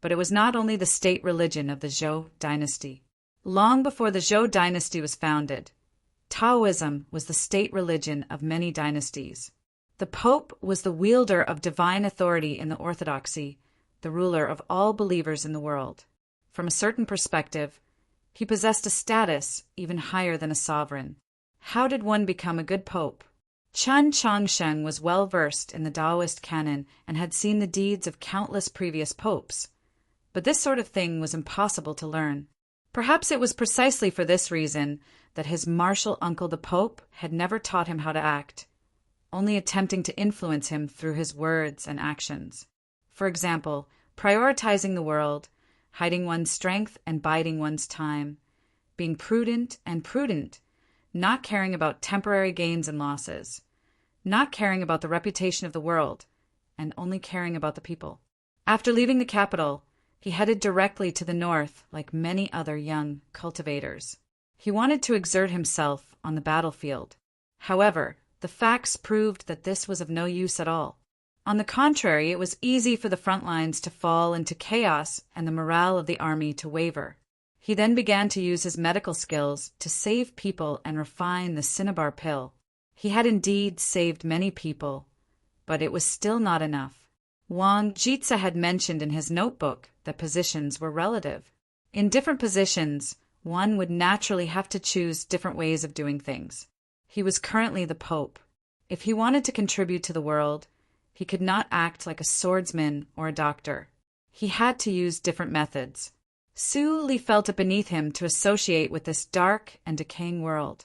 but it was not only the state religion of the Zhou dynasty. Long before the Zhou dynasty was founded, Taoism was the state religion of many dynasties. The Pope was the wielder of divine authority in the Orthodoxy, the ruler of all believers in the world. From a certain perspective, he possessed a status even higher than a sovereign. How did one become a good pope? Qin Chongqing was well versed in the Taoist canon and had seen the deeds of countless previous popes. But this sort of thing was impossible to learn. Perhaps it was precisely for this reason that his martial uncle the Pope had never taught him how to act, only attempting to influence him through his words and actions. For example, prioritizing the world, hiding one's strength and biding one's time, being prudent and prudent, not caring about temporary gains and losses, not caring about the reputation of the world, and only caring about the people. After leaving the capital, he headed directly to the north like many other young cultivators. He wanted to exert himself on the battlefield. However, the facts proved that this was of no use at all. On the contrary, it was easy for the front lines to fall into chaos and the morale of the army to waver. He then began to use his medical skills to save people and refine the cinnabar pill. He had indeed saved many people, but it was still not enough. Wang Jitze had mentioned in his notebook that positions were relative. In different positions, one would naturally have to choose different ways of doing things. He was currently the Pope. If he wanted to contribute to the world, he could not act like a swordsman or a doctor. He had to use different methods. Su Li felt it beneath him to associate with this dark and decaying world,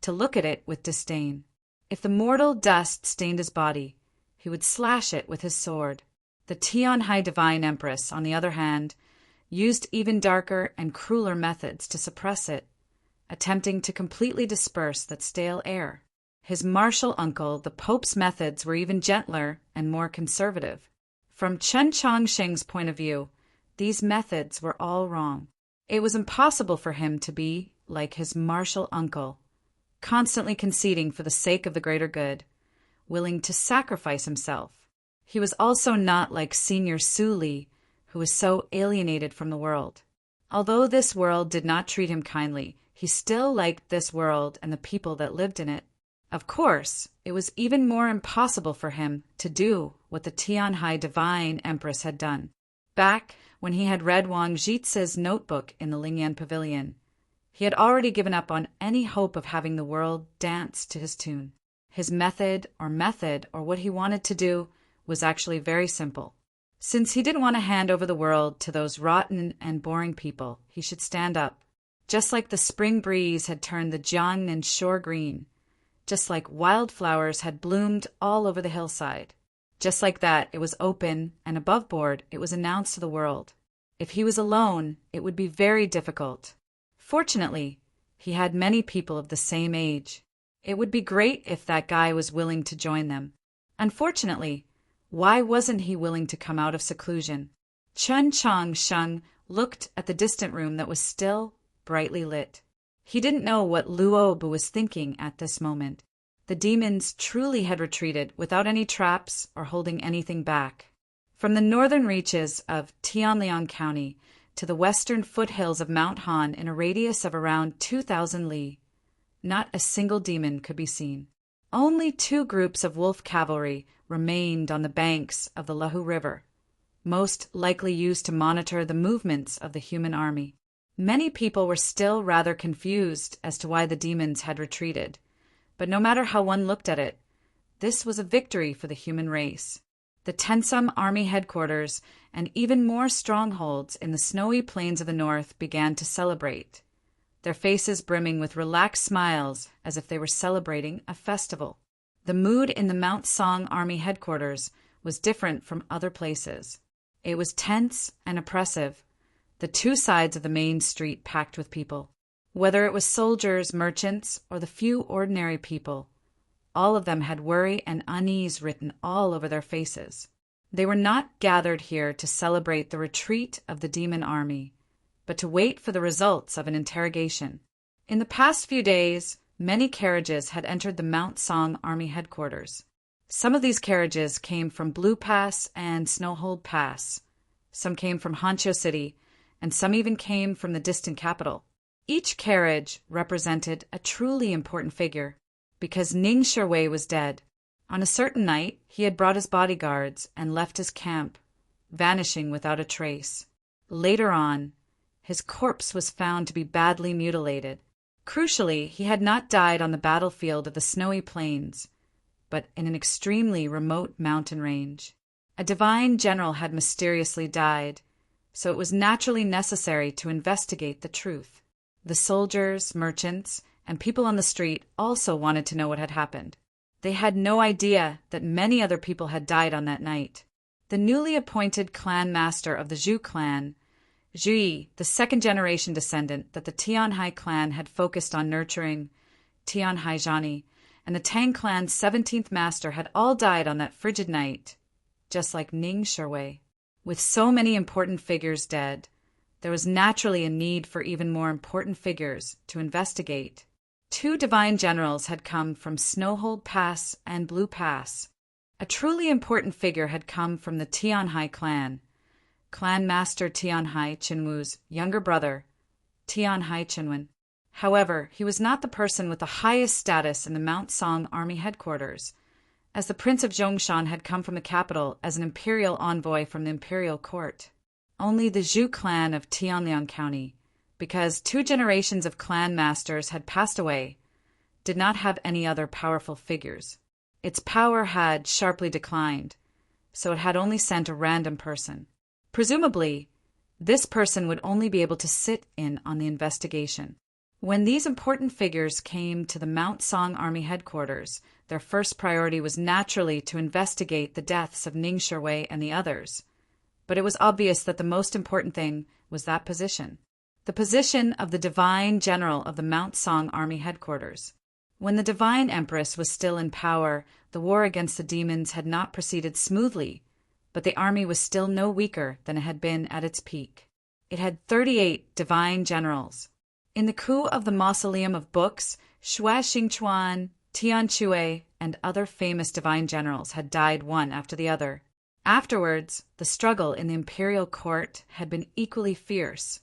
to look at it with disdain. If the mortal dust stained his body, he would slash it with his sword. The Tianhai Divine Empress, on the other hand, used even darker and crueler methods to suppress it, attempting to completely disperse that stale air. His martial uncle, the Pope's methods were even gentler and more conservative. From Qin Chongqing's point of view, these methods were all wrong. It was impossible for him to be like his martial uncle, constantly conceding for the sake of the greater good, willing to sacrifice himself. He was also not like Senior Su Li, who was so alienated from the world. Although this world did not treat him kindly, he still liked this world and the people that lived in it. Of course, it was even more impossible for him to do what the Tianhai Divine Empress had done. Back when he had read Wang Jitze's notebook in the Lingyan Pavilion, he had already given up on any hope of having the world dance to his tune. His method or what he wanted to do was actually very simple. Since he didn't want to hand over the world to those rotten and boring people, he should stand up. Just like the spring breeze had turned the Jiangnan shore green, just like wildflowers had bloomed all over the hillside. Just like that, it was open, and above board, it was announced to the world. If he was alone, it would be very difficult. Fortunately, he had many people of the same age. It would be great if that guy was willing to join them. Unfortunately, why wasn't he willing to come out of seclusion? Qin Chongqing looked at the distant room that was still brightly lit. He didn't know what Luobu was thinking at this moment. The demons truly had retreated without any traps or holding anything back. From the northern reaches of Tianliang County to the western foothills of Mount Han in a radius of around 2,000 li, not a single demon could be seen. Only 2 groups of wolf cavalry remained on the banks of the Lahu River, most likely used to monitor the movements of the human army. Many people were still rather confused as to why the demons had retreated, but no matter how one looked at it, this was a victory for the human race. The Tensum army headquarters and even more strongholds in the snowy plains of the north began to celebrate, their faces brimming with relaxed smiles as if they were celebrating a festival. The mood in the Mount Song army headquarters was different from other places. It was tense and oppressive, the two sides of the main street packed with people. Whether it was soldiers, merchants, or the few ordinary people, all of them had worry and unease written all over their faces. They were not gathered here to celebrate the retreat of the demon army, but to wait for the results of an interrogation. In the past few days, many carriages had entered the Mount Song army headquarters. Some of these carriages came from Blue Pass and Snowhold Pass. Some came from Honcho City, and some even came from the distant capital. Each carriage represented a truly important figure, because Ning Shirwei was dead. On a certain night, he had brought his bodyguards and left his camp, vanishing without a trace. Later on, his corpse was found to be badly mutilated. Crucially, he had not died on the battlefield of the snowy plains, but in an extremely remote mountain range. A divine general had mysteriously died, so it was naturally necessary to investigate the truth. The soldiers, merchants, and people on the street also wanted to know what had happened. They had no idea that many other people had died on that night. The newly appointed clan master of the Zhu clan, Zhui, the second-generation descendant that the Tianhai clan had focused on nurturing, Tianhai Zhani, and the Tang clan's 17th master had all died on that frigid night, just like Ning Shirwei. With so many important figures dead, there was naturally a need for even more important figures to investigate. 2 divine generals had come from Snowhold Pass and Blue Pass. A truly important figure had come from the Tianhai clan, Clan Master Tianhai Qinwu's younger brother, Tianhai Qinwen. However, he was not the person with the highest status in the Mount Song army headquarters, as the Prince of Zhongshan had come from the capital as an imperial envoy from the imperial court. Only the Zhu clan of Tianliang County, because 2 generations of clan masters had passed away, did not have any other powerful figures. Its power had sharply declined, so it had only sent a random person. Presumably, this person would only be able to sit in on the investigation. When these important figures came to the Mount Song army headquarters, their first priority was naturally to investigate the deaths of Ning Shirwei and the others. But it was obvious that the most important thing was that position. The position of the divine general of the Mount Song army headquarters. When the divine empress was still in power, the war against the demons had not proceeded smoothly, but the army was still no weaker than it had been at its peak. It had 38 divine generals. In the coup of the Mausoleum of Books, Xue Xingchuan, Tian Chue, and other famous divine generals had died one after the other. Afterwards, the struggle in the imperial court had been equally fierce,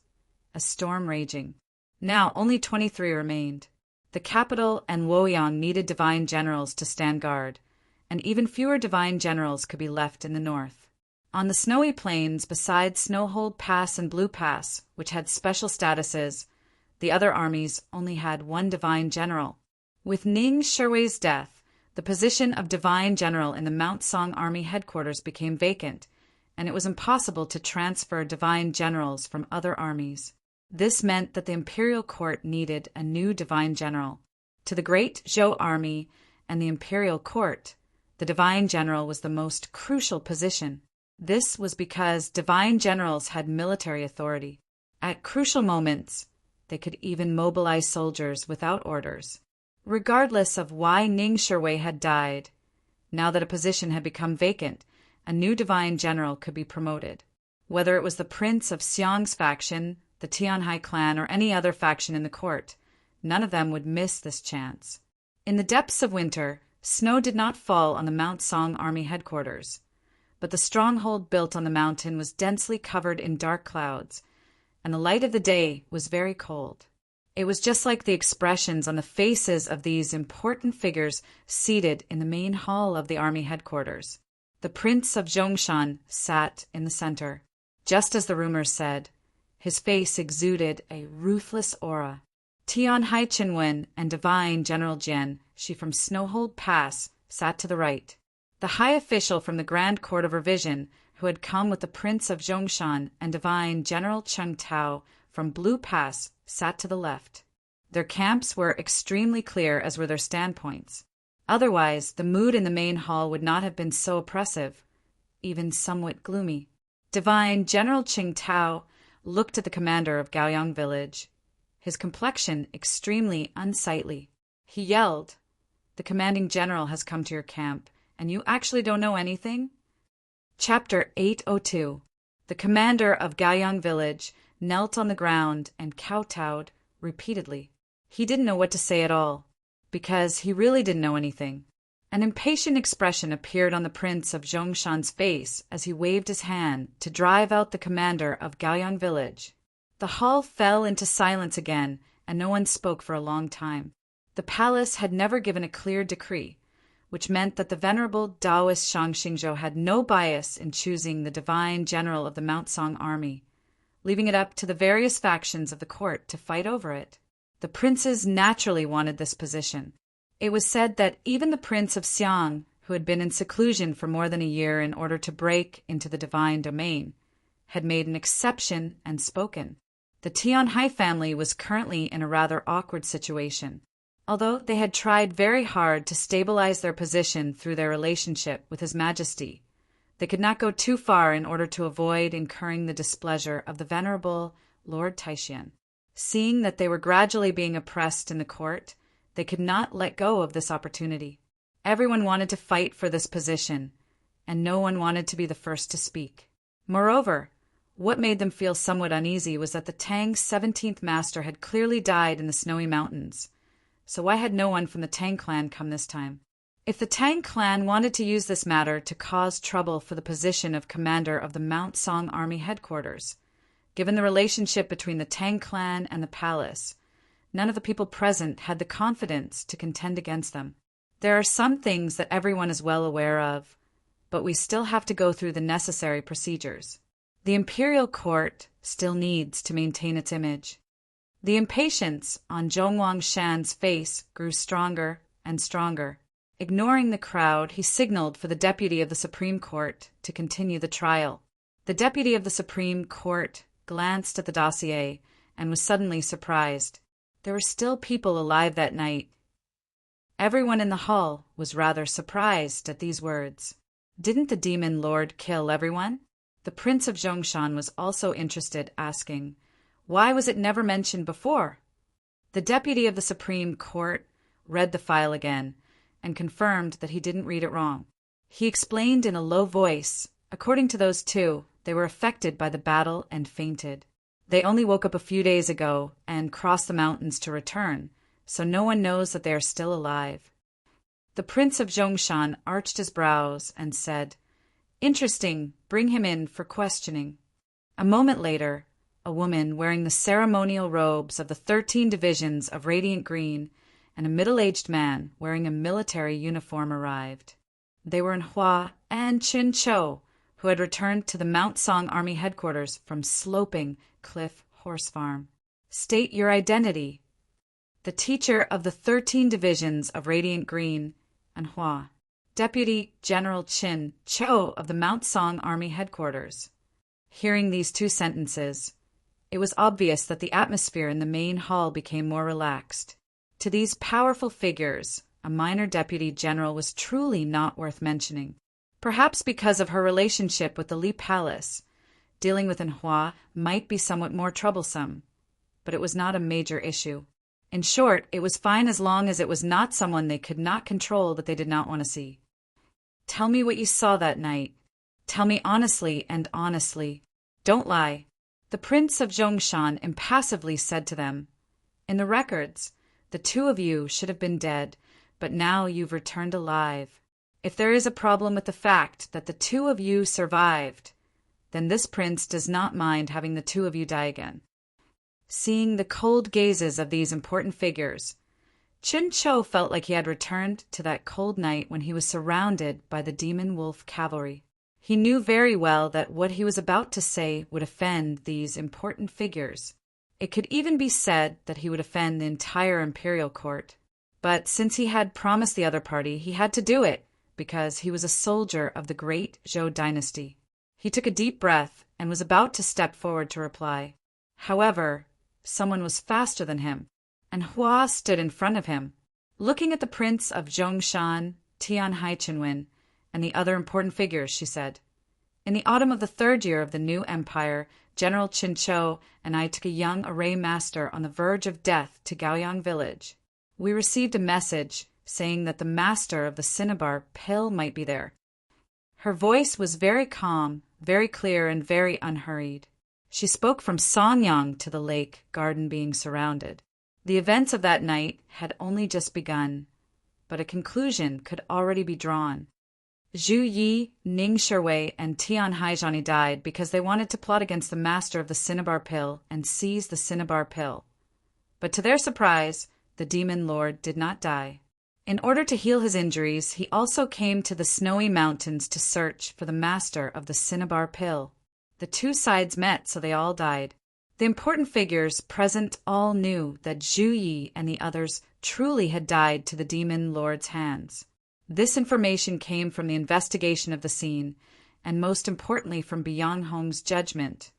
a storm raging. Now only 23 remained. The capital and Luoyang needed divine generals to stand guard, and even fewer divine generals could be left in the north. On the snowy plains beside Snowhold Pass and Blue Pass, which had special statuses, the other armies only had 1 divine general. With Ning Shirwei's death, the position of divine general in the Mount Song army headquarters became vacant, and it was impossible to transfer divine generals from other armies. This meant that the imperial court needed a new divine general. To the great Zhou army and the imperial court, the divine general was the most crucial position. This was because divine generals had military authority. At crucial moments, they could even mobilize soldiers without orders. Regardless of why Ning Shirwei had died, now that a position had become vacant, a new divine general could be promoted. Whether it was the prince of Xiang's faction, the Tianhai clan, or any other faction in the court, none of them would miss this chance. In the depths of winter, snow did not fall on the Mount Song army headquarters, but the stronghold built on the mountain was densely covered in dark clouds, and the light of the day was very cold. It was just like the expressions on the faces of these important figures seated in the main hall of the army headquarters. The Prince of Zhongshan sat in the center. Just as the rumors said, his face exuded a ruthless aura. Tian Hai Chinwen and Divine General Jian, she from Snowhold Pass, sat to the right. The high official from the Grand Court of Revision, who had come with the Prince of Zhongshan and Divine General Cheng Tao from Blue Pass, sat to the left. Their camps were extremely clear, as were their standpoints. Otherwise, the mood in the main hall would not have been so oppressive, even somewhat gloomy. Divine General Cheng Tao looked at the commander of Gaoyang village, his complexion extremely unsightly. He yelled, "The commanding general has come to your camp, and you actually don't know anything?" Chapter 802. The commander of Gaoyang village knelt on the ground and kowtowed repeatedly. He didn't know what to say at all, because he really didn't know anything. An impatient expression appeared on the Prince of Zhongshan's face as he waved his hand to drive out the commander of Gaoyang village. The hall fell into silence again, and no one spoke for a long time. The palace had never given a clear decree, which meant that the venerable Taoist Shang Xingzhou had no bias in choosing the divine general of the Mount Song army, leaving it up to the various factions of the court to fight over it. The princes naturally wanted this position. It was said that even the Prince of Xiang, who had been in seclusion for more than a year in order to break into the divine domain, had made an exception and spoken. The Tian Hai family was currently in a rather awkward situation. Although they had tried very hard to stabilize their position through their relationship with His Majesty, they could not go too far in order to avoid incurring the displeasure of the venerable Lord Taishan. Seeing that they were gradually being oppressed in the court, they could not let go of this opportunity. Everyone wanted to fight for this position, and no one wanted to be the first to speak. Moreover, what made them feel somewhat uneasy was that the Tang's 17th master had clearly died in the snowy mountains. So why had no one from the Tang clan come this time? If the Tang clan wanted to use this matter to cause trouble for the position of commander of the Mount Song Army headquarters, given the relationship between the Tang clan and the palace, none of the people present had the confidence to contend against them. There are some things that everyone is well aware of, but we still have to go through the necessary procedures. The imperial court still needs to maintain its image. The impatience on Zhongwang Shan's face grew stronger and stronger. Ignoring the crowd, he signaled for the deputy of the Supreme Court to continue the trial. The deputy of the Supreme Court glanced at the dossier and was suddenly surprised. There were still people alive that night. Everyone in the hall was rather surprised at these words. Didn't the demon lord kill everyone? The Prince of Zhongshan was also interested, asking, why was it never mentioned before? The deputy of the Supreme Court read the file again and confirmed that he didn't read it wrong. He explained in a low voice, according to those two, they were affected by the battle and fainted. They only woke up a few days ago and crossed the mountains to return, so no one knows that they are still alive. The Prince of Zhongshan arched his brows and said, Interesting, bring him in for questioning. A moment later, a woman wearing the ceremonial robes of the 13 divisions of Radiant Green and a middle-aged man wearing a military uniform arrived. They were Hua and Chin Chou, who had returned to the Mount Song Army headquarters from Sloping Cliff Horse Farm. State your identity. The teacher of the 13 divisions of Radiant Green and Hua. Deputy General Chin Chou of the Mount Song Army headquarters. Hearing these two sentences, it was obvious that the atmosphere in the main hall became more relaxed. To these powerful figures, a minor deputy general was truly not worth mentioning. Perhaps because of her relationship with the Li Palace, dealing with Hua might be somewhat more troublesome, but it was not a major issue. In short, it was fine as long as it was not someone they could not control that they did not want to see. Tell me what you saw that night. Tell me honestly and honestly. Don't lie. The Prince of Zhongshan impassively said to them, In the records, the two of you should have been dead, but now you've returned alive. If there is a problem with the fact that the two of you survived, then this prince does not mind having the two of you die again. Seeing the cold gazes of these important figures, Chun Cho felt like he had returned to that cold night when he was surrounded by the demon wolf cavalry. He knew very well that what he was about to say would offend these important figures. It could even be said that he would offend the entire imperial court. But since he had promised the other party, he had to do it, because he was a soldier of the great Zhou dynasty. He took a deep breath and was about to step forward to reply. However, someone was faster than him, and Hua stood in front of him. Looking at the Prince of Zhongshan, Tian Haichenwen, and the other important figures, she said, "In the autumn of the 3rd year of the new empire, General Chun Cho and I took a young array master on the verge of death to Gaoyang village. We received a message saying that the master of the cinnabar pill might be there." Her voice was very calm, very clear, and very unhurried. She spoke from Songyang to the lake garden being surrounded. The events of that night had only just begun, but a conclusion could already be drawn. Zhu Yi, Ning Shiwei, and Tian Haizhani died because they wanted to plot against the master of the cinnabar pill and seize the cinnabar pill. But to their surprise, the demon lord did not die. In order to heal his injuries, he also came to the snowy mountains to search for the master of the cinnabar pill. The two sides met, so they all died. The important figures present all knew that Zhu Yi and the others truly had died to the demon lord's hands. This information came from the investigation of the scene, and most importantly from Biang Hong's judgment.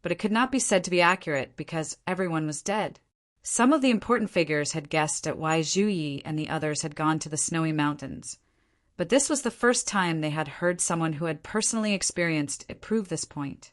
But it could not be said to be accurate because everyone was dead. Some of the important figures had guessed at why Zhu Yi and the others had gone to the snowy mountains. But this was the first time they had heard someone who had personally experienced it prove this point.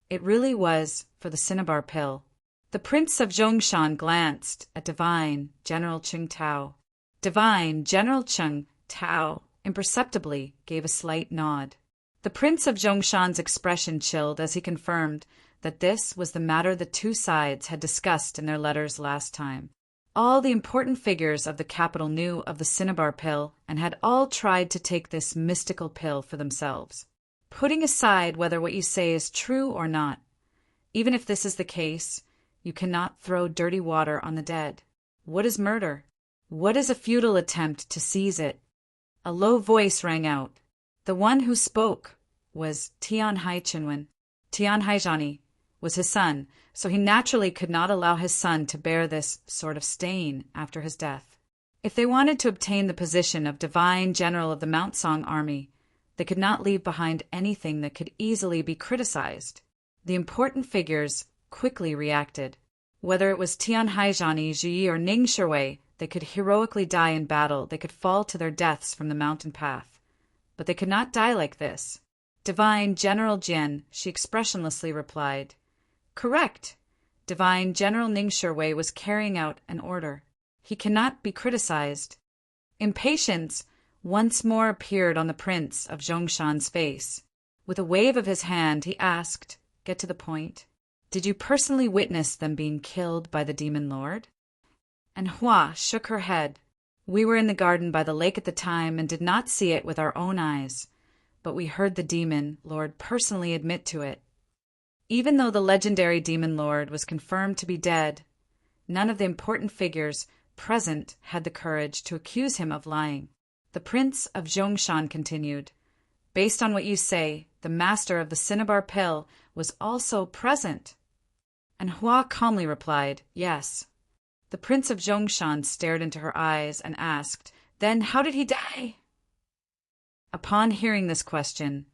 It really was for the cinnabar pill. The Prince of Zhongshan glanced at Divine General Cheng Tao. Divine General Cheng Tao imperceptibly gave a slight nod. The Prince of Zhongshan's expression chilled as he confirmed that this was the matter the two sides had discussed in their letters last time. All the important figures of the capital knew of the cinnabar pill and had all tried to take this mystical pill for themselves. Putting aside whether what you say is true or not, even if this is the case, you cannot throw dirty water on the dead. What is murder? What is a futile attempt to seize it? A low voice rang out. The one who spoke was Tian Haichenwen. Tian Haizhani was his son, so he naturally could not allow his son to bear this sort of stain after his death. If they wanted to obtain the position of divine general of the Mount Song army, they could not leave behind anything that could easily be criticized. The important figures quickly reacted. Whether it was Tian Haizhani, Zhu Yi, or Ning Shiwei, they could heroically die in battle, they could fall to their deaths from the mountain path. But they could not die like this. Divine General Jian, she expressionlessly replied. Correct. Divine General Ning Shiwei was carrying out an order. He cannot be criticized. Impatience once more appeared on the Prince of Zhongshan's face. With a wave of his hand, he asked, "Get to the point. Did you personally witness them being killed by the demon lord?" And Hua shook her head. "We were in the garden by the lake at the time and did not see it with our own eyes, but we heard the demon lord personally admit to it." Even though the legendary demon lord was confirmed to be dead, none of the important figures present had the courage to accuse him of lying. The Prince of Zhongshan continued, "Based on what you say, the master of the cinnabar pill was also present." And Hua calmly replied, "Yes." The Prince of Zhongshan stared into her eyes and asked, "Then how did he die?" Upon hearing this question,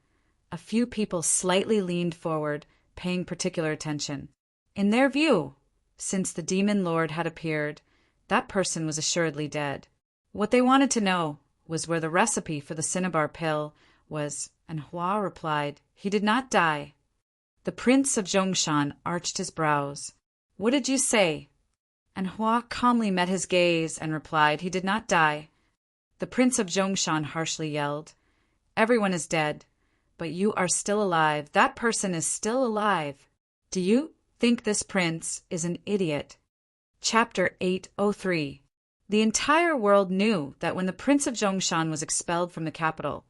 a few people slightly leaned forward, paying particular attention. In their view, since the demon lord had appeared, that person was assuredly dead. What they wanted to know was where the recipe for the cinnabar pill was, and Hua replied, "He did not die." The Prince of Zhongshan arched his brows. "What did you say?" And Hua calmly met his gaze and replied, "He did not die." The Prince of Zhongshan harshly yelled, "Everyone is dead, but you are still alive. That person is still alive. Do you think this prince is an idiot?" Chapter 803. The entire world knew that when the Prince of Zhongshan was expelled from the capital,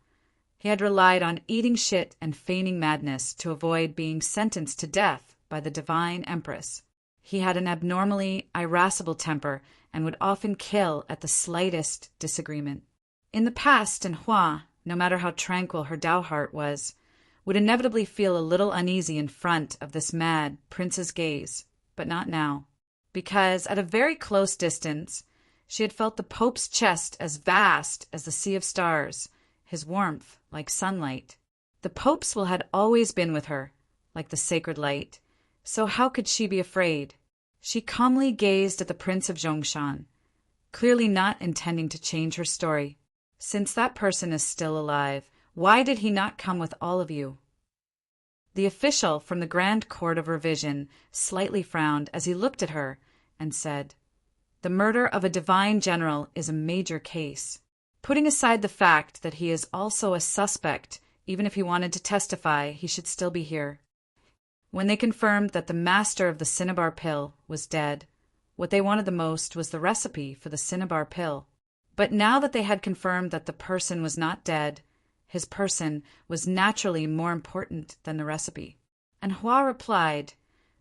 he had relied on eating shit and feigning madness to avoid being sentenced to death by the divine empress. He had an abnormally irascible temper and would often kill at the slightest disagreement. In the past, Hua, no matter how tranquil her Tao heart was, would inevitably feel a little uneasy in front of this mad prince's gaze, but not now, because at a very close distance she had felt the Pope's chest as vast as the sea of stars, his warmth like sunlight. The Pope's will had always been with her, like the sacred light, so how could she be afraid? She calmly gazed at the Prince of Zhongshan, clearly not intending to change her story. Since that person is still alive, why did he not come with all of you? The official from the Grand Court of Revision slightly frowned as he looked at her and said, "The murder of a divine general is a major case. Putting aside the fact that he is also a suspect, even if he wanted to testify, he should still be here." When they confirmed that the master of the cinnabar pill was dead, what they wanted the most was the recipe for the cinnabar pill. But now that they had confirmed that the person was not dead, his person was naturally more important than the recipe. And Hua replied,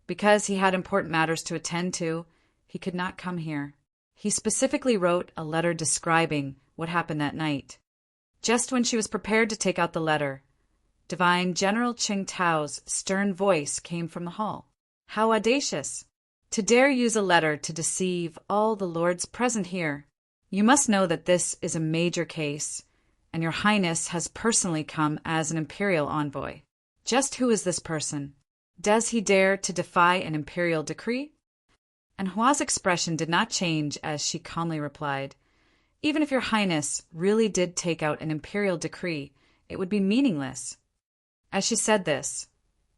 because he had important matters to attend to, he could not come here. He specifically wrote a letter describing what happened that night. Just when she was prepared to take out the letter, Divine General Qing Tao's stern voice came from the hall. How audacious! To dare use a letter to deceive all the lords present here. You must know that this is a major case, and your Highness has personally come as an imperial envoy. Just who is this person? Does he dare to defy an imperial decree? And Hua's expression did not change as she calmly replied, "Even if your Highness really did take out an imperial decree, it would be meaningless." As she said this,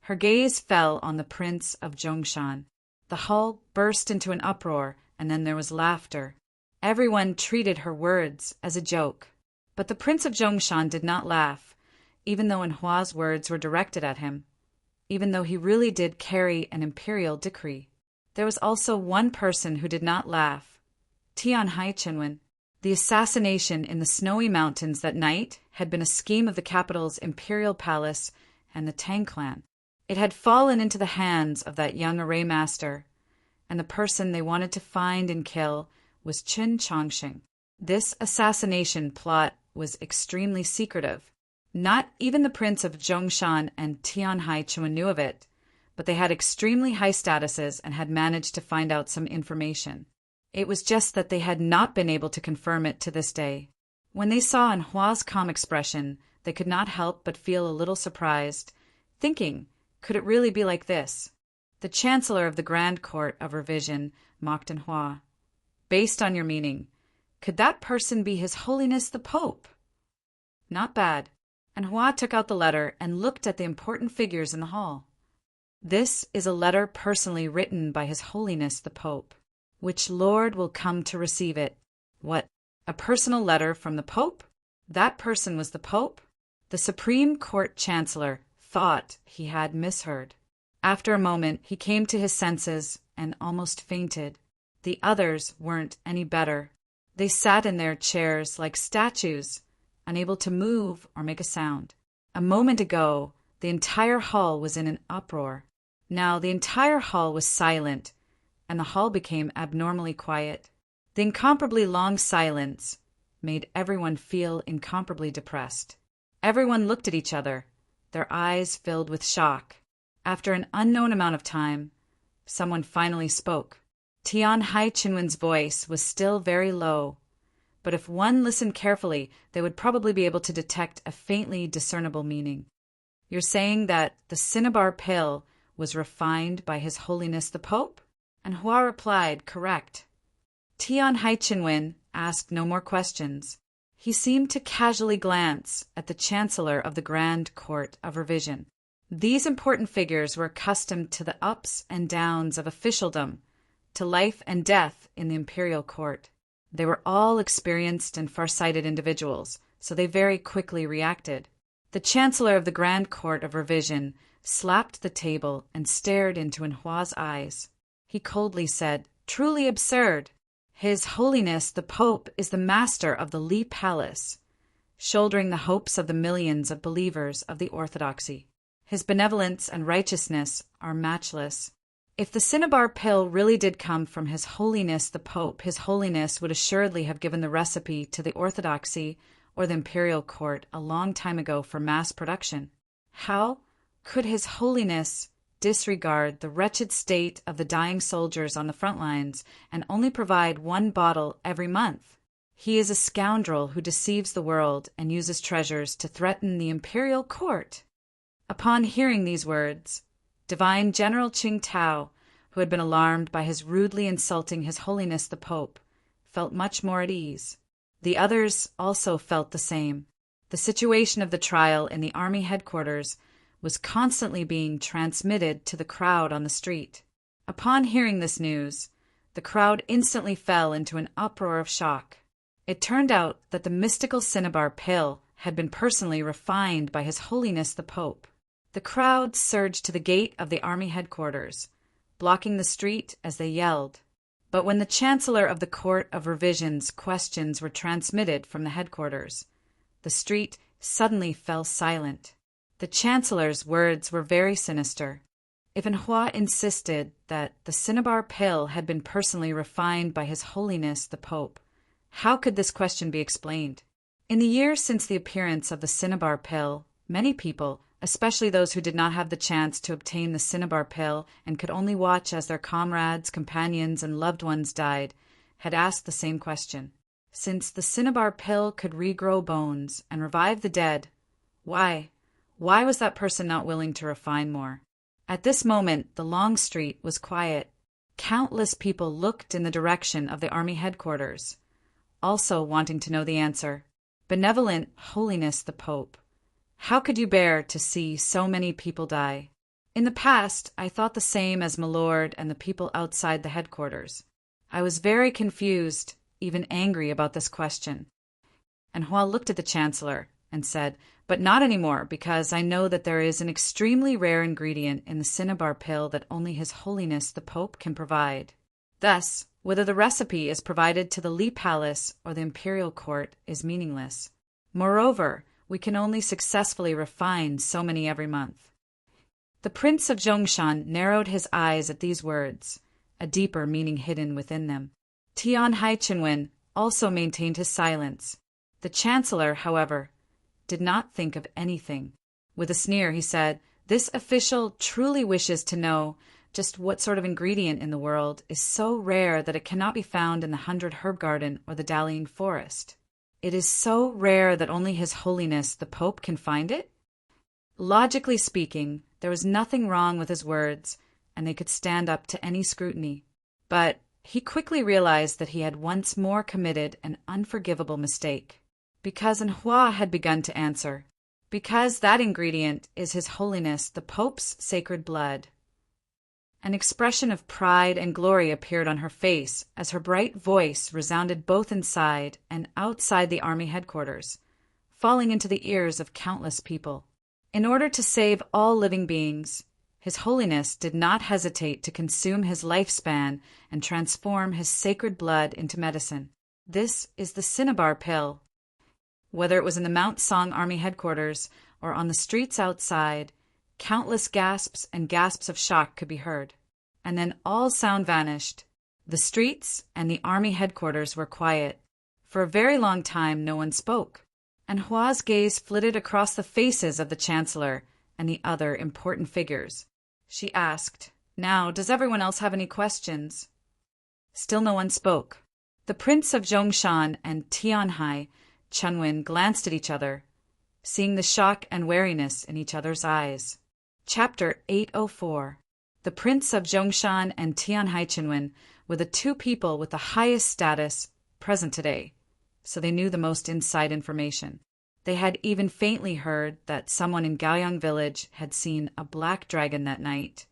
her gaze fell on the Prince of Zhongshan. The hall burst into an uproar, and then there was laughter. Everyone treated her words as a joke. But the Prince of Zhongshan did not laugh, even though Hua's words were directed at him, even though he really did carry an imperial decree. There was also one person who did not laugh, Tian Haichinwen. The assassination in the snowy mountains that night had been a scheme of the capital's imperial palace and the Tang clan. It had fallen into the hands of that young array master, and the person they wanted to find and kill was Qin Chongqing. This assassination plot was extremely secretive. Not even the Prince of Zhongshan and Tian Haichinwen knew of it, but they had extremely high statuses and had managed to find out some information. It was just that they had not been able to confirm it to this day. When they saw in Hua's calm expression, they could not help but feel a little surprised, thinking, could it really be like this? The Chancellor of the Grand Court of Revision mocked in Hua. Based on your meaning, could that person be His Holiness the Pope? Not bad. And Hua took out the letter and looked at the important figures in the hall. This is a letter personally written by His Holiness the Pope. Which lord will come to receive it? What, a personal letter from the Pope? That person was the Pope? The Supreme Court Chancellor thought he had misheard. After a moment, he came to his senses and almost fainted. The others weren't any better. They sat in their chairs like statues, unable to move or make a sound. A moment ago, the entire hall was in an uproar. Now the entire hall was silent, and the hall became abnormally quiet. The incomparably long silence made everyone feel incomparably depressed. Everyone looked at each other, their eyes filled with shock. After an unknown amount of time, someone finally spoke. Tian Haichinwen's voice was still very low, but if one listened carefully, they would probably be able to detect a faintly discernible meaning. You're saying that the cinnabar pill was refined by His Holiness the Pope? And Hua replied, correct. Tian Haichinwen asked no more questions. He seemed to casually glance at the Chancellor of the Grand Court of Revision. These important figures were accustomed to the ups and downs of officialdom, to life and death in the imperial court. They were all experienced and far-sighted individuals, so they very quickly reacted. The Chancellor of the Grand Court of Revision slapped the table and stared into Hua's eyes. He coldly said, truly absurd. His Holiness the Pope is the master of the Li Palace, shouldering the hopes of the millions of believers of the Orthodoxy. His benevolence and righteousness are matchless. If the cinnabar pill really did come from His Holiness the Pope, His Holiness would assuredly have given the recipe to the Orthodoxy or the imperial court a long time ago for mass production. How could His Holiness disregard the wretched state of the dying soldiers on the front lines and only provide one bottle every month? He is a scoundrel who deceives the world and uses treasures to threaten the imperial court. Upon hearing these words, Divine General Qing Tao, who had been alarmed by his rudely insulting His Holiness the Pope, felt much more at ease. The others also felt the same. The situation of the trial in the army headquarters was constantly being transmitted to the crowd on the street. Upon hearing this news, the crowd instantly fell into an uproar of shock. It turned out that the mystical cinnabar pill had been personally refined by His Holiness the Pope. The crowd surged to the gate of the army headquarters, blocking the street as they yelled. But when the Chancellor of the Court of Revision's questions were transmitted from the headquarters, the street suddenly fell silent. The Chancellor's words were very sinister. If Anhua insisted that the cinnabar pill had been personally refined by His Holiness the Pope, how could this question be explained? In the years since the appearance of the cinnabar pill, many people, especially those who did not have the chance to obtain the cinnabar pill and could only watch as their comrades, companions, and loved ones died, had asked the same question. Since the cinnabar pill could regrow bones and revive the dead, why was that person not willing to refine more? At this moment, the long street was quiet. Countless people looked in the direction of the army headquarters, also wanting to know the answer. Benevolent Holiness the Pope, how could you bear to see so many people die? In the past, I thought the same as my lord and the people outside the headquarters. I was very confused, even angry about this question. And Hua looked at the Chancellor and said, but not anymore, because I know that there is an extremely rare ingredient in the cinnabar pill that only His Holiness the Pope can provide. Thus, whether the recipe is provided to the Li Palace or the imperial court is meaningless. Moreover, we can only successfully refine so many every month. The Prince of Zhongshan narrowed his eyes at these words, a deeper meaning hidden within them. Tian Haichenwen also maintained his silence. The Chancellor, however, did not think of anything. With a sneer, he said, "This official truly wishes to know just what sort of ingredient in the world is so rare that it cannot be found in the 100 Herb Garden or the Dallying Forest. It is so rare that only His Holiness the Pope can find it?" Logically speaking, there was nothing wrong with his words, and they could stand up to any scrutiny. But he quickly realized that he had once more committed an unforgivable mistake. Because Anhua had begun to answer, "Because that ingredient is His Holiness the Pope's sacred blood." An expression of pride and glory appeared on her face as her bright voice resounded both inside and outside the army headquarters, falling into the ears of countless people. In order to save all living beings, His Holiness did not hesitate to consume his lifespan and transform his sacred blood into medicine. This is the cinnabar pill. Whether it was in the Mount Song Army headquarters or on the streets outside, countless gasps and gasps of shock could be heard. And then all sound vanished. The streets and the army headquarters were quiet. For a very long time no one spoke. And Hua's gaze flitted across the faces of the Chancellor and the other important figures. She asked, "Now, does everyone else have any questions?" Still no one spoke. The Prince of Zhongshan and Tianhai Chunwen glanced at each other, seeing the shock and wariness in each other's eyes. Chapter 804. The Prince of Zhongshan and Tianhai Chunwen were the two people with the highest status present today, so they knew the most inside information. They had even faintly heard that someone in Gaoyang village had seen a black dragon that night,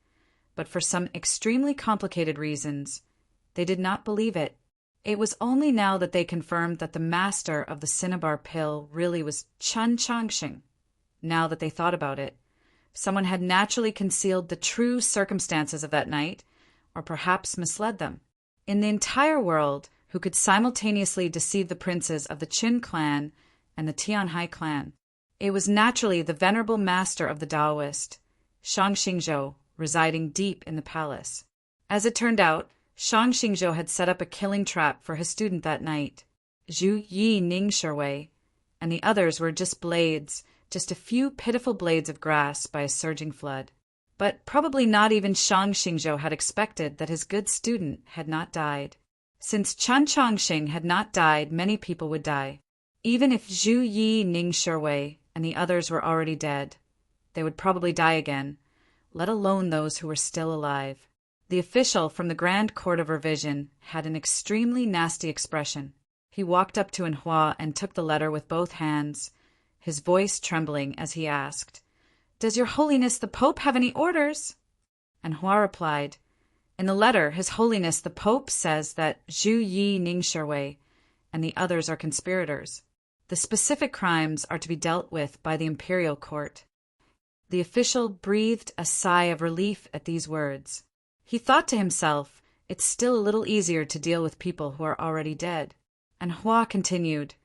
but for some extremely complicated reasons, they did not believe it. It was only now that they confirmed that the master of the cinnabar pill really was Chen Changxing. Now that they thought about it, someone had naturally concealed the true circumstances of that night, or perhaps misled them. In the entire world, who could simultaneously deceive the princes of the Qin clan and the Tianhai clan? It was naturally the venerable master of the Taoist, Shang Xingzhou, residing deep in the palace. As it turned out, Shang Xingzhou had set up a killing trap for his student that night, Zhu Yi Ningshirwei, and the others were just blades, just a few pitiful blades of grass by a surging flood. But probably not even Shang Xingzhou had expected that his good student had not died. Since Chen Chongqing had not died, many people would die. Even if Zhu Yi Ningshirwei and the others were already dead, they would probably die again, let alone those who were still alive. The official from the Grand Court of Revision had an extremely nasty expression. He walked up to Anhua and took the letter with both hands, his voice trembling as he asked, "Does Your Holiness the Pope have any orders?" Anhua replied, "In the letter, His Holiness the Pope says that Zhu Yi Ningshirwei and the others are conspirators. The specific crimes are to be dealt with by the imperial court." The official breathed a sigh of relief at these words. He thought to himself, it's still a little easier to deal with people who are already dead. And Hua continued,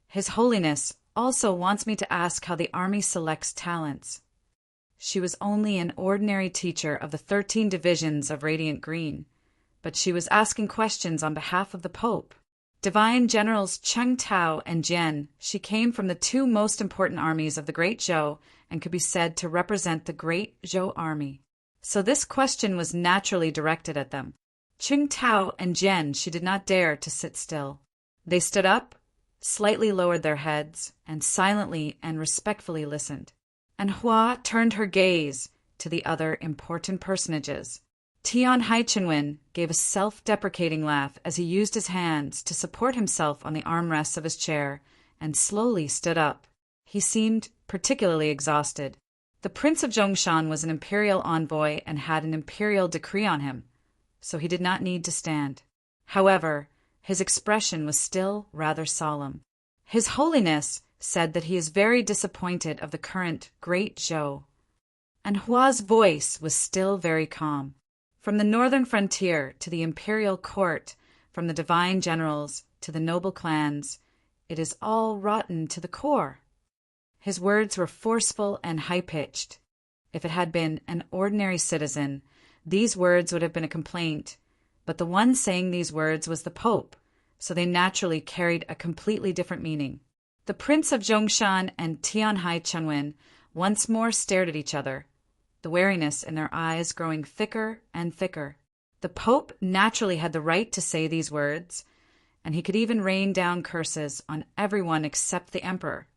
"His Holiness also wants me to ask how the army selects talents." She was only an ordinary teacher of the 13 divisions of Radiant Green, but she was asking questions on behalf of the Pope. Divine Generals Cheng Tao and Jian, she came from the 2 most important armies of the Great Zhou and could be said to represent the Great Zhou army. So this question was naturally directed at them. Cheng Tao and Jian, she did not dare to sit still. They stood up, slightly lowered their heads, and silently and respectfully listened. And Hua turned her gaze to the other important personages. Tian Haichenwen gave a self-deprecating laugh as he used his hands to support himself on the armrests of his chair and slowly stood up. He seemed particularly exhausted. The Prince of Zhongshan was an imperial envoy and had an imperial decree on him, so he did not need to stand. However, his expression was still rather solemn. His Holiness said that he is very disappointed of the current Great Zhou. And Hua's voice was still very calm. From the northern frontier to the imperial court, from the divine generals to the noble clans, it is all rotten to the core. His words were forceful and high-pitched. If it had been an ordinary citizen, these words would have been a complaint, but the one saying these words was the Pope, so they naturally carried a completely different meaning. The Prince of Zhongshan and Tianhai Chenwen once more stared at each other, the wariness in their eyes growing thicker and thicker. The Pope naturally had the right to say these words, and he could even rain down curses on everyone except the Emperor.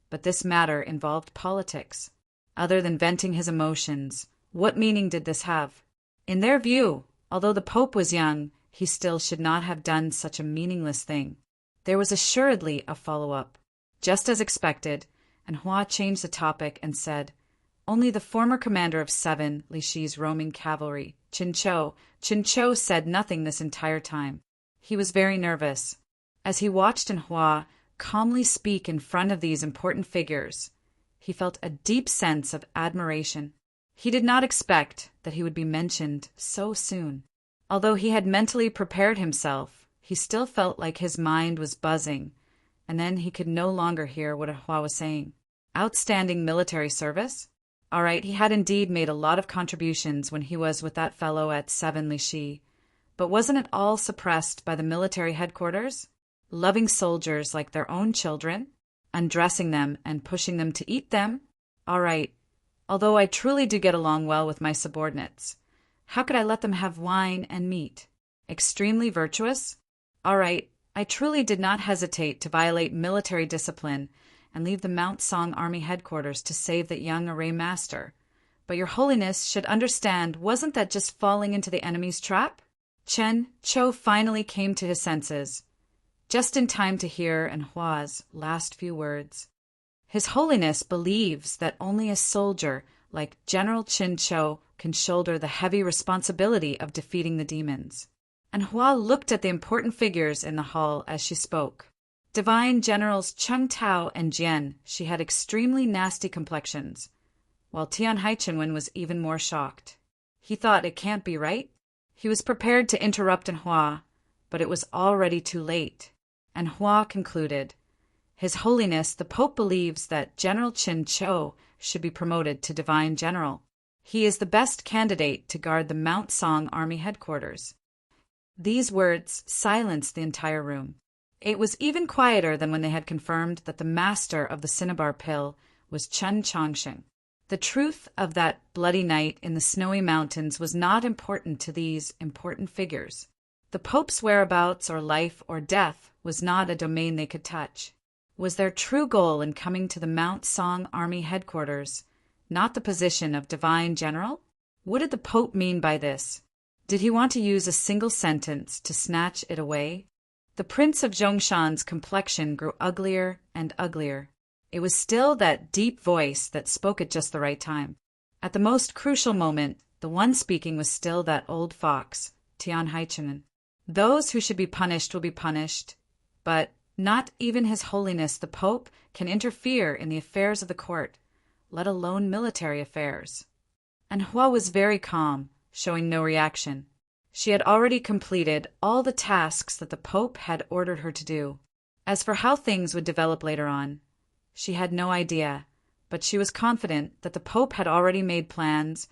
But this matter involved politics. Other than venting his emotions, what meaning did this have? In their view, although the Pope was young, he still should not have done such a meaningless thing. There was assuredly a follow-up. Just as expected, and Hua changed the topic and said, "Only the former commander of 7 Lishi's roaming cavalry, Qin Chou, said nothing this entire time. He was very nervous. As he watched Hua calmly speak in front of these important figures, he felt a deep sense of admiration. He did not expect that he would be mentioned so soon. Although he had mentally prepared himself, he still felt like his mind was buzzing, and then he could no longer hear what Hua was saying. Outstanding military service? All right, he had indeed made a lot of contributions when he was with that fellow at 7 Lishi, but wasn't it all suppressed by the military headquarters? Loving soldiers like their own children, undressing them and pushing them to eat them? All right, although I truly do get along well with my subordinates, how could I let them have wine and meat? Extremely virtuous? All right, I truly did not hesitate to violate military discipline and leave the Mount Song Army headquarters to save that young array master. But Your Holiness should understand, wasn't that just falling into the enemy's trap? Chen Chou finally came to his senses, just in time to hear Hua's last few words. His Holiness believes that only a soldier like General Qin Chou can shoulder the heavy responsibility of defeating the demons. And Hua looked at the important figures in the hall as she spoke. Divine Generals Cheng Tao and Jian, she had extremely nasty complexions, while Tian Haichenwen was even more shocked. He thought, it can't be right. He was prepared to interrupt Hua, but it was already too late. And Hua concluded, His Holiness the Pope believes that General Qin Chou should be promoted to Divine General. He is the best candidate to guard the Mount Song Army headquarters." These words silenced the entire room. It was even quieter than when they had confirmed that the master of the cinnabar pill was Chen Chongqing. The truth of that bloody night in the snowy mountains was not important to these important figures. The Pope's whereabouts or life or death was not a domain they could touch. Was their true goal in coming to the Mount Song Army headquarters not the position of divine general? What did the Pope mean by this? Did he want to use a single sentence to snatch it away? The Prince of Zhongshan's complexion grew uglier and uglier. It was still that deep voice that spoke at just the right time. At the most crucial moment, the one speaking was still that old fox, Tian Haichinen. Those who should be punished will be punished, but not even His Holiness the Pope can interfere in the affairs of the court, let alone military affairs. And Hua was very calm, showing no reaction. She had already completed all the tasks that the Pope had ordered her to do. As for how things would develop later on, she had no idea, but she was confident that the Pope had already made plans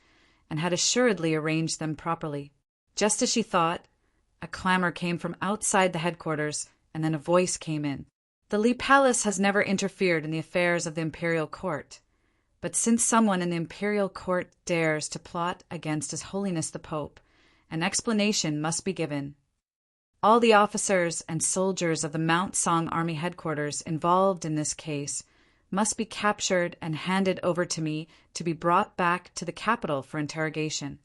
and had assuredly arranged them properly. Just as she thought, a clamor came from outside the headquarters, and then a voice came in. "The Li Palace has never interfered in the affairs of the imperial court. But since someone in the imperial court dares to plot against His Holiness the Pope, an explanation must be given. All the officers and soldiers of the Mount Song Army headquarters involved in this case must be captured and handed over to me to be brought back to the capital for interrogation.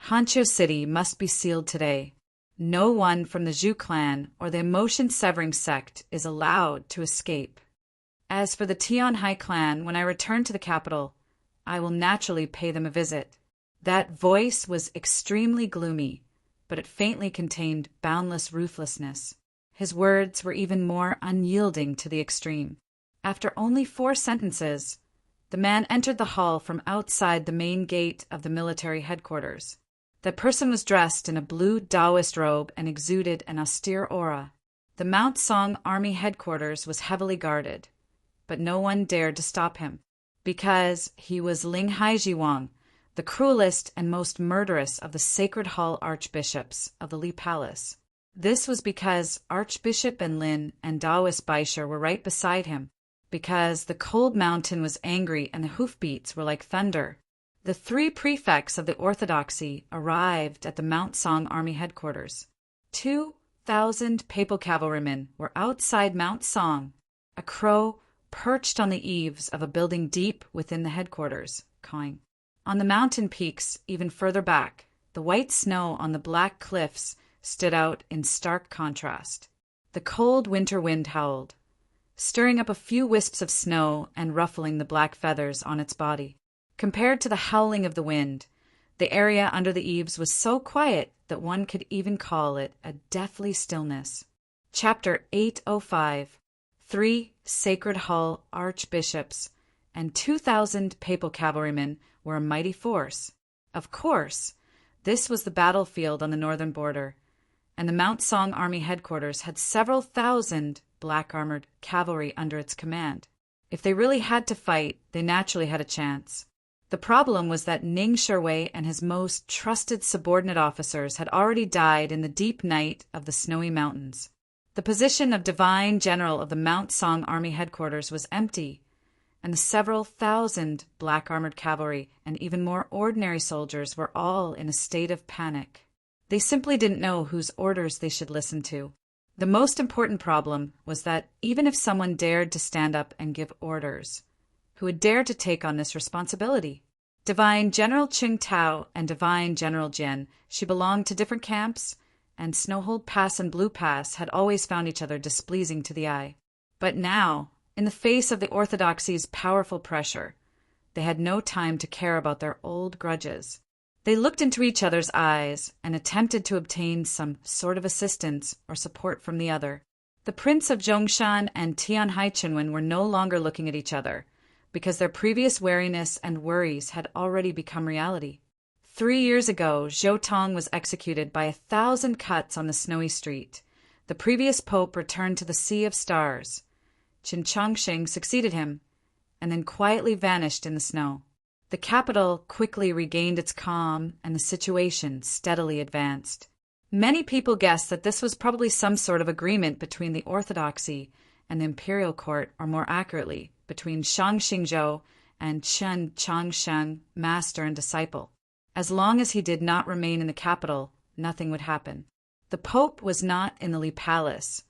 Hanqiu City must be sealed today. No one from the Zhu clan or the emotion-severing sect is allowed to escape. As for the Tianhai clan, when I return to the capital, I will naturally pay them a visit." That voice was extremely gloomy, but it faintly contained boundless ruthlessness. His words were even more unyielding to the extreme. After only 4 sentences, the man entered the hall from outside the main gate of the military headquarters. The person was dressed in a blue Taoist robe and exuded an austere aura. The Mount Song Army headquarters was heavily guarded, but no one dared to stop him, because he was Ling Haijiwang, the cruelest and most murderous of the Sacred Hall archbishops of the Li Palace. This was because Archbishop Benlin and Taoist Baisher were right beside him, because the cold mountain was angry and the hoofbeats were like thunder. The 3 prefects of the Orthodoxy arrived at the Mount Song Army headquarters. 2,000 papal cavalrymen were outside Mount Song, a crow perched on the eaves of a building deep within the headquarters, cawing. On the mountain peaks, even further back, the white snow on the black cliffs stood out in stark contrast. The cold winter wind howled, stirring up a few wisps of snow and ruffling the black feathers on its body. Compared to the howling of the wind, the area under the eaves was so quiet that one could even call it a deathly stillness. Chapter 805. 3 Sacred Hall archbishops and 2,000 papal cavalrymen were a mighty force. Of course, this was the battlefield on the northern border, and the Mount Song Army headquarters had several thousand black-armored cavalry under its command. If they really had to fight, they naturally had a chance. The problem was that Ning Shiwei and his most trusted subordinate officers had already died in the deep night of the snowy mountains. The position of Divine General of the Mount Song Army headquarters was empty, and the several thousand black-armored cavalry and even more ordinary soldiers were all in a state of panic. They simply didn't know whose orders they should listen to. The most important problem was that even if someone dared to stand up and give orders, who would dare to take on this responsibility? Divine General Qing Tao and Divine General Jian, she belonged to different camps, and Snowhold Pass and Blue Pass had always found each other displeasing to the eye. But now, in the face of the Orthodoxy's powerful pressure, they had no time to care about their old grudges. They looked into each other's eyes and attempted to obtain some sort of assistance or support from the other. The Prince of Zhongshan and Tian Haichunwen were no longer looking at each other, because their previous wariness and worries had already become reality. 3 years ago, Zhou Tong was executed by 1,000 cuts on the snowy street. The previous pope returned to the Sea of Stars. Qin Chongqing succeeded him, and then quietly vanished in the snow. The The capital quickly regained its calm, and the situation steadily advanced. Many people guessed that this was probably some sort of agreement between the orthodoxy and the imperial court, or more accurately, between Shang Xingzhou and Chen Changsheng, master and disciple. As long as he did not remain in the capital, nothing would happen. The Pope was not in the Li Palace,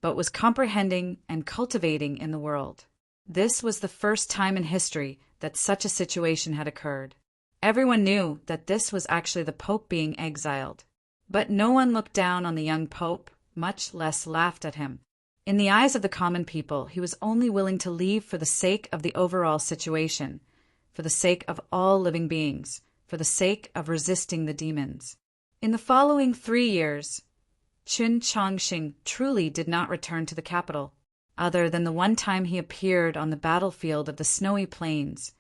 but was comprehending and cultivating in the world. This was the first time in history that such a situation had occurred. Everyone knew that this was actually the Pope being exiled. But no one looked down on the young Pope, much less laughed at him. In the eyes of the common people, he was only willing to leave for the sake of the overall situation, for the sake of all living beings, for the sake of resisting the demons. In the following 3 years, Qin Changxing truly did not return to the capital, other than the one time he appeared on the battlefield of the snowy plains.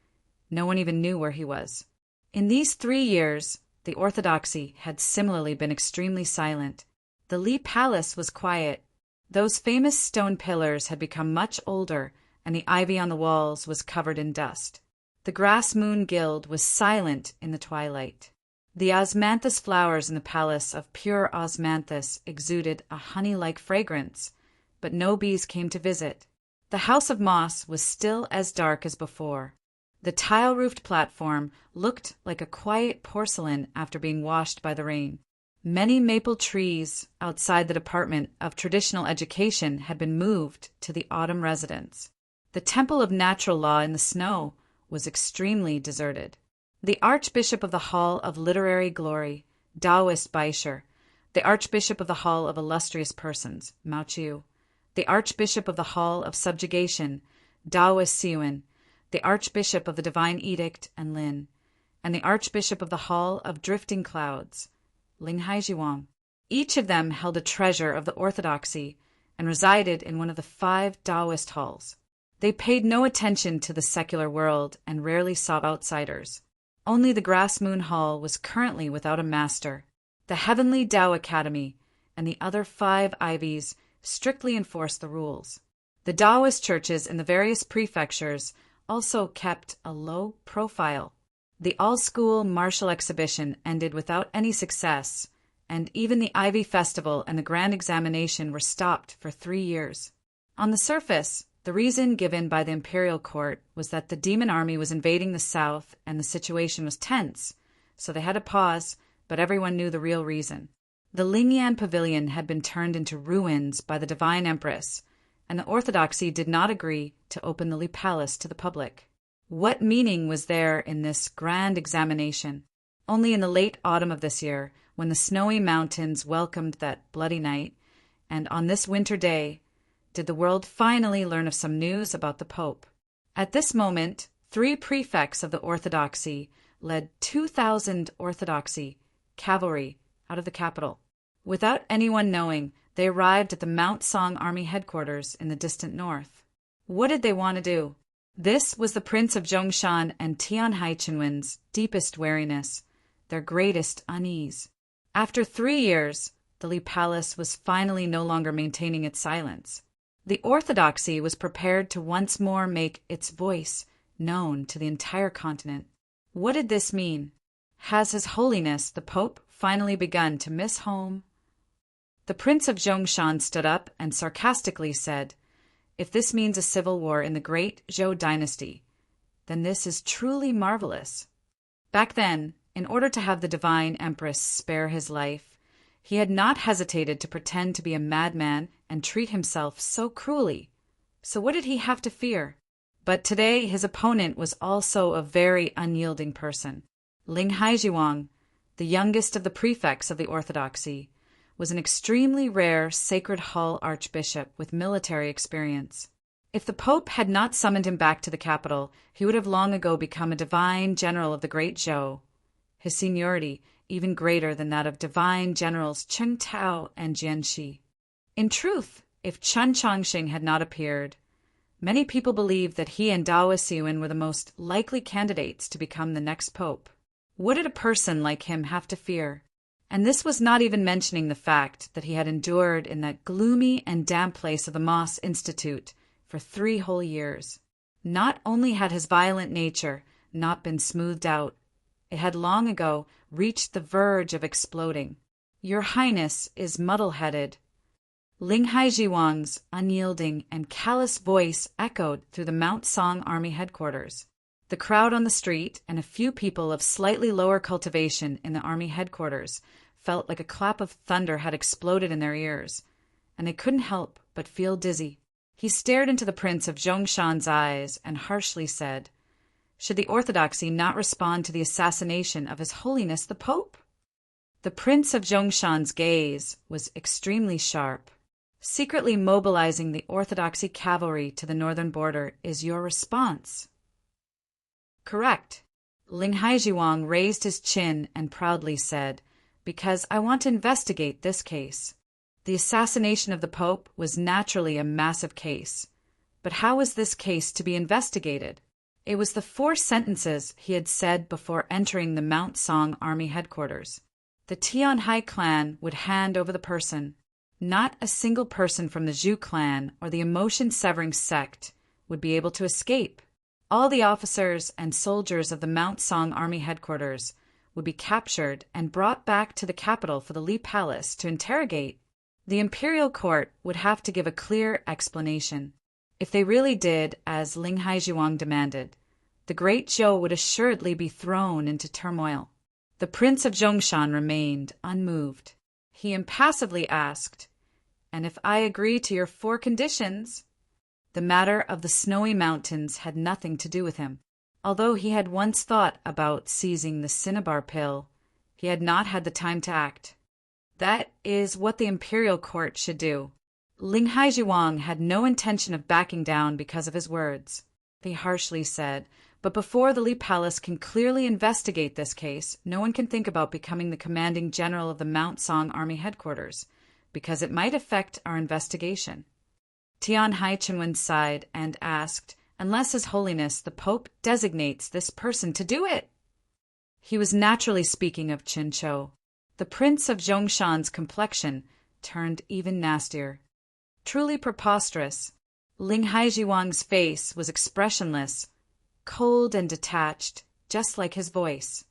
No one even knew where he was. In these 3 years, the orthodoxy had similarly been extremely silent. The Li Palace was quiet. Those famous stone pillars had become much older, and the ivy on the walls was covered in dust. The Grass Moon Guild was silent in the twilight. The osmanthus flowers in the palace of pure osmanthus exuded a honey-like fragrance, but no bees came to visit. The House of Moss was still as dark as before. The tile-roofed platform looked like a quiet porcelain after being washed by the rain. Many maple trees outside the Department of Traditional Education had been moved to the autumn residence. The Temple of Natural Law in the snow was extremely deserted. The Archbishop of the Hall of Literary Glory, Taoist Baisher, the Archbishop of the Hall of Illustrious Persons, Mao Chiu, the Archbishop of the Hall of Subjugation, Taoist Siuan, the Archbishop of the Divine Edict, and Lin, and the Archbishop of the Hall of Drifting Clouds, Ling Haijiwang. Each of them held a treasure of the orthodoxy and resided in one of the 5 Taoist halls. They paid no attention to the secular world and rarely saw outsiders. Only the Grass Moon Hall was currently without a master. The Heavenly Tao Academy and the other 5 ivies strictly enforced the rules. The Taoist churches in the various prefectures also kept a low profile. The all-school martial exhibition ended without any success, and even the Ivy Festival and the Grand Examination were stopped for 3 years. On the surface, the reason given by the imperial court was that the demon army was invading the south and the situation was tense, so they had to pause, but everyone knew the real reason. The Lingyan Pavilion had been turned into ruins by the Divine Empress, and the orthodoxy did not agree to open the Li Palace to the public. What meaning was there in this grand examination? Only in the late autumn of this year, when the snowy mountains welcomed that bloody night, and on this winter day, did the world finally learn of some news about the Pope. At this moment, 3 prefects of the orthodoxy led 2,000 orthodoxy cavalry out of the capital. Without anyone knowing, they arrived at the Mount Song Army headquarters in the distant north. What did they want to do? This was the Prince of Zhongshan and Tian Haichenwen's deepest wariness, their greatest unease. After 3 years, the Li Palace was finally no longer maintaining its silence. The orthodoxy was prepared to once more make its voice known to the entire continent. What did this mean? Has His Holiness, the Pope, finally begun to miss home? The Prince of Zhongshan stood up and sarcastically said, "If this means a civil war in the great Zhou dynasty, then this is truly marvelous." Back then, in order to have the divine empress spare his life, he had not hesitated to pretend to be a madman and treat himself so cruelly. So what did he have to fear? But today his opponent was also a very unyielding person. Ling Haijiwang, the youngest of the prefects of the orthodoxy, was an extremely rare Sacred Hall archbishop with military experience. If the Pope had not summoned him back to the capital, he would have long ago become a divine general of the great Zhou, his seniority even greater than that of divine generals Cheng Tao and Jianxi. In truth, if Chen Changxing had not appeared, many people believed that he and Dao Siuan were the most likely candidates to become the next pope. What did a person like him have to fear? And this was not even mentioning the fact that he had endured in that gloomy and damp place of the Moss Institute for 3 whole years. Not only had his violent nature not been smoothed out. It had long ago reached the verge of exploding. "Your Highness is muddle-headed." Ling Haijiwang's unyielding and callous voice echoed through the Mount Song Army headquarters. The crowd on the street and a few people of slightly lower cultivation in the army headquarters felt like a clap of thunder had exploded in their ears, and they couldn't help but feel dizzy. He stared into the Prince of Zhongshan's eyes and harshly said, "Should the orthodoxy not respond to the assassination of His Holiness the Pope?" The Prince of Zhongshan's gaze was extremely sharp. "Secretly mobilizing the orthodoxy cavalry to the northern border is your response?" "Correct." Ling Haijiwang raised his chin and proudly said, "Because I want to investigate this case." The assassination of the Pope was naturally a massive case. But how was this case to be investigated? It was the 4 sentences he had said before entering the Mount Song Army headquarters. The Tianhai clan would hand over the person. Not a single person from the Zhu clan or the emotion-severing sect would be able to escape. All the officers and soldiers of the Mount Song Army headquarters would be captured and brought back to the capital for the Li Palace to interrogate. The imperial court would have to give a clear explanation. If they really did as Ling Haijiwang demanded, the great Zhou would assuredly be thrown into turmoil. The Prince of Zhongshan remained unmoved. He impassively asked, "And if I agree to your 4 conditions?" The matter of the snowy mountains had nothing to do with him. Although he had once thought about seizing the cinnabar pill, he had not had the time to act. That is what the imperial court should do. Ling Haijiwang had no intention of backing down because of his words. He harshly said, "But before the Li Palace can clearly investigate this case, no one can think about becoming the commanding general of the Mount Song Army headquarters, because it might affect our investigation." Tian Haijiwang sighed and asked, "Unless His Holiness the Pope designates this person to do it?" He was naturally speaking of Qinzhou. The Prince of Zhongshan's complexion turned even nastier. Truly preposterous. Ling Haijiwang's face was expressionless, cold and detached, just like his voice.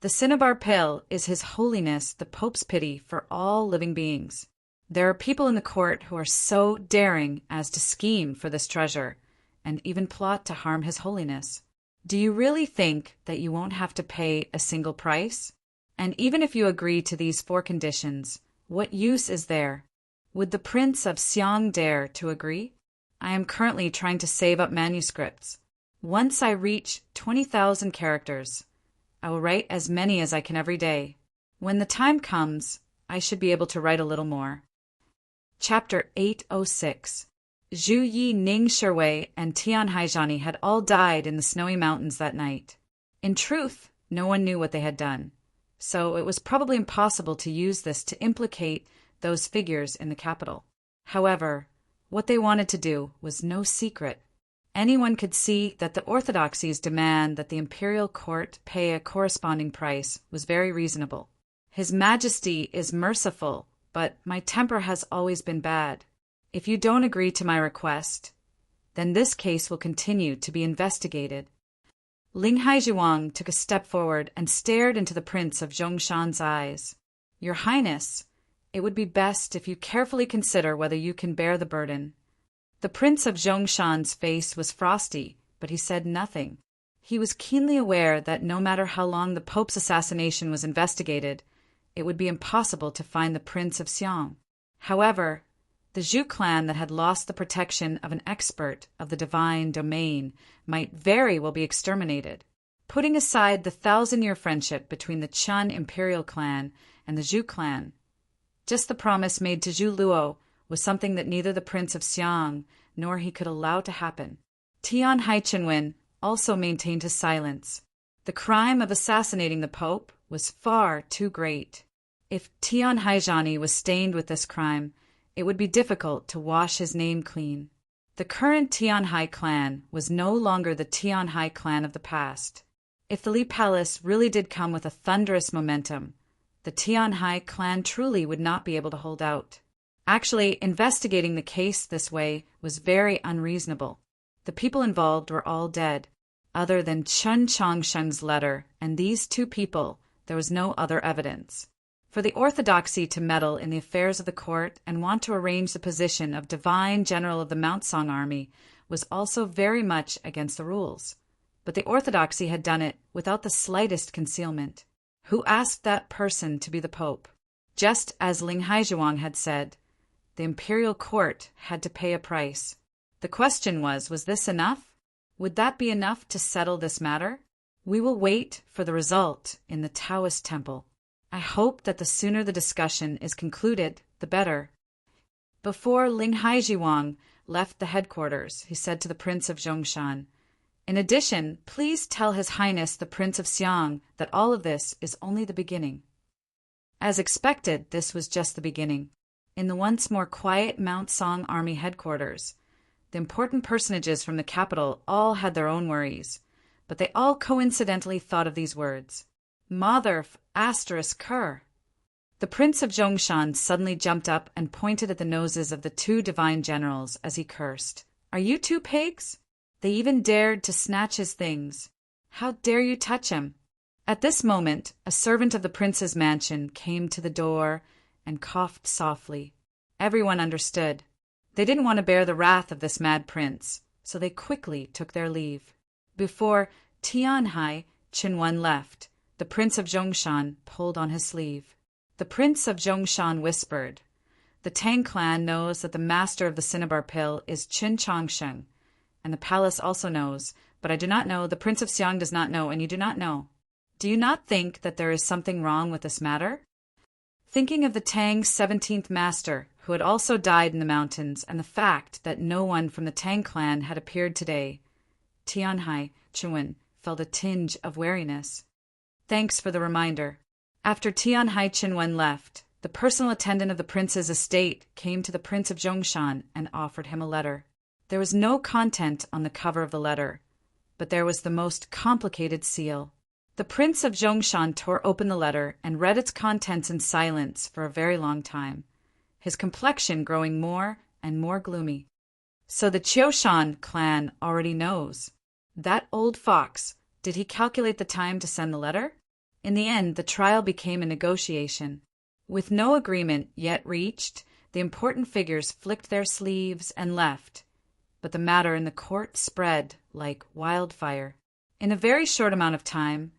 "The cinnabar pill is His Holiness the Pope's pity for all living beings. There are people in the court who are so daring as to scheme for this treasure, and even plot to harm His Holiness. Do you really think that you won't have to pay a single price? And even if you agree to these 4 conditions, what use is there? Would the Prince of Xiang dare to agree? I am currently trying to save up manuscripts. Once I reach 20,000 characters, I will write as many as I can every day. When the time comes, I should be able to write a little more." Chapter 806. Zhu Yi, Ning Shiwei, and Tian Haizhani had all died in the snowy mountains that night. In truth, no one knew what they had done, so it was probably impossible to use this to implicate those figures in the capital. However, what they wanted to do was no secret. Anyone could see that the orthodoxy's demand that the imperial court pay a corresponding price was very reasonable. "His Majesty is merciful, but my temper has always been bad. If you don't agree to my request, then this case will continue to be investigated." Ling Haijiwang took a step forward and stared into the Prince of Zhongshan's eyes. "Your Highness, it would be best if you carefully consider whether you can bear the burden." The Prince of Zhongshan's face was frosty, but he said nothing. He was keenly aware that no matter how long the Pope's assassination was investigated, it would be impossible to find the Prince of Xiang. However, the Zhu clan that had lost the protection of an expert of the divine domain might very well be exterminated. Putting aside the 1,000-year friendship between the Chun imperial clan and the Zhu clan, just the promise made to Zhu Luo was something that neither the Prince of Xiang nor he could allow to happen. Tian Haijiwang also maintained his silence. The crime of assassinating the Pope was far too great. If Tian Haizhani was stained with this crime, it would be difficult to wash his name clean. The current Tianhai clan was no longer the Tianhai clan of the past. If the Li Palace really did come with a thunderous momentum, the Tianhai clan truly would not be able to hold out. Actually, investigating the case this way was very unreasonable. The people involved were all dead. Other than Chen Chongsheng's letter and these two people, there was no other evidence. For the orthodoxy to meddle in the affairs of the court and want to arrange the position of divine general of the Mount Song army was also very much against the rules. But the orthodoxy had done it without the slightest concealment. Who asked that person to be the pope? Just as Ling Haizhuang had said, the imperial court had to pay a price. The question was this enough? Would that be enough to settle this matter? We will wait for the result in the Taoist temple. I hope that the sooner the discussion is concluded, the better. Before Ling Haizhuang left the headquarters, he said to the Prince of Zhongshan, in addition, please tell His Highness the Prince of Xiang that all of this is only the beginning. As expected, this was just the beginning. In the once more quiet Mount Song Army headquarters, the important personages from the capital all had their own worries, but they all coincidentally thought of these words. Mother asterisk her. The Prince of Zhongshan suddenly jumped up and pointed at the noses of the two divine generals as he cursed. Are you two pigs? They even dared to snatch his things. How dare you touch him? At this moment, a servant of the prince's mansion came to the door and coughed softly. Everyone understood. They didn't want to bear the wrath of this mad prince, so they quickly took their leave. Before Tianhai Qinwen left, the Prince of Zhongshan pulled on his sleeve. The Prince of Zhongshan whispered, the Tang clan knows that the master of the cinnabar pill is Qin Chongsheng, and the palace also knows, but I do not know, the Prince of Xiang does not know, and you do not know. Do you not think that there is something wrong with this matter? Thinking of the Tang's 17th master, who had also died in the mountains, and the fact that no one from the Tang clan had appeared today, Tianhai Qinwen felt a tinge of wariness. Thanks for the reminder. After Tianhai Qinwen left, the personal attendant of the prince's estate came to the Prince of Zhongshan and offered him a letter. There was no content on the cover of the letter, but there was the most complicated seal. The Prince of Zhongshan tore open the letter and read its contents in silence for a very long time, his complexion growing more and more gloomy. So the Qiushan clan already knows. That old fox, did he calculate the time to send the letter? In the end, the trial became a negotiation. With no agreement yet reached, the important figures flicked their sleeves and left. But the matter in the court spread like wildfire. In a very short amount of time,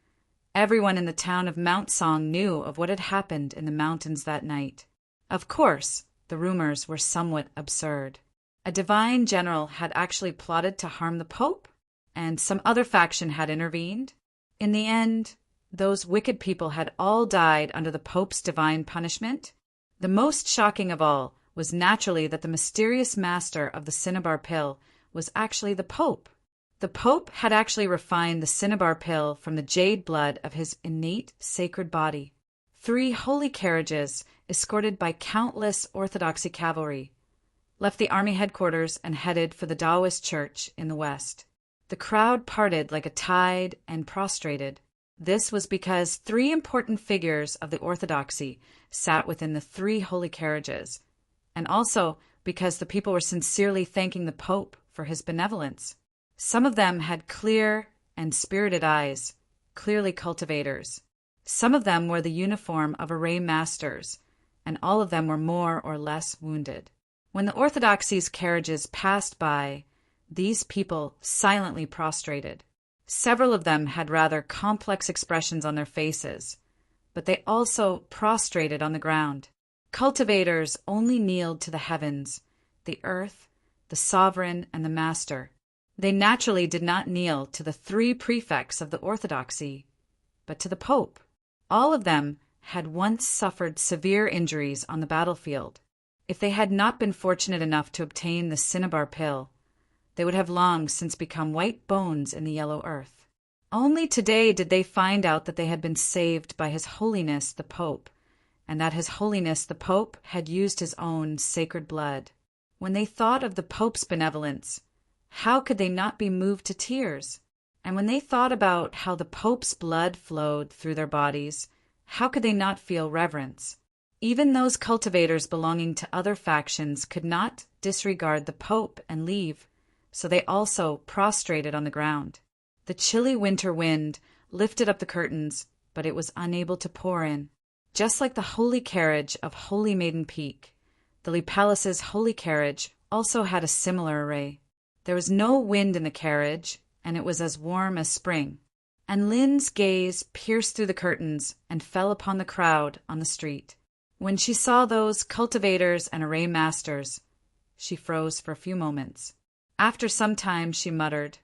everyone in the town of Mount Song knew of what had happened in the mountains that night. Of course, the rumors were somewhat absurd. A divine general had actually plotted to harm the Pope, and some other faction had intervened. In the end, those wicked people had all died under the Pope's divine punishment. The most shocking of all was naturally that the mysterious master of the cinnabar pill was actually the Pope. The Pope had actually refined the cinnabar pill from the jade blood of his innate sacred body. 3 holy carriages, escorted by countless orthodoxy cavalry, left the army headquarters and headed for the Taoist church in the west. The crowd parted like a tide and prostrated. This was because 3 important figures of the orthodoxy sat within the 3 holy carriages, and also because the people were sincerely thanking the Pope for his benevolence. Some of them had clear and spirited eyes, clearly cultivators. Some of them wore the uniform of array masters, and all of them were more or less wounded. When the orthodoxy's carriages passed by, these people silently prostrated. Several of them had rather complex expressions on their faces, but they also prostrated on the ground. Cultivators only kneeled to the heavens, the earth, the sovereign, and the master. They naturally did not kneel to the 3 prefects of the orthodoxy, but to the Pope. All of them had once suffered severe injuries on the battlefield. If they had not been fortunate enough to obtain the cinnabar pill, they would have long since become white bones in the yellow earth. Only today did they find out that they had been saved by His Holiness the Pope, and that His Holiness the Pope had used his own sacred blood. When they thought of the Pope's benevolence, how could they not be moved to tears? And when they thought about how the Pope's blood flowed through their bodies, how could they not feel reverence? Even those cultivators belonging to other factions could not disregard the Pope and leave, so they also prostrated on the ground. The chilly winter wind lifted up the curtains, but it was unable to pour in. Just like the holy carriage of Holy Maiden Peak, the Lee Palace's holy carriage also had a similar array. There was no wind in the carriage, and it was as warm as spring. And Lynn's gaze pierced through the curtains and fell upon the crowd on the street. When she saw those cultivators and array masters, she froze for a few moments. After some time she muttered,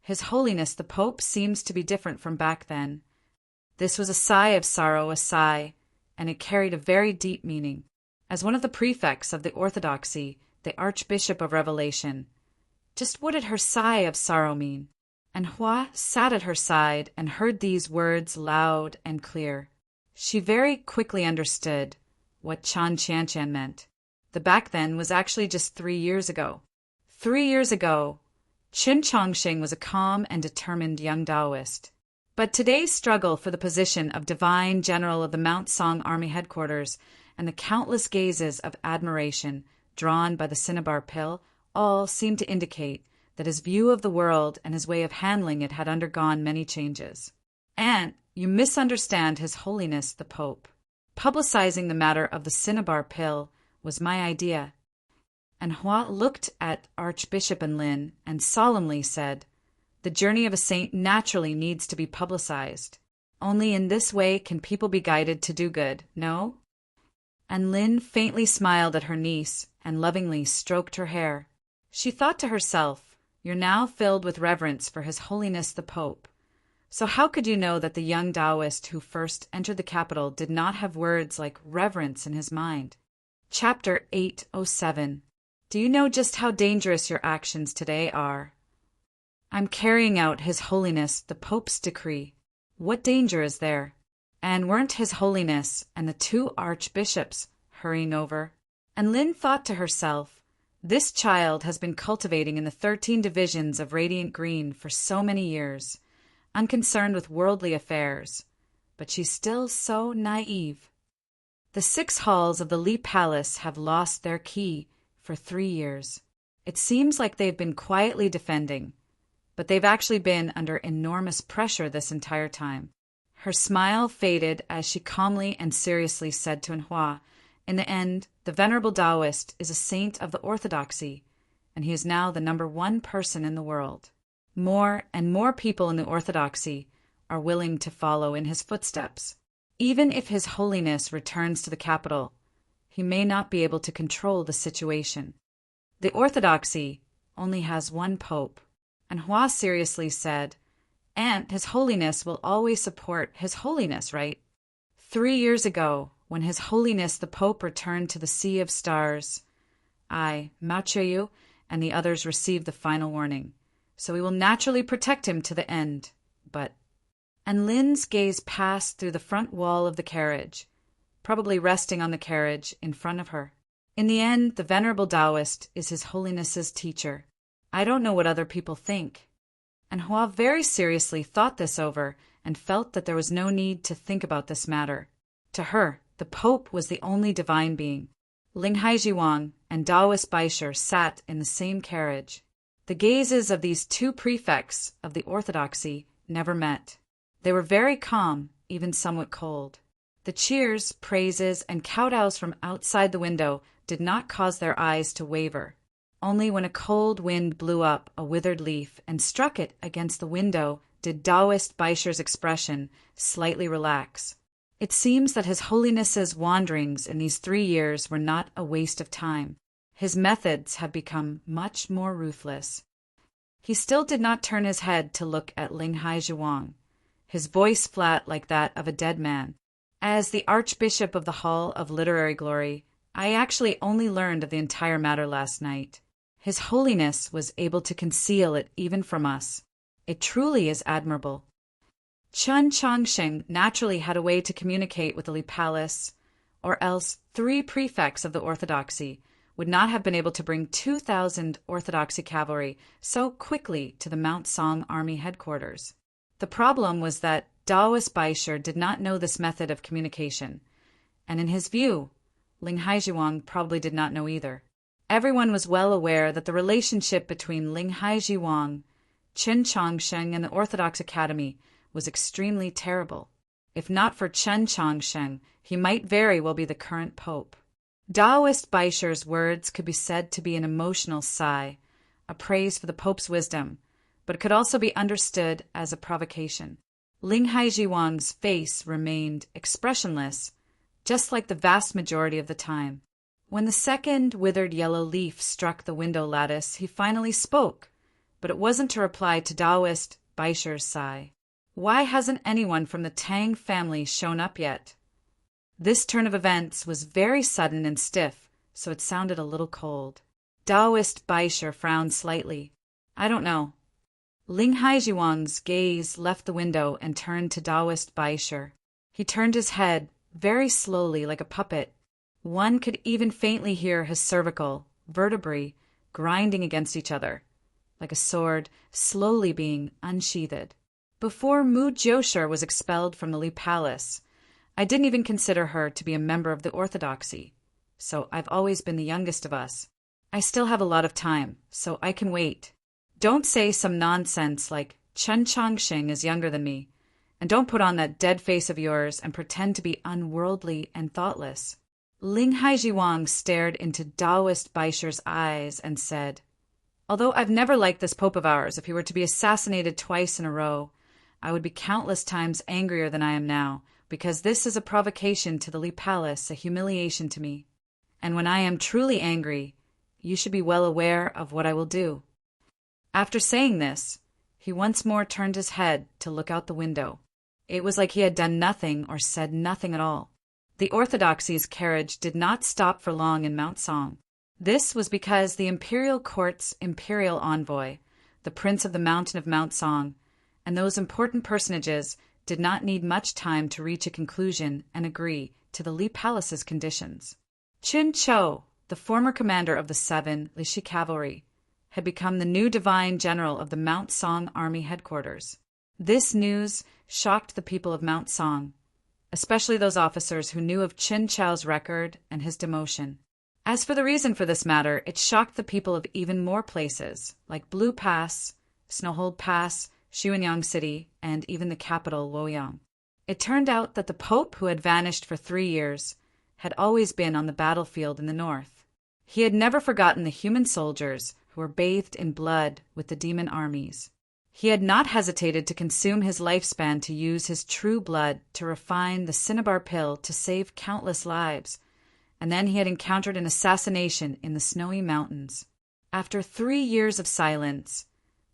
"His Holiness the Pope seems to be different from back then." This was a sigh of sorrow, a sigh, and it carried a very deep meaning. As one of the prefects of the Orthodoxy, the Archbishop of Revelation, just what did her sigh of sorrow mean? And Hua sat at her side and heard these words loud and clear. She very quickly understood what Chan Qianshan meant. The back then was actually just 3 years ago. 3 years ago, Qin Chongsheng was a calm and determined young Taoist. But today's struggle for the position of Divine General of the Mount Song Army Headquarters and the countless gazes of admiration drawn by the cinnabar pill all seemed to indicate that his view of the world and his way of handling it had undergone many changes. "And you misunderstand His Holiness the Pope. Publicizing the matter of the cinnabar pill was my idea." And Hua looked at Archbishop and Lin and solemnly said, "The journey of a saint naturally needs to be publicized. Only in this way can people be guided to do good, no?" And Lin faintly smiled at her niece and lovingly stroked her hair. She thought to herself, "You're now filled with reverence for His Holiness the Pope. So how could you know that the young Taoist who first entered the capital did not have words like reverence in his mind?" Chapter 807. Do you know just how dangerous your actions today are? I'm carrying out His Holiness the Pope's decree. What danger is there? And weren't His Holiness and the 2 archbishops hurrying over? And Lin thought to herself, this child has been cultivating in the 13 divisions of Radiant Green for so many years, unconcerned with worldly affairs, but she's still so naive. The 6 halls of the Lee Palace have lost their key for 3 years. It seems like they've been quietly defending, but they've actually been under enormous pressure this entire time. Her smile faded as she calmly and seriously said to Hua, "In the end, the Venerable Taoist is a saint of the Orthodoxy, and he is now the #1 person in the world. More and more people in the Orthodoxy are willing to follow in his footsteps. Even if His Holiness returns to the capital, he may not be able to control the situation. The Orthodoxy only has 1 pope." And Hua seriously said, "And His Holiness will always support His Holiness, right?" 3 years ago, when His Holiness the Pope returned to the Sea of Stars, I, Mao Cheyu, and the others received the final warning. So we will naturally protect him to the end. But... And Lin's gaze passed through the front wall of the carriage, probably resting on the carriage in front of her. In the end, the Venerable Taoist is His Holiness's teacher. I don't know what other people think. And Hua very seriously thought this over and felt that there was no need to think about this matter. To her, the Pope was the only divine being. Ling Haijiwang and Taoist Baisher sat in the same carriage. The gazes of these 2 prefects of the Orthodoxy never met. They were very calm, even somewhat cold. The cheers, praises, and kowtows from outside the window did not cause their eyes to waver. Only when a cold wind blew up a withered leaf and struck it against the window did Taoist Baisher's expression slightly relax. It seems that His Holiness's wanderings in these 3 years were not a waste of time. His methods have become much more ruthless. He still did not turn his head to look at Ling Haijiwang, his voice flat like that of a dead man. As the Archbishop of the Hall of Literary Glory, I actually only learned of the entire matter last night. His Holiness was able to conceal it even from us. It truly is admirable. Chen Chongsheng naturally had a way to communicate with the Lee Palace, or else 3 prefects of the Orthodoxy would not have been able to bring 2,000 Orthodoxy cavalry so quickly to the Mount Song Army headquarters. The problem was that Taoist Baisher did not know this method of communication, and in his view, Ling Haijiwang probably did not know either. Everyone was well aware that the relationship between Ling Haijiwang Qin Chongsheng and the Orthodox Academy was extremely terrible. If not for Chen Chongsheng, he might very well be the current pope. Taoist Baisher's words could be said to be an emotional sigh, a praise for the pope's wisdom, but it could also be understood as a provocation. Ling Haijiwang's face remained expressionless, just like the vast majority of the time. When the second withered yellow leaf struck the window lattice, he finally spoke, but it wasn't to reply to Taoist Baisher's sigh. Why hasn't anyone from the Tang family shown up yet? This turn of events was very sudden and stiff, so it sounded a little cold. Taoist Baisher frowned slightly. I don't know. Ling Haijiwang's gaze left the window and turned to Taoist Baisher. He turned his head, very slowly like a puppet. One could even faintly hear his cervical vertebrae grinding against each other, like a sword slowly being unsheathed. Before Mu Jiosher was expelled from the Li Palace, I didn't even consider her to be a member of the Orthodoxy, so I've always been the youngest of us. I still have a lot of time, so I can wait. Don't say some nonsense like Chen Chongsheng is younger than me, and don't put on that dead face of yours and pretend to be unworldly and thoughtless. Ling Haijiwang stared into Taoist Baisher's eyes and said, Although I've never liked this pope of ours, if he were to be assassinated twice in a row, I would be countless times angrier than I am now, because this is a provocation to the Li Palace, a humiliation to me. And when I am truly angry, you should be well aware of what I will do. After saying this, he once more turned his head to look out the window. It was like he had done nothing or said nothing at all. The Orthodoxy's carriage did not stop for long in Mount Song. This was because the imperial court's imperial envoy, the prince of the mountain of Mount Song, and those important personages did not need much time to reach a conclusion and agree to the Li Palace's conditions. Qin Chou, the former commander of the 7 Lishi cavalry, had become the new divine general of the Mount Song army headquarters. This news shocked the people of Mount Song, especially those officers who knew of Qin Chou's record and his demotion. As for the reason for this matter, it shocked the people of even more places, like Blue Pass, Snowhold Pass, Xuanyang City, and even the capital, Luoyang. It turned out that the Pope, who had vanished for 3 years, had always been on the battlefield in the north. He had never forgotten the human soldiers who were bathed in blood with the demon armies. He had not hesitated to consume his lifespan to use his true blood to refine the cinnabar pill to save countless lives, and then he had encountered an assassination in the snowy mountains. After 3 years of silence,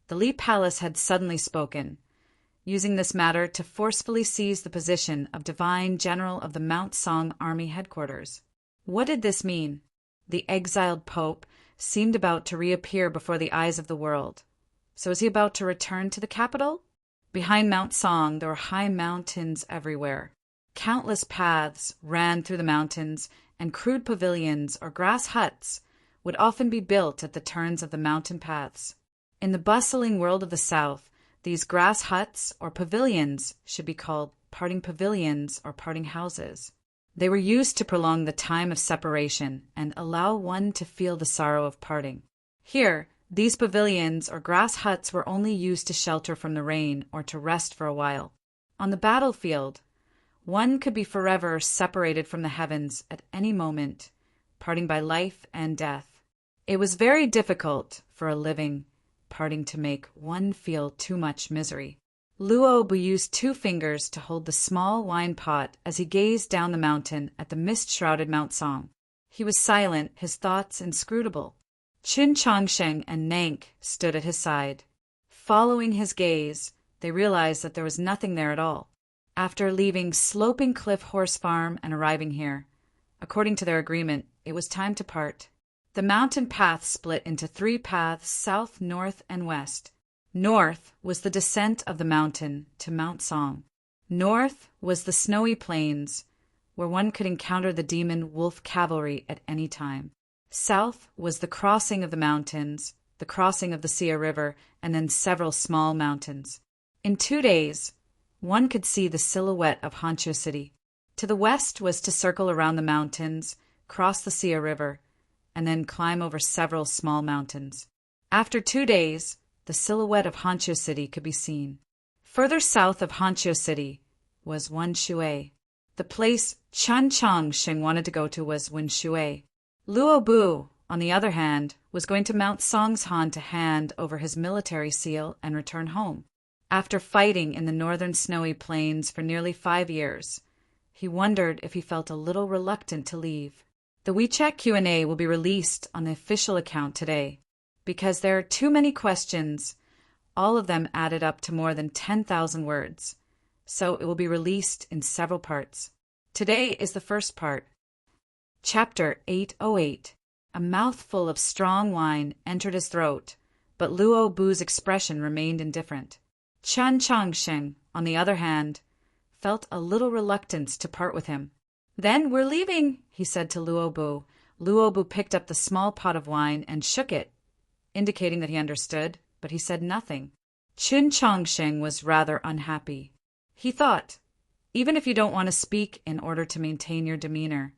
the Li Palace had suddenly spoken, using this matter to forcefully seize the position of Divine General of the Mount Song Army Headquarters. What did this mean? The exiled Pope seemed about to reappear before the eyes of the world. So was he about to return to the capital? Behind Mount Song, there were high mountains everywhere. Countless paths ran through the mountains, and crude pavilions or grass huts would often be built at the turns of the mountain paths. In the bustling world of the South, these grass huts or pavilions should be called parting pavilions or parting houses. They were used to prolong the time of separation and allow one to feel the sorrow of parting. Here, these pavilions or grass huts were only used to shelter from the rain or to rest for a while. On the battlefield, one could be forever separated from the heavens at any moment, parting by life and death. It was very difficult for a living parting to make one feel too much misery. Luo Bu used 2 fingers to hold the small wine pot as he gazed down the mountain at the mist-shrouded Mount Song. He was silent, his thoughts inscrutable. Qin Chongsheng and Nank stood at his side. Following his gaze, they realized that there was nothing there at all. After leaving Sloping Cliff Horse Farm and arriving here, according to their agreement, it was time to part. The mountain path split into 3 paths, south, north, and west. North was the descent of the mountain to Mount Song. North was the snowy plains, where one could encounter the demon wolf cavalry at any time. South was the crossing of the mountains, the crossing of the Xia River, and then several small mountains. In 2 days, one could see the silhouette of Hanzhou City. To the west was to circle around the mountains, cross the Xia River, and then climb over several small mountains. After 2 days, the silhouette of Honshu City could be seen. Further south of Honshu City was Wenshui. The place Chen Chongsheng wanted to go to was Wenshui. Luo Bu, on the other hand, was going to Mount Songshan to hand over his military seal and return home. After fighting in the northern snowy plains for nearly 5 years, he wondered if he felt a little reluctant to leave. The WeChat Q&A will be released on the official account today, because there are too many questions, all of them added up to more than 10,000 words, so it will be released in several parts. Today is the first part. Chapter 808. A mouthful of strong wine entered his throat, but Luo Bu's expression remained indifferent. Chen Chongsheng, on the other hand, felt a little reluctance to part with him. "Then we're leaving," he said to Luo Bu. Luo Bu picked up the small pot of wine and shook it, indicating that he understood, but he said nothing. Chen Chongsheng was rather unhappy. He thought, even if you don't want to speak in order to maintain your demeanor,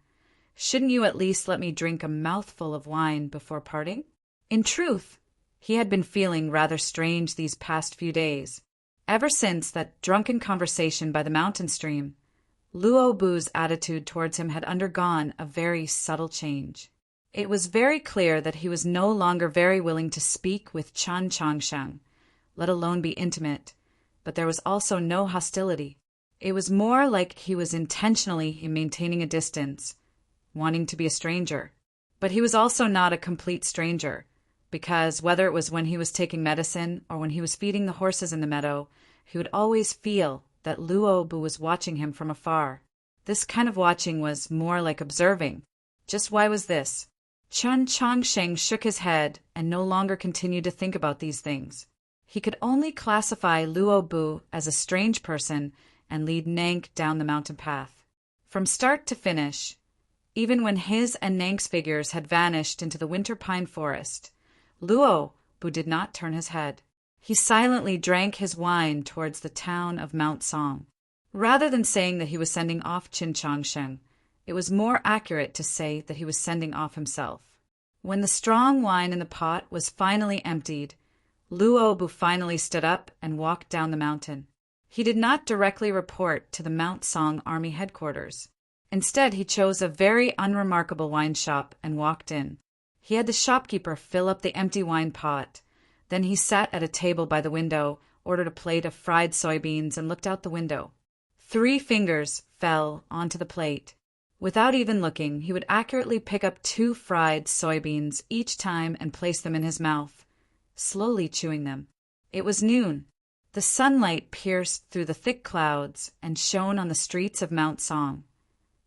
shouldn't you at least let me drink a mouthful of wine before parting? In truth, he had been feeling rather strange these past few days. Ever since that drunken conversation by the mountain stream, Luo Bu's attitude towards him had undergone a very subtle change. It was very clear that he was no longer very willing to speak with Chen Chongsheng, let alone be intimate, but there was also no hostility. It was more like he was intentionally maintaining a distance, wanting to be a stranger. But he was also not a complete stranger, because whether it was when he was taking medicine or when he was feeding the horses in the meadow, he would always feel that Luo Bu was watching him from afar. This kind of watching was more like observing. Just why was this? Chen Chongsheng shook his head and no longer continued to think about these things. He could only classify Luo Bu as a strange person and lead Nank down the mountain path. From start to finish, even when his and Nank's figures had vanished into the winter pine forest, Luo Bu did not turn his head. He silently drank his wine towards the town of Mount Song. Rather than saying that he was sending off Chen Chongsheng, it was more accurate to say that he was sending off himself. When the strong wine in the pot was finally emptied, Luo Bu finally stood up and walked down the mountain. He did not directly report to the Mount Song Army headquarters. Instead, he chose a very unremarkable wine shop and walked in. He had the shopkeeper fill up the empty wine pot. Then he sat at a table by the window, ordered a plate of fried soybeans, and looked out the window. 3 fingers fell onto the plate. Without even looking, he would accurately pick up 2 fried soybeans each time and place them in his mouth, slowly chewing them. It was noon. The sunlight pierced through the thick clouds and shone on the streets of Mount Song,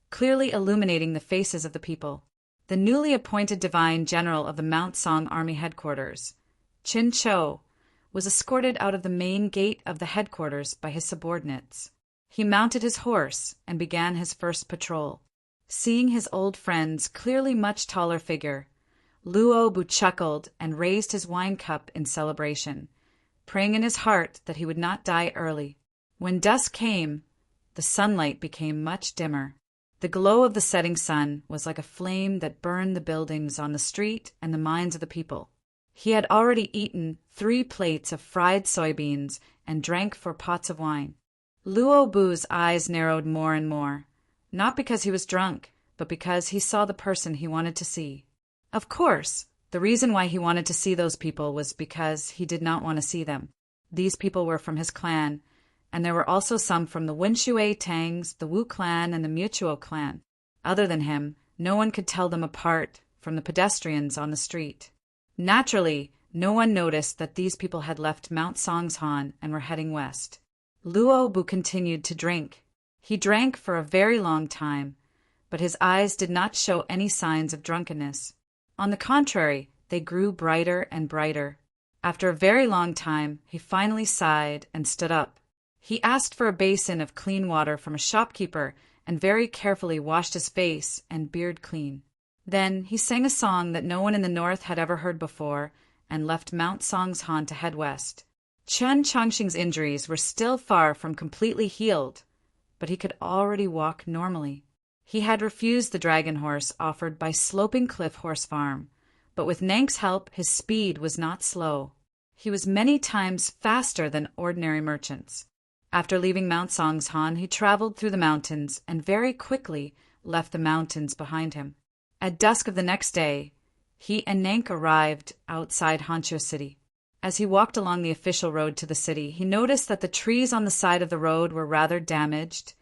clearly illuminating the faces of the people. The newly appointed divine general of the Mount Song Army headquarters, Qin Chou, was escorted out of the main gate of the headquarters by his subordinates. He mounted his horse and began his first patrol. Seeing his old friend's clearly much taller figure, Luo Bu chuckled and raised his wine cup in celebration, praying in his heart that he would not die early. When dusk came, the sunlight became much dimmer. The glow of the setting sun was like a flame that burned the buildings on the street and the minds of the people. He had already eaten 3 plates of fried soybeans and drank 4 pots of wine. Luo Bu's eyes narrowed more and more, not because he was drunk, but because he saw the person he wanted to see. Of course, the reason why he wanted to see those people was because he did not want to see them. These people were from his clan, and there were also some from the Wenshui Tangs, the Wu clan, and the Mutuo clan. Other than him, no one could tell them apart from the pedestrians on the street. Naturally, no one noticed that these people had left Mount Songshan and were heading west. Luo Bu continued to drink. He drank for a very long time, but his eyes did not show any signs of drunkenness. On the contrary, they grew brighter and brighter. After a very long time, he finally sighed and stood up. He asked for a basin of clean water from a shopkeeper and very carefully washed his face and beard clean. Then he sang a song that no one in the north had ever heard before and left Mount Songshan to head west. Chen Chongsheng's injuries were still far from completely healed, but he could already walk normally. He had refused the dragon horse offered by Sloping Cliff Horse Farm, but with Nank's help his speed was not slow. He was many times faster than ordinary merchants. After leaving Mount Songshan, he traveled through the mountains and very quickly left the mountains behind him. At dusk of the next day, he and Nank arrived outside Hancho City. As he walked along the official road to the city, he noticed that the trees on the side of the road were rather damaged,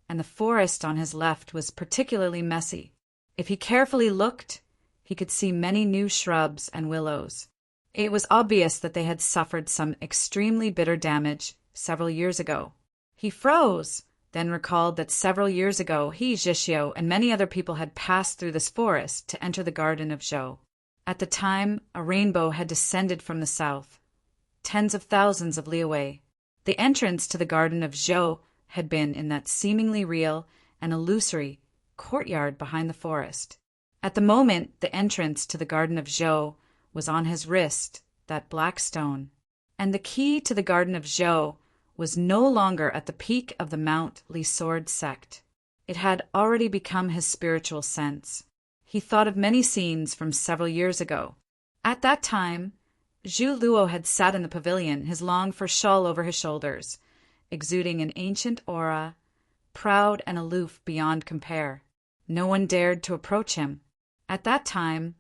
and the forest on his left was particularly messy. If he carefully looked, he could see many new shrubs and willows. It was obvious that they had suffered some extremely bitter damage several years ago. He froze, then recalled that several years ago he, Zhishio, and many other people had passed through this forest to enter the garden of Zhou. At the time, a rainbow had descended from the south, tens of thousands of li away. The entrance to the garden of Zhou had been in that seemingly real and illusory courtyard behind the forest. At the moment, the entrance to the garden of Zhou was on his wrist, that black stone, and the key to the garden of Zhou was no longer at the peak of the Mount Li Sword sect. It had already become his spiritual sense. He thought of many scenes from several years ago. At that time, Zhu Luo had sat in the pavilion, his long fur shawl over his shoulders, exuding an ancient aura, proud and aloof beyond compare. No one dared to approach him. At that time,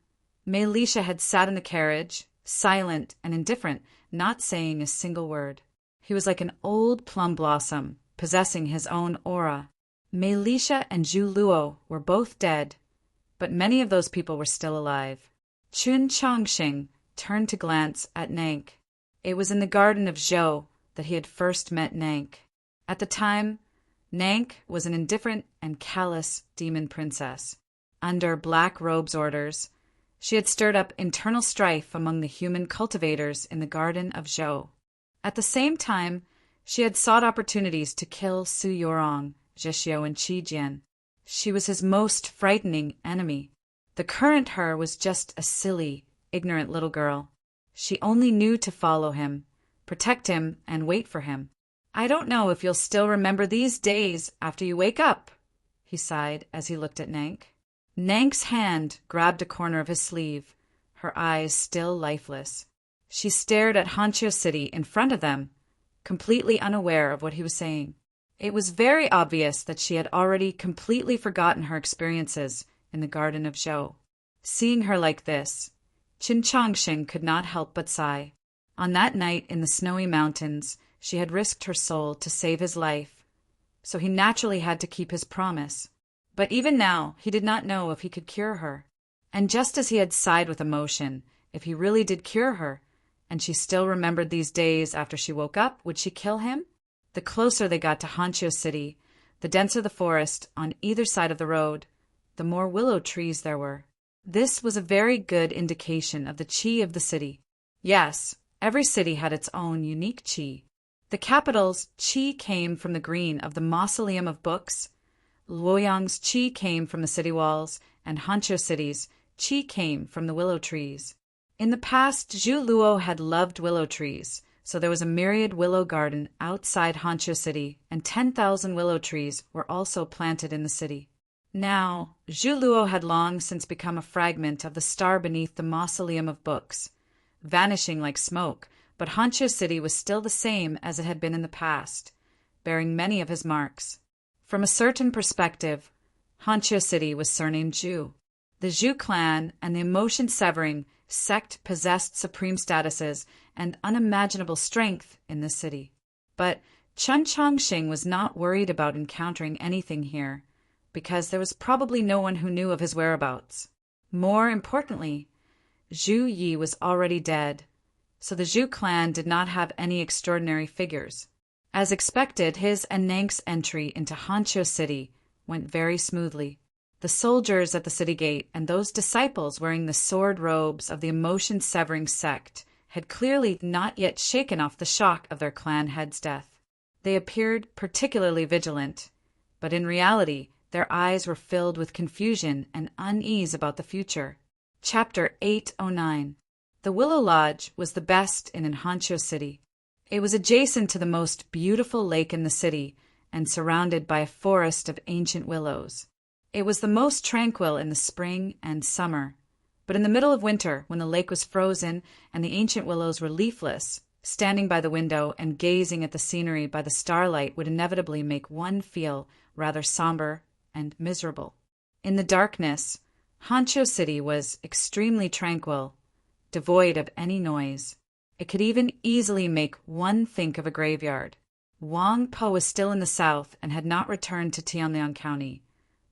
Mei Lisha had sat in the carriage, silent and indifferent, not saying a single word. He was like an old plum blossom, possessing his own aura. Mei Lisha and Zhu Luo were both dead, but many of those people were still alive. Chun Chongxing turned to glance at Nank. It was in the garden of Zhou that he had first met Nank. At the time, Nank was an indifferent and callous demon princess. Under Black Robe's orders, she had stirred up internal strife among the human cultivators in the garden of Zhou. At the same time, she had sought opportunities to kill Su Yorong, Zhishio, and Qi Jian. She was his most frightening enemy. The current her was just a silly, ignorant little girl. She only knew to follow him, protect him, and wait for him. "I don't know if you'll still remember these days after you wake up," he sighed as he looked at Nank. Nank's hand grabbed a corner of his sleeve, her eyes still lifeless. She stared at Hancho City in front of them, completely unaware of what he was saying. It was very obvious that she had already completely forgotten her experiences in the garden of Zhou. Seeing her like this, Qin Chongxing could not help but sigh. On that night in the snowy mountains, she had risked her soul to save his life, so he naturally had to keep his promise. But even now, he did not know if he could cure her. And just as he had sighed with emotion, if he really did cure her, and she still remembered these days after she woke up, would she kill him? The closer they got to Hancho City, the denser the forest on either side of the road, the more willow trees there were. This was a very good indication of the qi of the city. Yes, every city had its own unique qi. The capital's qi came from the green of the mausoleum of books, Luoyang's qi came from the city walls, and Hancho City's qi came from the willow trees. In the past, Zhu Luo had loved willow trees, so there was a myriad willow garden outside Hancho City, and 10,000 willow trees were also planted in the city. Now, Zhu Luo had long since become a fragment of the star beneath the mausoleum of books, vanishing like smoke, but Hancho City was still the same as it had been in the past, bearing many of his marks. From a certain perspective, Hancho City was surnamed Zhu. The Zhu clan and the emotion-severing sect possessed supreme statuses and unimaginable strength in this city. But Chun Chongxing was not worried about encountering anything here, because there was probably no one who knew of his whereabouts. More importantly, Zhu Yi was already dead, so the Zhu clan did not have any extraordinary figures. As expected, his and Nank's entry into Hancho City went very smoothly. The soldiers at the city gate and those disciples wearing the sword robes of the emotion-severing sect had clearly not yet shaken off the shock of their clan head's death. They appeared particularly vigilant, but in reality, their eyes were filled with confusion and unease about the future. Chapter 809. The Willow Lodge was the best in Hancho City. It was adjacent to the most beautiful lake in the city and surrounded by a forest of ancient willows. It was the most tranquil in the spring and summer, But in the middle of winter, when the lake was frozen and the ancient willows were leafless, standing by the window and gazing at the scenery by the starlight would inevitably make one feel rather somber and miserable. In the darkness, Honcho City was extremely tranquil, devoid of any noise. It could even easily make one think of a graveyard. Wangpo was still in the south and had not returned to Tianliang County,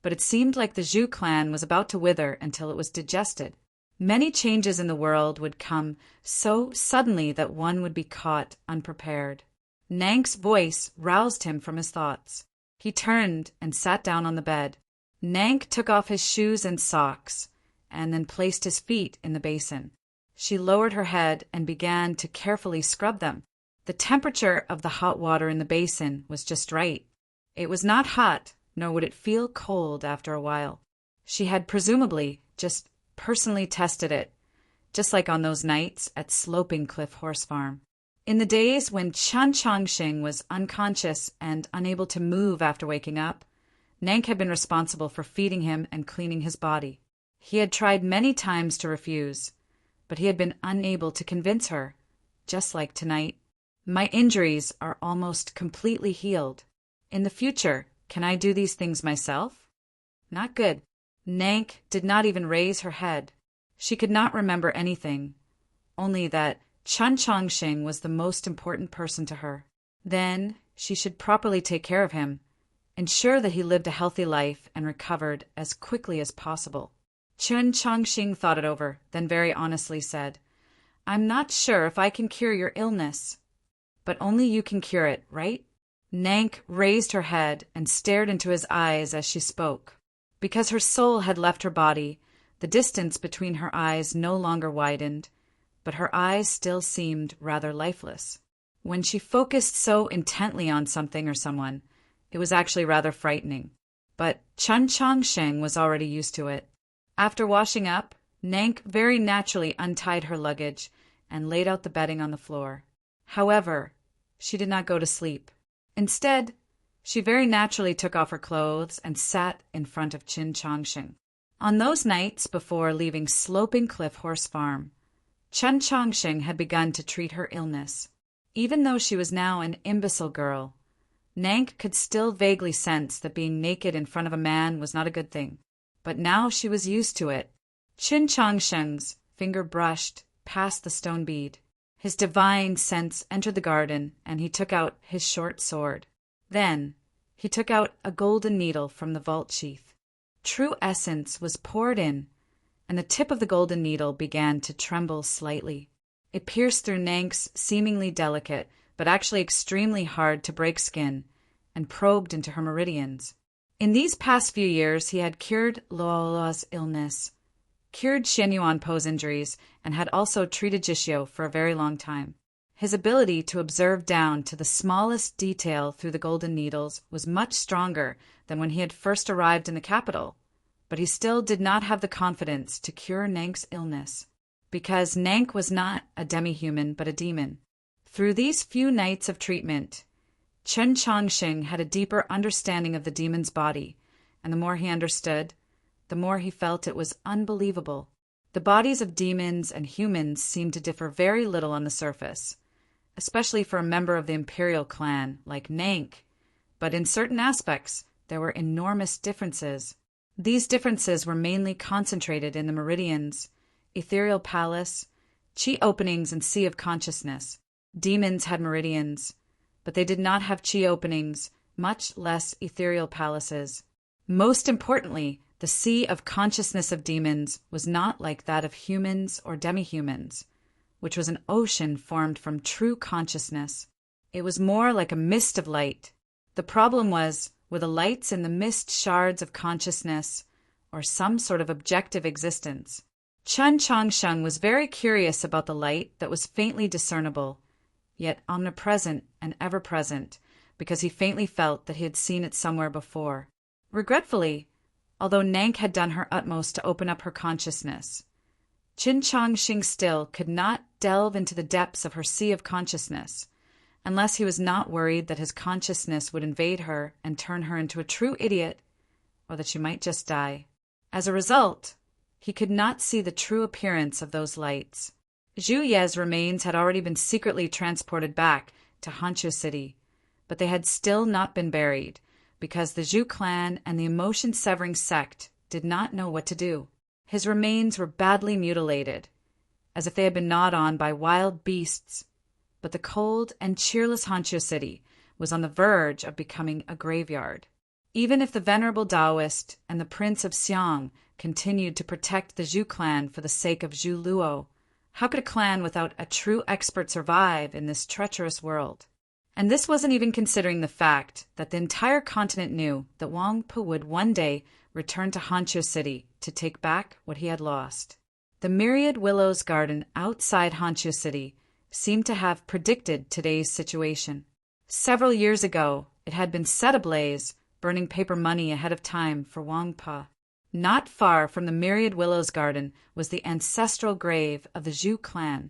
but it seemed like the Zhu clan was about to wither until it was digested. Many changes in the world would come so suddenly that one would be caught unprepared. Nank's voice roused him from his thoughts. He turned and sat down on the bed. Nank took off his shoes and socks, and then placed his feet in the basin. She lowered her head and began to carefully scrub them. The temperature of the hot water in the basin was just right. It was not hot, nor would it feel cold after a while. She had presumably just personally tested it, just like on those nights at Sloping Cliff Horse Farm. In the days when Chen Chongqing was unconscious and unable to move after waking up, Nank had been responsible for feeding him and cleaning his body. He had tried many times to refuse, but he had been unable to convince her, just like tonight. My injuries are almost completely healed. In the future, can I do these things myself? Not good. Nank did not even raise her head. She could not remember anything, only that Chen Chongqing was the most important person to her. Then she should properly take care of him, ensure that he lived a healthy life and recovered as quickly as possible. Chen Chongqing thought it over, then very honestly said, "I'm not sure if I can cure your illness." "But only you can cure it, right?" Nank raised her head and stared into his eyes as she spoke. Because her soul had left her body, the distance between her eyes no longer widened, but her eyes still seemed rather lifeless. When she focused so intently on something or someone, it was actually rather frightening. But Chen Chongqing was already used to it. After washing up, Nank very naturally untied her luggage and laid out the bedding on the floor. However, she did not go to sleep. Instead, she very naturally took off her clothes and sat in front of Chen Chongqing. On those nights before leaving Sloping Cliff Horse Farm, Chen Chongqing had begun to treat her illness. Even though she was now an imbecile girl, Nank could still vaguely sense that being naked in front of a man was not a good thing. But now she was used to it. Chen Chongqing's finger brushed past the stone bead. His divine sense entered the garden, and he took out his short sword. Then he took out a golden needle from the vault sheath. True essence was poured in, and the tip of the golden needle began to tremble slightly. It pierced through Nank's seemingly delicate, but actually extremely hard to break skin, and probed into her meridians. In these past few years, he had cured Luola's illness, cured Shen Yuanpo's injuries, and had also treated Jishio for a very long time. His ability to observe down to the smallest detail through the golden needles was much stronger than when he had first arrived in the capital, but he still did not have the confidence to cure Nank's illness, because Nank was not a demi-human but a demon. Through these few nights of treatment, Chen Chongqing had a deeper understanding of the demon's body, and the more he understood, the more he felt it was unbelievable. The bodies of demons and humans seemed to differ very little on the surface, especially for a member of the imperial clan like Nank, but in certain aspects there were enormous differences. These differences were mainly concentrated in the meridians, ethereal palace, chi openings, and sea of consciousness. Demons had meridians, but they did not have chi openings, much less ethereal palaces. Most importantly, the sea of consciousness of demons was not like that of humans or demi-humans, which was an ocean formed from true consciousness. It was more like a mist of light. The problem was, were the lights in the mist shards of consciousness, or some sort of objective existence? Chen Chongqing was very curious about the light that was faintly discernible, yet omnipresent and ever-present, because he faintly felt that he had seen it somewhere before. Regretfully, although Nank had done her utmost to open up her consciousness, Chen Chongqing still could not delve into the depths of her sea of consciousness, unless he was not worried that his consciousness would invade her and turn her into a true idiot, or that she might just die. As a result, He could not see the true appearance of those lights. Zhu Ye's remains had already been secretly transported back to Hanqiu City, but they had still not been buried, because the Zhu clan and the emotion-severing sect did not know what to do. His remains were badly mutilated, as if they had been gnawed on by wild beasts, but the cold and cheerless Hanqiu City was on the verge of becoming a graveyard. Even if the venerable Taoist and the Prince of Xiang continued to protect the Zhu clan for the sake of Zhu Luo, how could a clan without a true expert survive in this treacherous world? And this wasn't even considering the fact that the entire continent knew that Wang Pu would one day return to Hanqiu City to take back what he had lost. The myriad willows garden outside Hanqiu City seemed to have predicted today's situation. Several years ago, it had been set ablaze, burning paper money ahead of time for Wang Pu. Not far from the myriad willows garden was the ancestral grave of the Zhu clan.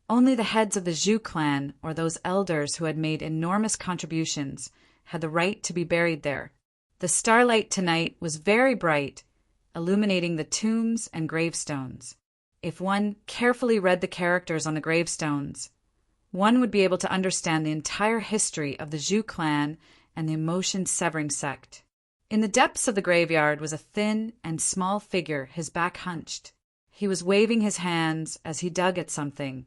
Only the heads of the Zhu clan, or those elders who had made enormous contributions, had the right to be buried there. The starlight tonight was very bright, illuminating the tombs and gravestones. If one carefully read the characters on the gravestones, one would be able to understand the entire history of the Zhu clan and the emotion-severing sect. In the depths of the graveyard was a thin and small figure, his back hunched. He was waving his hands as he dug at something,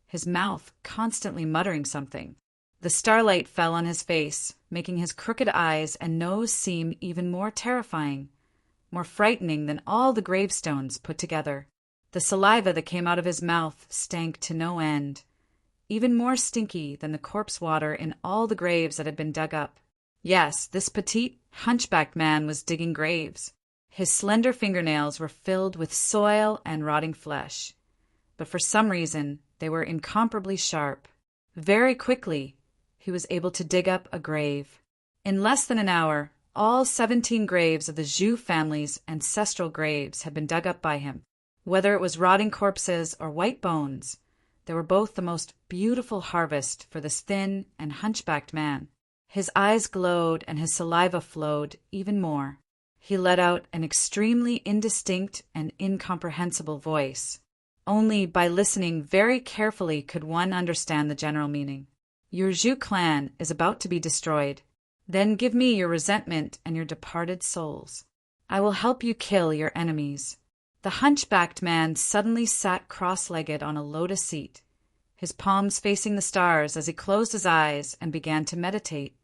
his mouth constantly muttering something. The starlight fell on his face, making his crooked eyes and nose seem even more terrifying, more frightening than all the gravestones put together. The saliva that came out of his mouth stank to no end, even more stinky than the corpse water in all the graves that had been dug up. Yes, this petite, hunchbacked man was digging graves. His slender fingernails were filled with soil and rotting flesh, but for some reason they were incomparably sharp. Very quickly, he was able to dig up a grave. In less than an hour, all 17 graves of the Zhu family's ancestral graves had been dug up by him. Whether it was rotting corpses or white bones, they were both the most beautiful harvest for this thin and hunchbacked man. His eyes glowed and his saliva flowed even more. He let out an extremely indistinct and incomprehensible voice. Only by listening very carefully could one understand the general meaning. Your Zhu clan is about to be destroyed. Then give me your resentment and your departed souls. I will help you kill your enemies. The hunchbacked man suddenly sat cross-legged on a lotus seat, his palms facing the stars as he closed his eyes and began to meditate.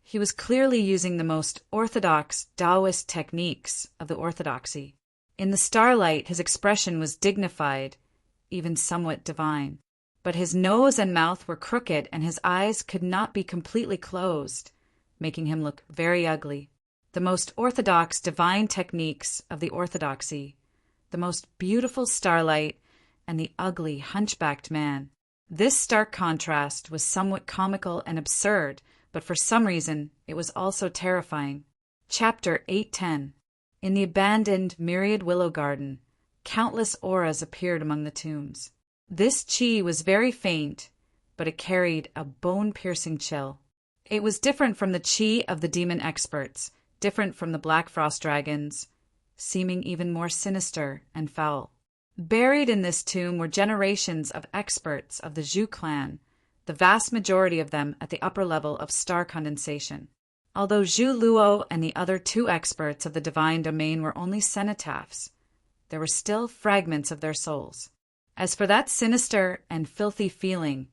He was clearly using the most orthodox Taoist techniques of the orthodoxy. In the starlight, his expression was dignified, even somewhat divine. But his nose and mouth were crooked and his eyes could not be completely closed, making him look very ugly. The most orthodox divine techniques of the orthodoxy, the most beautiful starlight, and the ugly hunchbacked man. This stark contrast was somewhat comical and absurd, but for some reason it was also terrifying. Chapter 8:10. In the abandoned myriad willow garden, countless auras appeared among the tombs. This chi was very faint, but it carried a bone-piercing chill. It was different from the chi of the demon experts, different from the black frost dragons, seeming even more sinister and foul. Buried in this tomb were generations of experts of the Zhu clan, the vast majority of them at the upper level of star condensation. Although Zhu Luo and the other 2 experts of the divine domain were only cenotaphs, there were still fragments of their souls. As for that sinister and filthy feeling,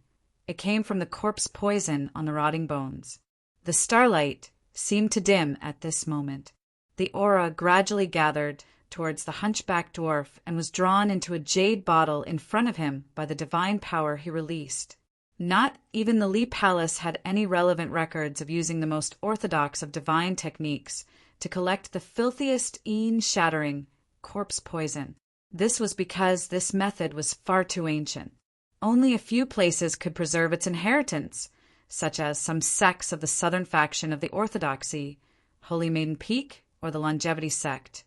it came from the corpse poison on the rotting bones. The starlight seemed to dim at this moment. The aura gradually gathered towards the hunchbacked dwarf and was drawn into a jade bottle in front of him by the divine power he released. Not even the Li Palace had any relevant records of using the most orthodox of divine techniques to collect the filthiest, shattering corpse poison. This was because this method was far too ancient. Only a few places could preserve its inheritance, such as some sects of the southern faction of the Orthodoxy, Holy Maiden Peak, or the Longevity sect.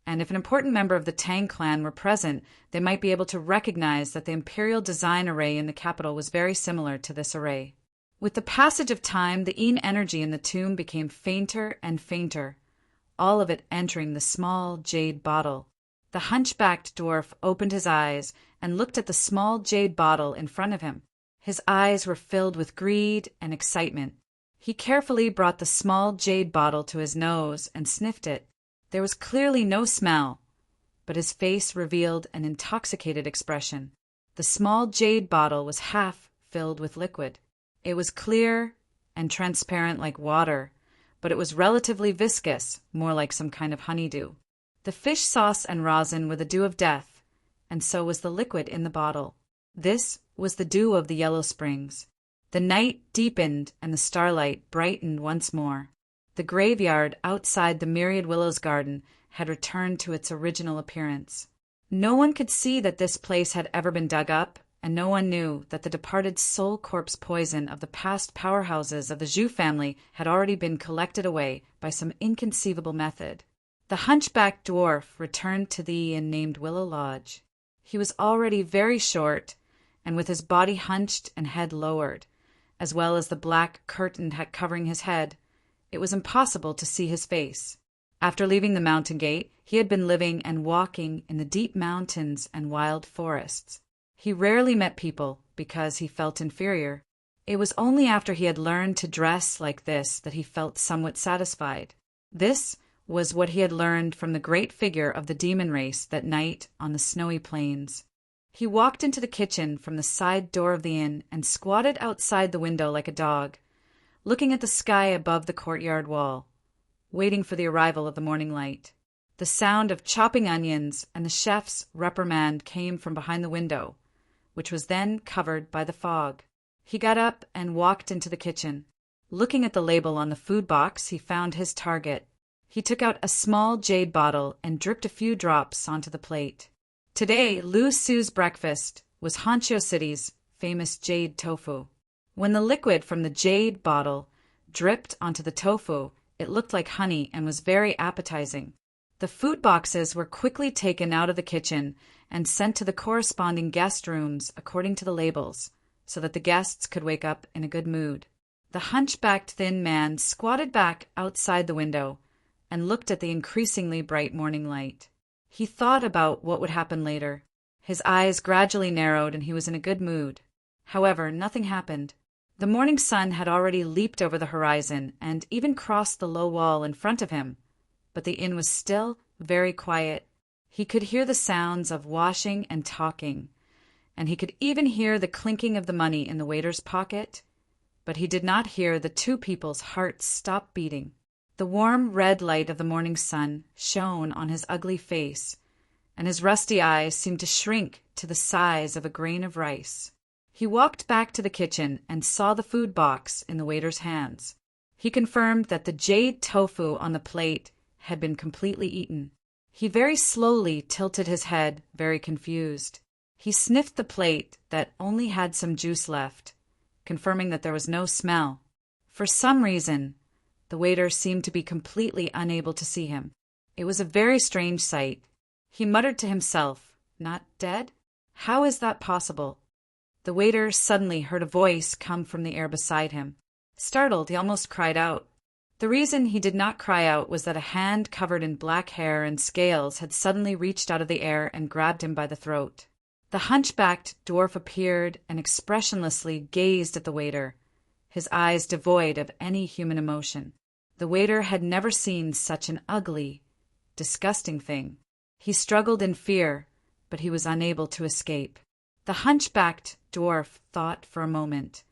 And if an important member of the Tang clan were present, they might be able to recognize that the imperial design array in the capital was very similar to this array. With the passage of time, the Yin energy in the tomb became fainter and fainter, all of it entering the small jade bottle. The hunchbacked dwarf opened his eyes and looked at the small jade bottle in front of him. His eyes were filled with greed and excitement. He carefully brought the small jade bottle to his nose and sniffed it. There was clearly no smell, but his face revealed an intoxicated expression. The small jade bottle was half filled with liquid. It was clear and transparent like water, but it was relatively viscous, more like some kind of honeydew. The fish sauce and rosin were the dew of death, and so was the liquid in the bottle. This was the dew of the Yellow Springs. The night deepened and the starlight brightened once more. The graveyard outside the Myriad Willows garden had returned to its original appearance. No one could see that this place had ever been dug up, and no one knew that the departed soul corpse poison of the past powerhouses of the Zhu family had already been collected away by some inconceivable method. The hunchbacked dwarf returned to the inn named Willow Lodge. He was already very short, and with his body hunched and head lowered, as well as the black curtain covering his head, it was impossible to see his face. After leaving the mountain gate, he had been living and walking in the deep mountains and wild forests. He rarely met people because he felt inferior. It was only after he had learned to dress like this that he felt somewhat satisfied. This was what he had learned from the great figure of the demon race that night on the snowy plains. He walked into the kitchen from the side door of the inn and squatted outside the window like a dog, looking at the sky above the courtyard wall, waiting for the arrival of the morning light. The sound of chopping onions and the chef's reprimand came from behind the window, which was then covered by the fog. He got up and walked into the kitchen. Looking at the label on the food box, he found his target. He took out a small jade bottle and dripped a few drops onto the plate. Today, Lu Su's breakfast was Hancho City's famous jade tofu. When the liquid from the jade bottle dripped onto the tofu, it looked like honey and was very appetizing. The food boxes were quickly taken out of the kitchen and sent to the corresponding guest rooms according to the labels, so that the guests could wake up in a good mood. The hunchbacked thin man squatted back outside the window and looked at the increasingly bright morning light. He thought about what would happen later. His eyes gradually narrowed and he was in a good mood. However, nothing happened. The morning sun had already leaped over the horizon and even crossed the low wall in front of him, but the inn was still very quiet. He could hear the sounds of washing and talking, and he could even hear the clinking of the money in the waiter's pocket, but he did not hear the two people's hearts stop beating. The warm red light of the morning sun shone on his ugly face, and his rusty eyes seemed to shrink to the size of a grain of rice. He walked back to the kitchen and saw the food box in the waiter's hands. He confirmed that the jade tofu on the plate had been completely eaten. He very slowly tilted his head, very confused. He sniffed the plate that only had some juice left, confirming that there was no smell. For some reason, the waiter seemed to be completely unable to see him. It was a very strange sight. He muttered to himself, "Not dead? How is that possible?" The waiter suddenly heard a voice come from the air beside him. Startled, he almost cried out. The reason he did not cry out was that a hand covered in black hair and scales had suddenly reached out of the air and grabbed him by the throat. The hunchbacked dwarf appeared and expressionlessly gazed at the waiter, his eyes devoid of any human emotion. The waiter had never seen such an ugly, disgusting thing. He struggled in fear, but he was unable to escape. The hunchbacked dwarf thought for a moment,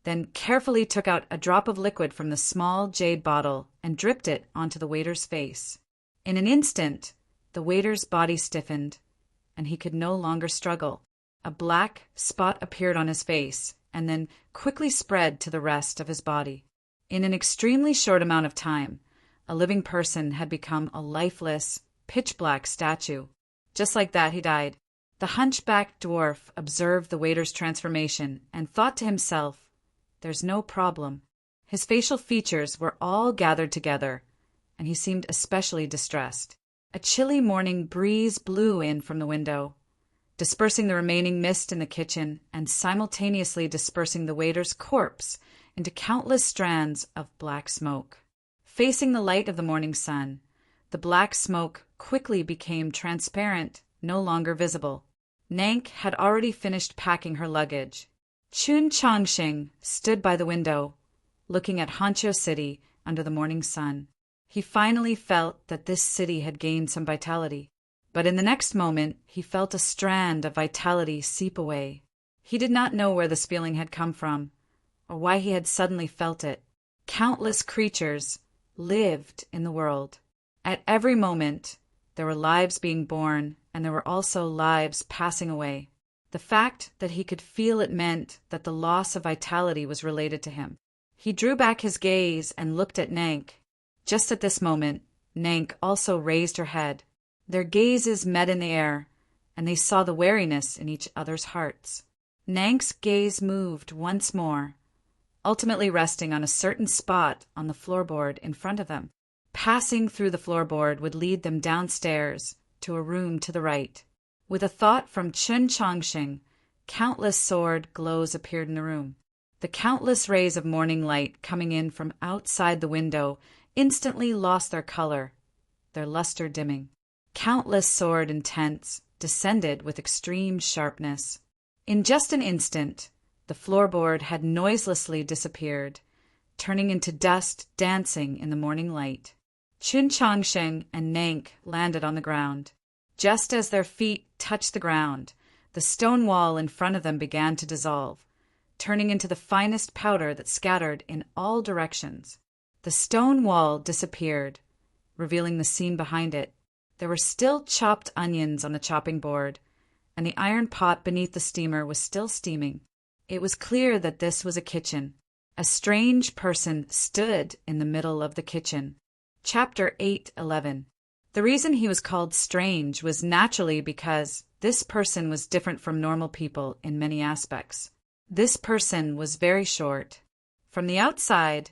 then carefully took out a drop of liquid from the small jade bottle and dripped it onto the waiter's face. In an instant, the waiter's body stiffened, and he could no longer struggle. A black spot appeared on his face, and then quickly spread to the rest of his body. In an extremely short amount of time, a living person had become a lifeless, pitch-black statue. Just like that, he died. The hunchbacked dwarf observed the waiter's transformation and thought to himself, "There's no problem." His facial features were all gathered together, and he seemed especially distressed. A chilly morning breeze blew in from the window, dispersing the remaining mist in the kitchen and simultaneously dispersing the waiter's corpse into countless strands of black smoke. Facing the light of the morning sun, the black smoke quickly became transparent, no longer visible. Nank had already finished packing her luggage. Chun Changxing stood by the window, looking at Hanzhou City under the morning sun. He finally felt that this city had gained some vitality. But in the next moment, he felt a strand of vitality seep away. He did not know where this feeling had come from, or why he had suddenly felt it. Countless creatures lived in the world. At every moment, there were lives being born, and there were also lives passing away. The fact that he could feel it meant that the loss of vitality was related to him. He drew back his gaze and looked at Nank. Just at this moment, Nank also raised her head. Their gazes met in the air, and they saw the wariness in each other's hearts. Nank's gaze moved once more, ultimately resting on a certain spot on the floorboard in front of them. Passing through the floorboard would lead them downstairs to a room to the right. With a thought from Chun Changxing, countless sword glows appeared in the room. The countless rays of morning light coming in from outside the window instantly lost their color, their luster dimming. Countless sword intents descended with extreme sharpness. In just an instant, the floorboard had noiselessly disappeared, turning into dust dancing in the morning light. Chun Changxing and Nank landed on the ground. Just as their feet touched the ground, the stone wall in front of them began to dissolve, turning into the finest powder that scattered in all directions. The stone wall disappeared, revealing the scene behind it. There were still chopped onions on the chopping board, and the iron pot beneath the steamer was still steaming. It was clear that this was a kitchen. A strange person stood in the middle of the kitchen. Chapter 8:11. The reason he was called strange was naturally because this person was different from normal people in many aspects. This person was very short. From the outside,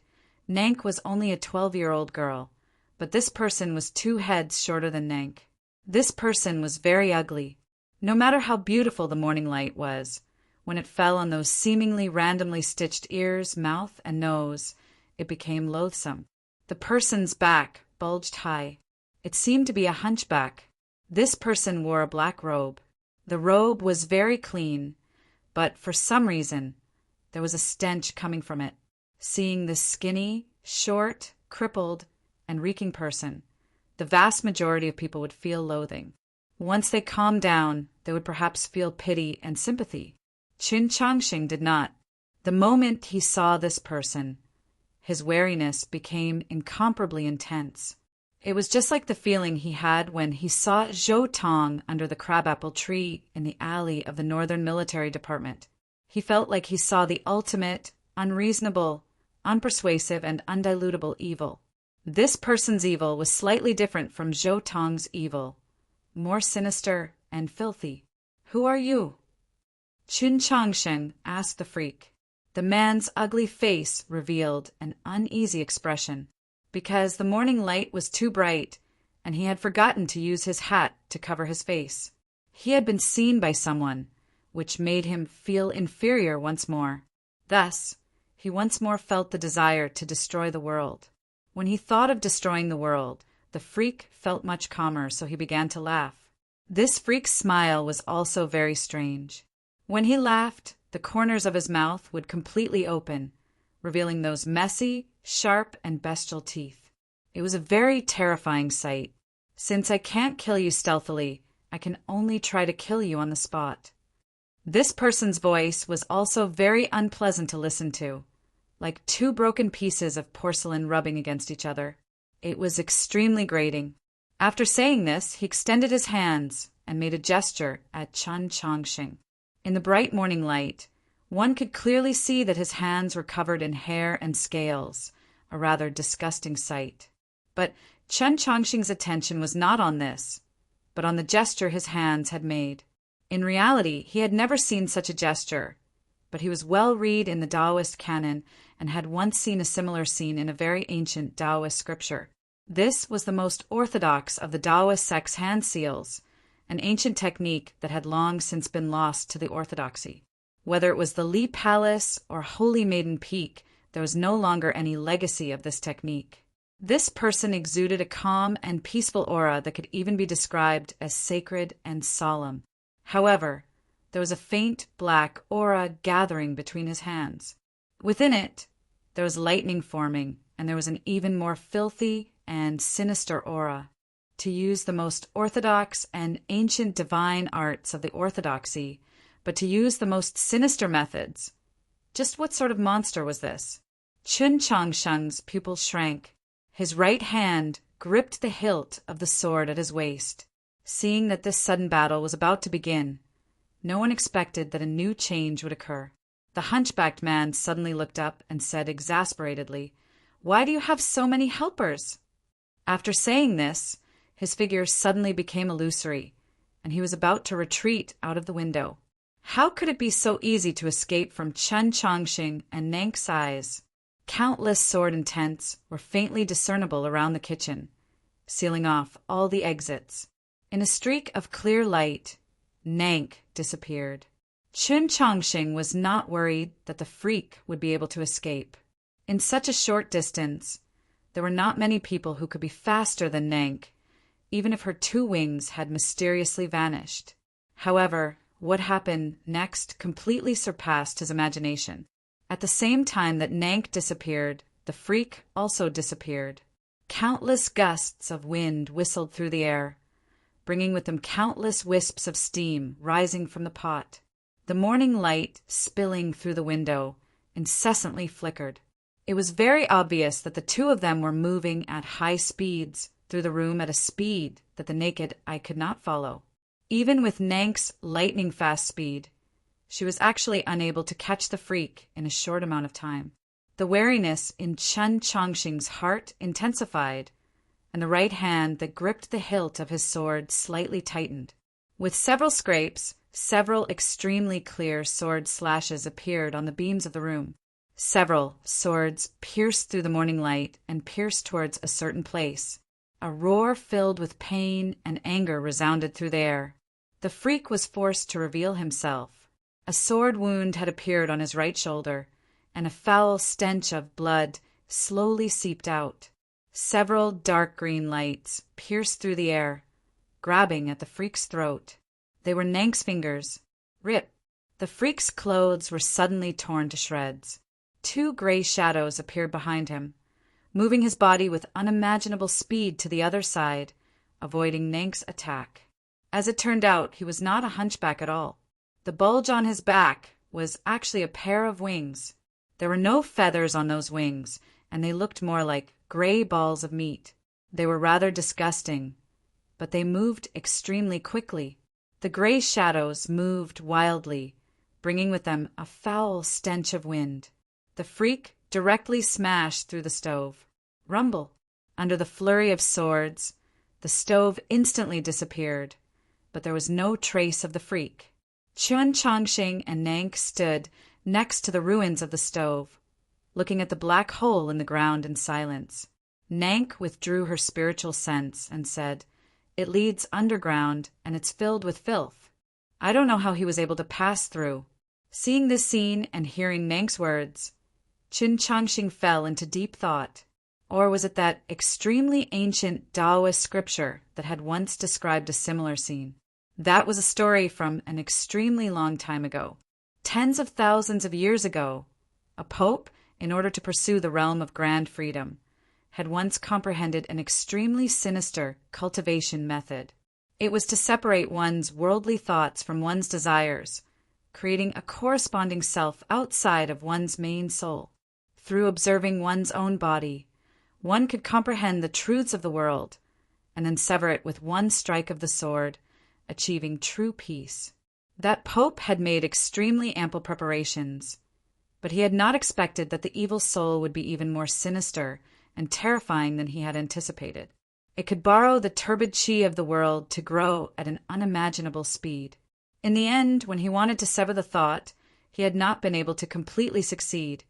Nank was only a 12-year-old girl, but this person was 2 heads shorter than Nank. This person was very ugly. No matter how beautiful the morning light was, when it fell on those seemingly randomly stitched ears, mouth, and nose, it became loathsome. The person's back bulged high. It seemed to be a hunchback. This person wore a black robe. The robe was very clean, but for some reason, there was a stench coming from it. Seeing this skinny, short, crippled, and reeking person, the vast majority of people would feel loathing. Once they calmed down, they would perhaps feel pity and sympathy. Chun Changxing did not. The moment he saw this person, his wariness became incomparably intense. It was just like the feeling he had when he saw Zhou Tong under the crabapple tree in the alley of the Northern Military Department. He felt like he saw the ultimate, unreasonable, unpersuasive, and undilutable evil. This person's evil was slightly different from Zhou Tong's evil, more sinister and filthy. "Who are you?" Chun Changxing asked the freak. The man's ugly face revealed an uneasy expression, because the morning light was too bright, and he had forgotten to use his hat to cover his face. He had been seen by someone, which made him feel inferior once more. Thus, he once more felt the desire to destroy the world. When he thought of destroying the world, the freak felt much calmer, so he began to laugh. This freak's smile was also very strange. When he laughed, the corners of his mouth would completely open, revealing those messy, sharp, and bestial teeth. It was a very terrifying sight. Since I can't kill you stealthily, I can only try to kill you on the spot. This person's voice was also very unpleasant to listen to, like 2 broken pieces of porcelain rubbing against each other. It was extremely grating. After saying this, he extended his hands and made a gesture at Chun Changxing. In the bright morning light, one could clearly see that his hands were covered in hair and scales, a rather disgusting sight. But Chun Changxing's attention was not on this, but on the gesture his hands had made. In reality, he had never seen such a gesture, but he was well read in the Taoist canon and had once seen a similar scene in a very ancient Taoist scripture. This was the most orthodox of the Taoist sect's hand seals, an ancient technique that had long since been lost to the orthodoxy. Whether it was the Li Palace or Holy Maiden Peak, there was no longer any legacy of this technique. This person exuded a calm and peaceful aura that could even be described as sacred and solemn. However, there was a faint black aura gathering between his hands. Within it, there was lightning forming, and there was an even more filthy and sinister aura. To use the most orthodox and ancient divine arts of the orthodoxy, but to use the most sinister methods. Just what sort of monster was this? Chun Changsheng's pupils shrank. His right hand gripped the hilt of the sword at his waist. Seeing that this sudden battle was about to begin, no one expected that a new change would occur. The hunchbacked man suddenly looked up and said exasperatedly, "Why do you have so many helpers?" After saying this, his figure suddenly became illusory, and he was about to retreat out of the window. How could it be so easy to escape from Chun Changsheng and Nank's eyes? Countless sword intents were faintly discernible around the kitchen, sealing off all the exits. In a streak of clear light, Nank disappeared. Chun Changsheng was not worried that the freak would be able to escape. In such a short distance, there were not many people who could be faster than Nank, even if her two wings had mysteriously vanished. However, what happened next completely surpassed his imagination. At the same time that Nank disappeared, the freak also disappeared. Countless gusts of wind whistled through the air, bringing with them countless wisps of steam rising from the pot. The morning light, spilling through the window, incessantly flickered. It was very obvious that the two of them were moving at high speeds through the room at a speed that the naked eye could not follow. Even with Nank's lightning-fast speed, she was actually unable to catch the freak in a short amount of time. The wariness in Chun Changsheng's heart intensified, and the right hand that gripped the hilt of his sword slightly tightened. With several scrapes, several extremely clear sword slashes appeared on the beams of the room. Several swords pierced through the morning light and pierced towards a certain place. A roar filled with pain and anger resounded through the air. The freak was forced to reveal himself. A sword wound had appeared on his right shoulder, and a foul stench of blood slowly seeped out. Several dark green lights pierced through the air, grabbing at the freak's throat. They were Nank's fingers. Rip! The freak's clothes were suddenly torn to shreds. Two gray shadows appeared behind him, moving his body with unimaginable speed to the other side, avoiding Nank's attack. As it turned out, he was not a hunchback at all. The bulge on his back was actually a pair of wings. There were no feathers on those wings, and they looked more like gray balls of meat. They were rather disgusting, but they moved extremely quickly. The gray shadows moved wildly, bringing with them a foul stench of wind. The freak directly smashed through the stove. Rumble! Under the flurry of swords, the stove instantly disappeared, but there was no trace of the freak. Chun Changsheng and Nank stood next to the ruins of the stove, looking at the black hole in the ground in silence. Nank withdrew her spiritual sense and said, "It leads underground, and it's filled with filth. I don't know how he was able to pass through." Seeing this scene and hearing Nank's words, Chun Changsheng fell into deep thought. Or was it that extremely ancient Taoist scripture that had once described a similar scene? That was a story from an extremely long time ago. Tens of thousands of years ago, a pope, in order to pursue the realm of grand freedom, had once comprehended an extremely sinister cultivation method. It was to separate one's worldly thoughts from one's desires, creating a corresponding self outside of one's main soul. Through observing one's own body, one could comprehend the truths of the world, and then sever it with one strike of the sword, achieving true peace. That pope had made extremely ample preparations, but he had not expected that the evil soul would be even more sinister and terrifying than he had anticipated. It could borrow the turbid chi of the world to grow at an unimaginable speed. In the end, when he wanted to sever the thought, he had not been able to completely succeed,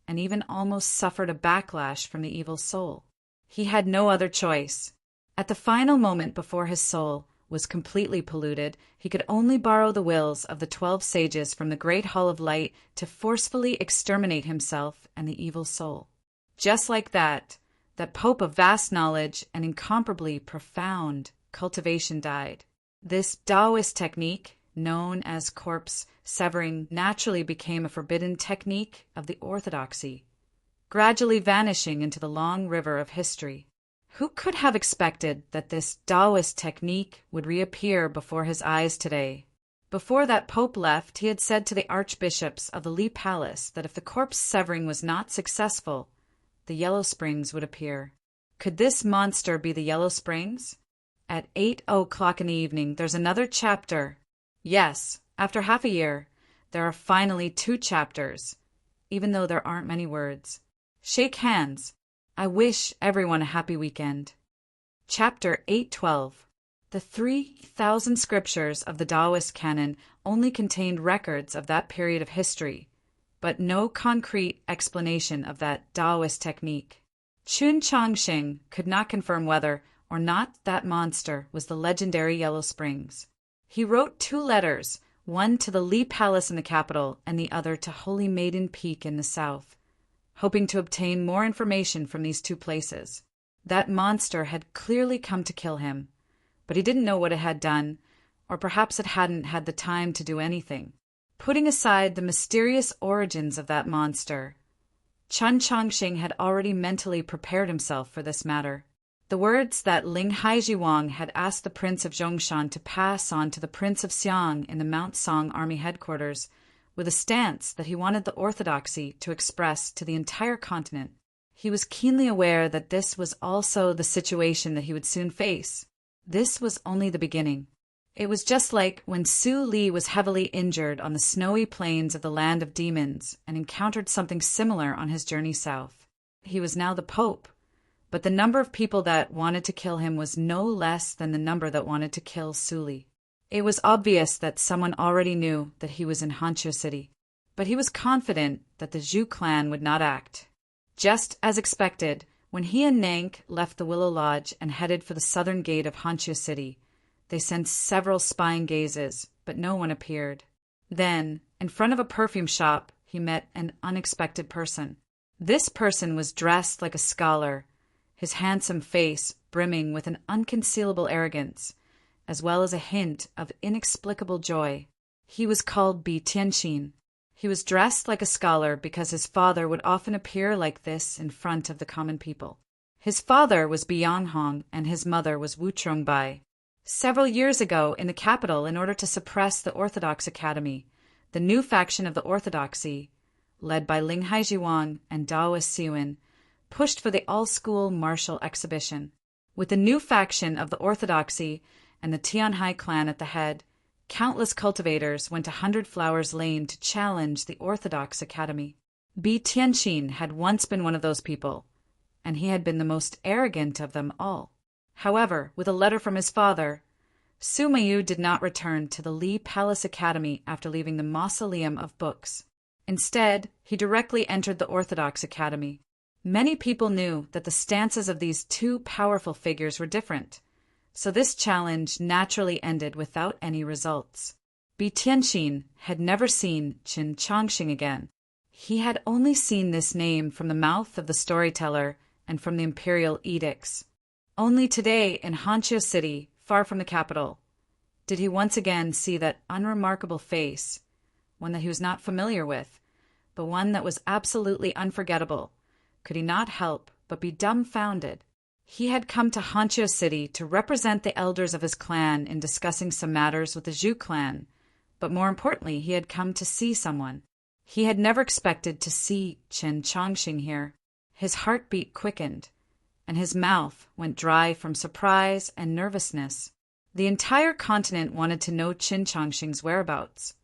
and even almost suffered a backlash from the evil soul. He had no other choice. At the final moment before his soul was completely polluted, he could only borrow the wills of the 12 sages from the Great Hall of Light to forcefully exterminate himself and the evil soul. Just like that, that pope of vast knowledge and incomparably profound cultivation, died. This Taoist technique, known as corpse severing, naturally became a forbidden technique of the orthodoxy, gradually vanishing into the long river of history. Who could have expected that this Taoist technique would reappear before his eyes today? Before that pope left, he had said to the archbishops of the Lee Palace that if the corpse severing was not successful, the Yellow Springs would appear. Could this monster be the Yellow Springs? At 8 o'clock in the evening, there's another chapter. Yes, after half a year, there are finally 2 chapters, even though there aren't many words. Shake hands. I wish everyone a happy weekend. Chapter 812. The 3,000 scriptures of the Taoist canon only contained records of that period of history, but no concrete explanation of that Taoist technique. Chun Chongxing could not confirm whether or not that monster was the legendary Yellow Springs. He wrote 2 letters, one to the Lee Palace in the capital and the other to Holy Maiden Peak in the south, hoping to obtain more information from these 2 places. That monster had clearly come to kill him, but he didn't know what it had done, or perhaps it hadn't had the time to do anything. Putting aside the mysterious origins of that monster, Chun Chongxing had already mentally prepared himself for this matter. The words that Ling Haijiwang had asked the Prince of Zhongshan to pass on to the Prince of Xiang in the Mount Song Army headquarters, with a stance that he wanted the orthodoxy to express to the entire continent. He was keenly aware that this was also the situation that he would soon face. This was only the beginning. It was just like when Su Li was heavily injured on the snowy plains of the land of demons and encountered something similar on his journey south. He was now the Pope, but the number of people that wanted to kill him was no less than the number that wanted to kill Su Li. It was obvious that someone already knew that he was in Hanqiu City, but he was confident that the Zhu clan would not act. Just as expected, when he and Nank left the Willow Lodge and headed for the southern gate of Hanqiu City, they sent several spying gazes, but no one appeared. Then, in front of a perfume shop, he met an unexpected person. This person was dressed like a scholar, his handsome face brimming with an unconcealable arrogance, as well as a hint of inexplicable joy. He was called Bi Tianxin. He was dressed like a scholar because his father would often appear like this in front of the common people. His father was Bianhong and his mother was Wu Chongbai. Several years ago, in the capital, in order to suppress the Orthodox Academy, the new faction of the Orthodoxy, led by Ling Haijiwang and Daoist Siwen, pushed for the all-school martial exhibition. With the new faction of the Orthodoxy and the Tianhai clan at the head, countless cultivators went to 100 Flowers Lane to challenge the Orthodox Academy. Bi Tianxin had once been one of those people, and he had been the most arrogant of them all. However, with a letter from his father, Su Meiyu did not return to the Lee Palace Academy after leaving the Mausoleum of Books. Instead, he directly entered the Orthodox Academy. Many people knew that the stances of these 2 powerful figures were different, so this challenge naturally ended without any results. Bi Tianxin had never seen Chun Chongxing again. He had only seen this name from the mouth of the storyteller and from the imperial edicts. Only today, in Hanqiu City, far from the capital, did he once again see that unremarkable face, one that he was not familiar with, but one that was absolutely unforgettable. Could he not help but be dumbfounded? He had come to Hanqiu City to represent the elders of his clan in discussing some matters with the Zhu clan, but more importantly, he had come to see someone. He had never expected to see Chun Chongxing here. His heartbeat quickened, and his mouth went dry from surprise and nervousness. The entire continent wanted to know Chun Chongxing's whereabouts.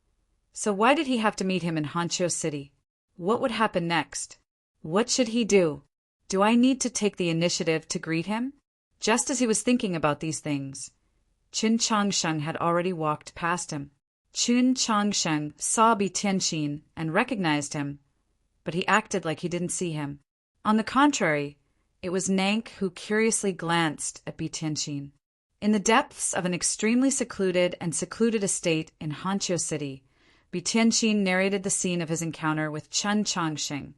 So why did he have to meet him in Hanqiu City? What would happen next? What should he do? Do I need to take the initiative to greet him? Just as he was thinking about these things, Chun Chongsheng had already walked past him. Chun Chongsheng saw Bi Tianxin and recognized him, but he acted like he didn't see him. On the contrary, it was Nank who curiously glanced at Bi Tianxin. In the depths of an extremely secluded estate in Hanqiu City, Bi Tianxin narrated the scene of his encounter with Chun Chongsheng,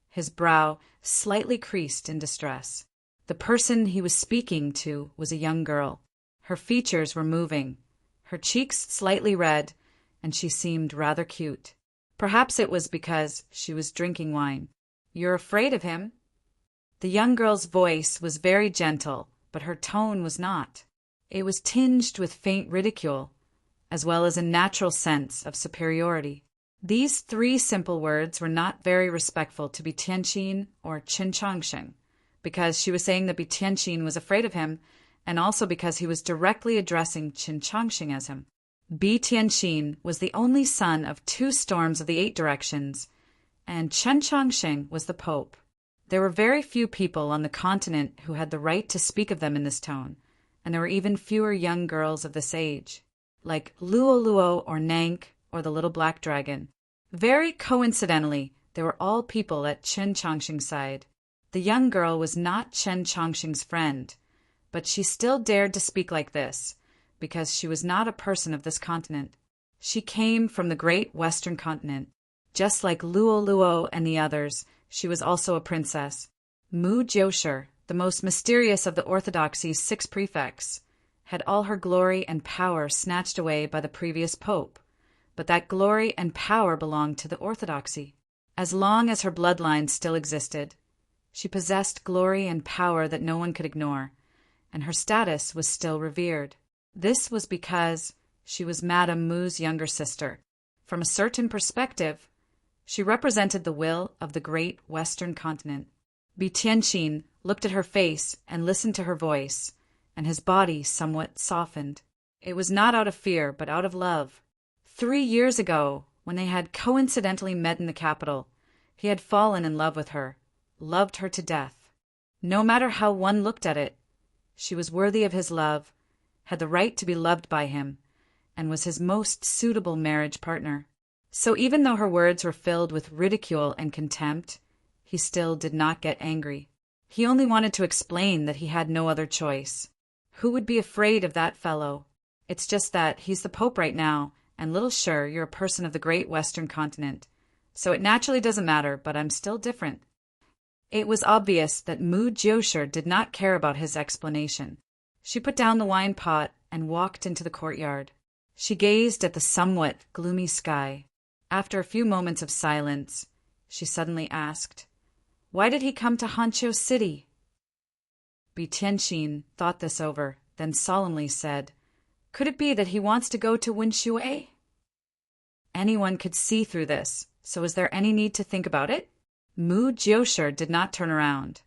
his brow slightly creased in distress. The person he was speaking to was a young girl. Her features were moving, her cheeks slightly red, and she seemed rather cute. Perhaps it was because she was drinking wine. "You're afraid of him?" The young girl's voice was very gentle, but her tone was not. It was tinged with faint ridicule, as well as a natural sense of superiority. These three simple words were not very respectful to Bi-Tianxin or Qin Changsheng, because she was saying that Bi-Tianxin was afraid of him, and also because he was directly addressing Qin Changsheng as him. Bi-Tianxin was the only son of two storms of the 8 directions, and Qin Changsheng was the Pope. There were very few people on the continent who had the right to speak of them in this tone, and there were even fewer young girls of this age, like Luo Luo or Nank or the Little Black Dragon. Very coincidentally, they were all people at Qin Changsheng's side. The young girl was not Qin Changsheng's friend, but she still dared to speak like this, because she was not a person of this continent. She came from the great Western continent. Just like Luo Luo and the others, she was also a princess. Mu Jiushi, the most mysterious of the orthodoxy's 6 prefects, had all her glory and power snatched away by the previous pope, but that glory and power belonged to the orthodoxy. As long as her bloodline still existed, she possessed glory and power that no one could ignore, and her status was still revered. This was because she was Madame Mu's younger sister. From a certain perspective, she represented the will of the great Western continent. Bi-Tianxin looked at her face and listened to her voice, and his body somewhat softened. It was not out of fear, but out of love. 3 years ago, when they had coincidentally met in the capital, he had fallen in love with her, loved her to death. No matter how one looked at it, she was worthy of his love, had the right to be loved by him, and was his most suitable marriage partner. So even though her words were filled with ridicule and contempt, he still did not get angry. He only wanted to explain that he had no other choice. Who would be afraid of that fellow? It's just that he's the Pope right now, and little sure you're a person of the great Western continent. So it naturally doesn't matter, but I'm still different. It was obvious that Mu Jiushi did not care about his explanation. She put down the wine pot and walked into the courtyard. She gazed at the somewhat gloomy sky. After a few moments of silence, she suddenly asked, "Why did he come to Hanqiu City?" Bi-Tianxin thought this over, then solemnly said, "Could it be that he wants to go to Wenxue?" Anyone could see through this, so is there any need to think about it? Mu Jiushi did not turn around,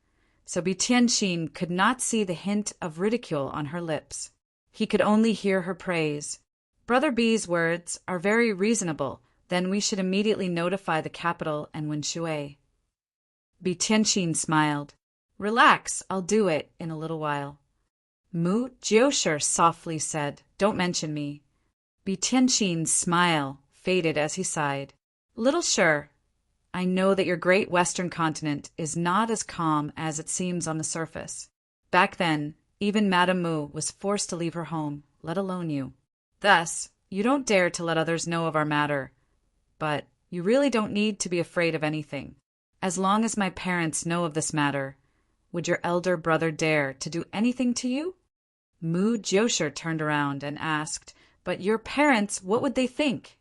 so Bi-Tianxin could not see the hint of ridicule on her lips. He could only hear her praise. "Brother B's words are very reasonable. Then we should immediately notify the capital and Wenxue." Bi-Tianxin smiled. "Relax, I'll do it in a little while." Mu Jiushi softly said, "Don't mention me." Bi-Tianxin's smile faded as he sighed. "Little sure, I know that your great Western continent is not as calm as it seems on the surface. Back then, even Madame Mu was forced to leave her home, let alone you. Thus, you don't dare to let others know of our matter. But you really don't need to be afraid of anything. As long as my parents know of this matter, would your elder brother dare to do anything to you?" Mu Jiushi turned around and asked, "But your parents, what would they think?"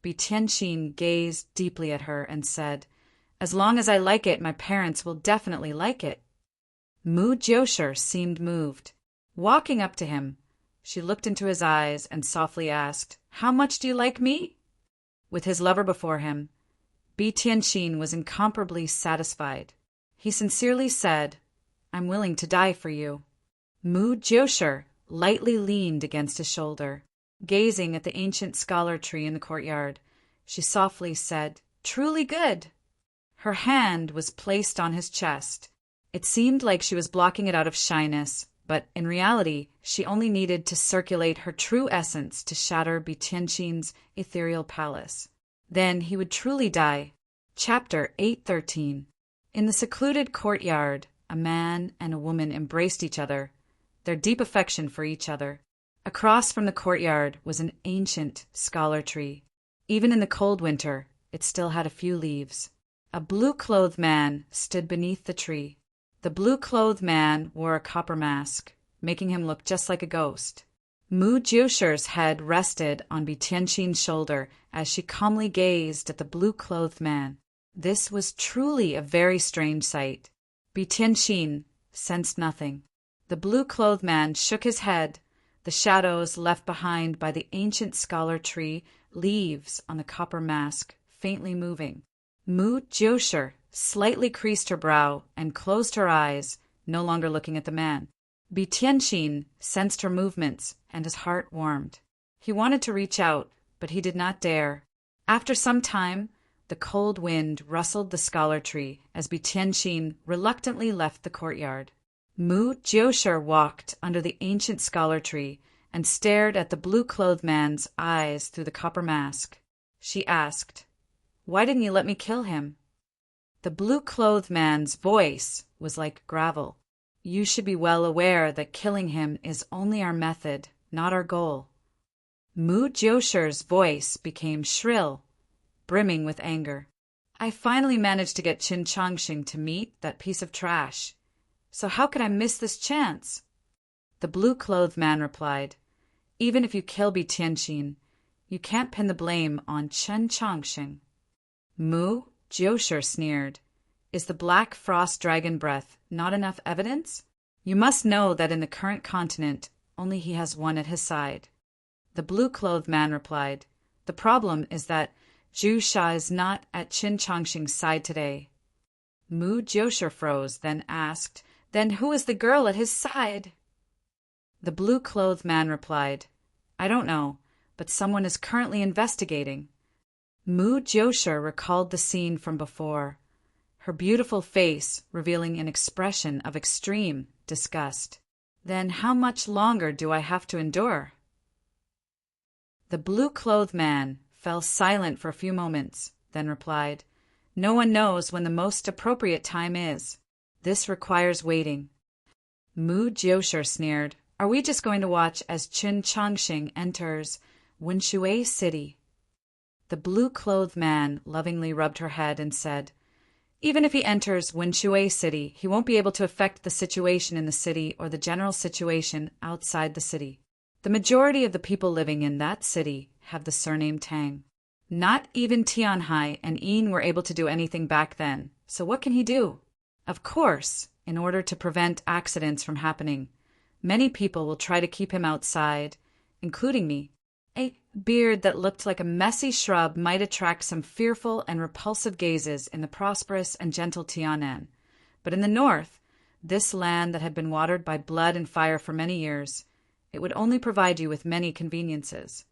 Bi-Tianxin gazed deeply at her and said, "As long as I like it, my parents will definitely like it." Mu Jiushi seemed moved. Walking up to him, she looked into his eyes and softly asked, "How much do you like me?" With his lover before him, Bi-Tianxin was incomparably satisfied. He sincerely said, "I'm willing to die for you." Mu Jiushi lightly leaned against his shoulder. Gazing at the ancient scholar tree in the courtyard, she softly said, "Truly good." Her hand was placed on his chest. It seemed like she was blocking it out of shyness, but in reality, she only needed to circulate her true essence to shatter Bi-Tianxin's ethereal palace. Then he would truly die. Chapter 813. In the secluded courtyard, a man and a woman embraced each other, their deep affection for each other. Across from the courtyard was an ancient scholar tree. Even in the cold winter, it still had a few leaves. A blue-clothed man stood beneath the tree. The blue-clothed man wore a copper mask, making him look just like a ghost. Mu Jiusher's head rested on Bi Tianxin's shoulder as she calmly gazed at the blue-clothed man. This was truly a very strange sight. Bi Tianxin sensed nothing. The blue-clothed man shook his head, the shadows left behind by the ancient scholar tree, leaves on the copper mask, faintly moving. Mu Jiusher slightly creased her brow and closed her eyes, no longer looking at the man. Bi Tianxin sensed her movements, and his heart warmed. He wanted to reach out, but he did not dare. After some time, the cold wind rustled the scholar tree as Bi Tianxin reluctantly left the courtyard. Mu Jiusher walked under the ancient scholar tree and stared at the blue-clothed man's eyes through the copper mask. She asked, "Why didn't you let me kill him?" The blue-clothed man's voice was like gravel. "You should be well aware that killing him is only our method, not our goal." Mu Jiusher's voice became shrill, brimming with anger. "I finally managed to get Qin Changxing to meet that piece of trash. So how could I miss this chance?" The blue-clothed man replied, "Even if you kill Bi Tianxin, you can't pin the blame on Qin Changxing." Mu Jiusher sneered, "Is the black frost dragon breath not enough evidence? You must know that in the current continent, only he has one at his side." The blue-clothed man replied, "The problem is that Zhu Sha is not at Qin Changxing's side today." Mu Jiusher froze, then asked, "Then who is the girl at his side?" The blue-clothed man replied, "I don't know, but someone is currently investigating." Mu Jiusher recalled the scene from before, her beautiful face revealing an expression of extreme disgust. "Then how much longer do I have to endure?" The blue-clothed man fell silent for a few moments, then replied, "No one knows when the most appropriate time is. This requires waiting." Mu Jiusher sneered, "Are we just going to watch as Qin Changxing enters Wenshui City?" The blue-clothed man lovingly rubbed her head and said, "Even if he enters Wenshui City, he won't be able to affect the situation in the city or the general situation outside the city. The majority of the people living in that city have the surname Tang. Not even Tianhai and Yin were able to do anything back then, so what can he do? Of course, in order to prevent accidents from happening, many people will try to keep him outside, including me. A beard that looked like a messy shrub might attract some fearful and repulsive gazes in the prosperous and gentle Tianan. But in the north, this land that had been watered by blood and fire for many years, it would only provide you with many conveniences.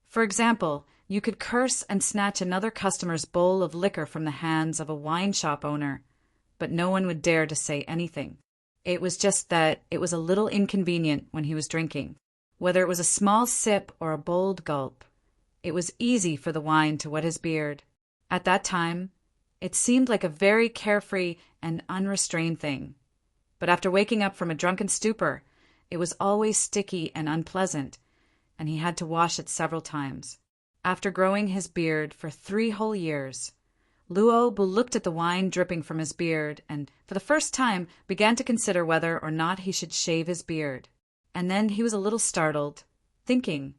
For example, you could curse and snatch another customer's bowl of liquor from the hands of a wine shop owner, but no one would dare to say anything. It was just that it was a little inconvenient when he was drinking. Whether it was a small sip or a bold gulp, it was easy for the wine to wet his beard. At that time, it seemed like a very carefree and unrestrained thing. But after waking up from a drunken stupor, it was always sticky and unpleasant, and he had to wash it several times. After growing his beard for 3 whole years, Luo Bu looked at the wine dripping from his beard and, for the first time, began to consider whether or not he should shave his beard. And then he was a little startled, thinking,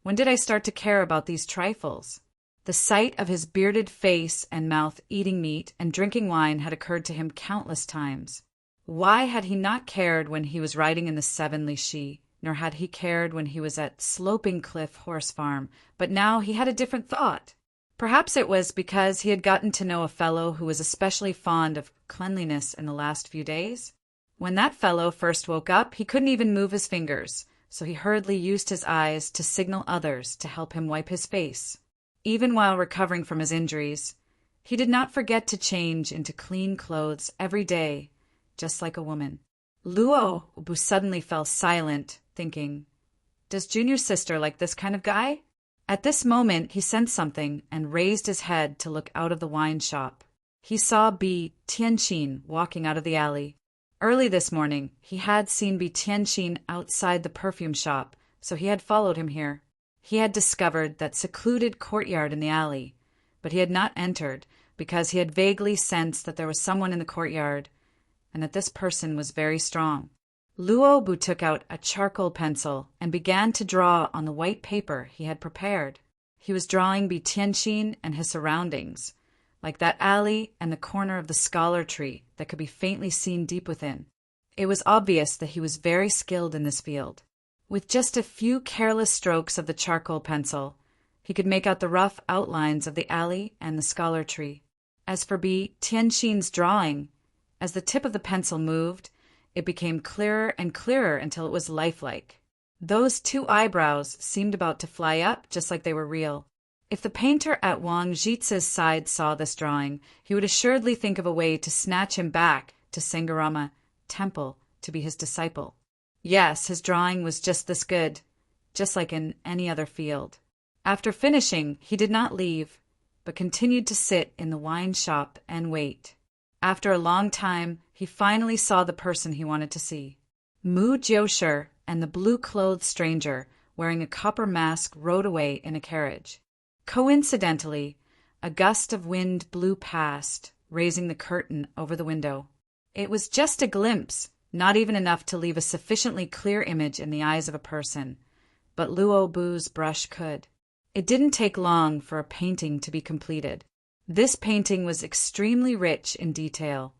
when did I start to care about these trifles? The sight of his bearded face and mouth eating meat and drinking wine had occurred to him countless times. Why had he not cared when he was riding in the 7 li shi, nor had he cared when he was at Sloping Cliff Horse Farm, but now he had a different thought. Perhaps it was because he had gotten to know a fellow who was especially fond of cleanliness in the last few days. When that fellow first woke up, he couldn't even move his fingers, so he hurriedly used his eyes to signal others to help him wipe his face. Even while recovering from his injuries, he did not forget to change into clean clothes every day, just like a woman. Luo Bu suddenly fell silent, thinking, does Junior's sister like this kind of guy? At this moment, he sensed something and raised his head to look out of the wine shop. He saw Bi Tianxin walking out of the alley. Early this morning, he had seen Bi Tianxin outside the perfume shop, so he had followed him here. He had discovered that secluded courtyard in the alley, but he had not entered because he had vaguely sensed that there was someone in the courtyard, and that this person was very strong. Luo Bu took out a charcoal pencil and began to draw on the white paper he had prepared. He was drawing Bi Tianxin and his surroundings, like that alley and the corner of the scholar tree that could be faintly seen deep within. It was obvious that he was very skilled in this field. With just a few careless strokes of the charcoal pencil, he could make out the rough outlines of the alley and the scholar tree. As for Bi Tianxin's drawing, as the tip of the pencil moved, it became clearer and clearer until it was lifelike. Those two eyebrows seemed about to fly up just like they were real. If the painter at Wang Jitsa's side saw this drawing, he would assuredly think of a way to snatch him back to Sangarama Temple to be his disciple. Yes, his drawing was just this good, just like in any other field. After finishing, he did not leave, but continued to sit in the wine shop and wait. After a long time, he finally saw the person he wanted to see. Mu Jiushi and the blue-clothed stranger, wearing a copper mask, rode away in a carriage. Coincidentally, a gust of wind blew past, raising the curtain over the window. It was just a glimpse, not even enough to leave a sufficiently clear image in the eyes of a person, but Luo Bu's brush could. It didn't take long for a painting to be completed. This painting was extremely rich in detail,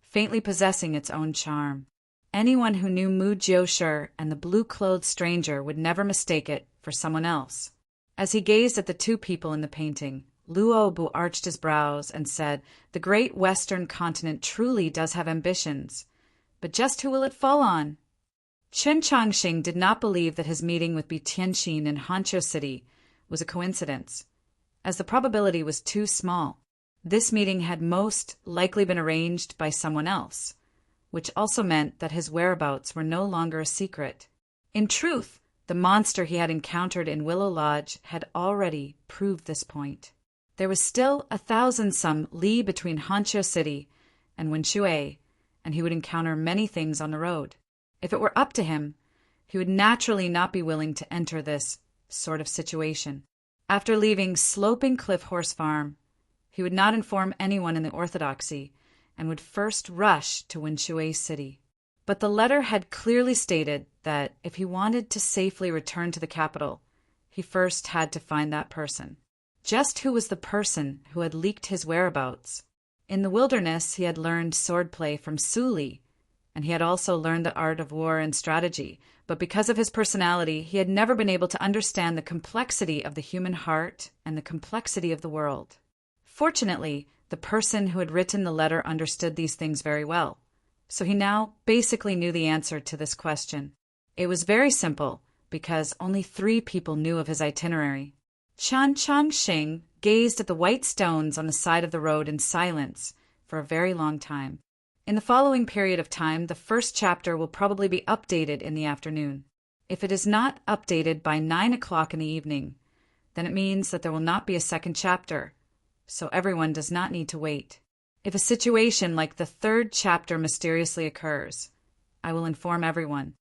faintly possessing its own charm. Anyone who knew Mu Jiushi and the blue-clothed stranger would never mistake it for someone else. As he gazed at the two people in the painting, Luo Bu arched his brows and said, "The great Western continent truly does have ambitions, but just who will it fall on?" Chen Changxing did not believe that his meeting with Bi Tianxin in Hanqiu City was a coincidence, as the probability was too small. This meeting had most likely been arranged by someone else, which also meant that his whereabouts were no longer a secret. In truth, the monster he had encountered in Willow Lodge had already proved this point. There was still 1,000-some li between Hanqiu City and Wenshui, and he would encounter many things on the road. If it were up to him, he would naturally not be willing to enter this sort of situation. After leaving Sloping Cliff Horse Farm, he would not inform anyone in the orthodoxy and would first rush to Wenshui City. But the letter had clearly stated that if he wanted to safely return to the capital, he first had to find that person. Just who was the person who had leaked his whereabouts? In the wilderness, he had learned swordplay from Suli, and he had also learned the art of war and strategy, but because of his personality, he had never been able to understand the complexity of the human heart and the complexity of the world. Fortunately, the person who had written the letter understood these things very well, so he now basically knew the answer to this question. It was very simple, because only 3 people knew of his itinerary. Chen Changxing gazed at the white stones on the side of the road in silence for a very long time. In the following period of time, the first chapter will probably be updated in the afternoon. If it is not updated by 9 o'clock in the evening, then it means that there will not be a second chapter, so everyone does not need to wait. If a situation like the 3rd chapter mysteriously occurs, I will inform everyone.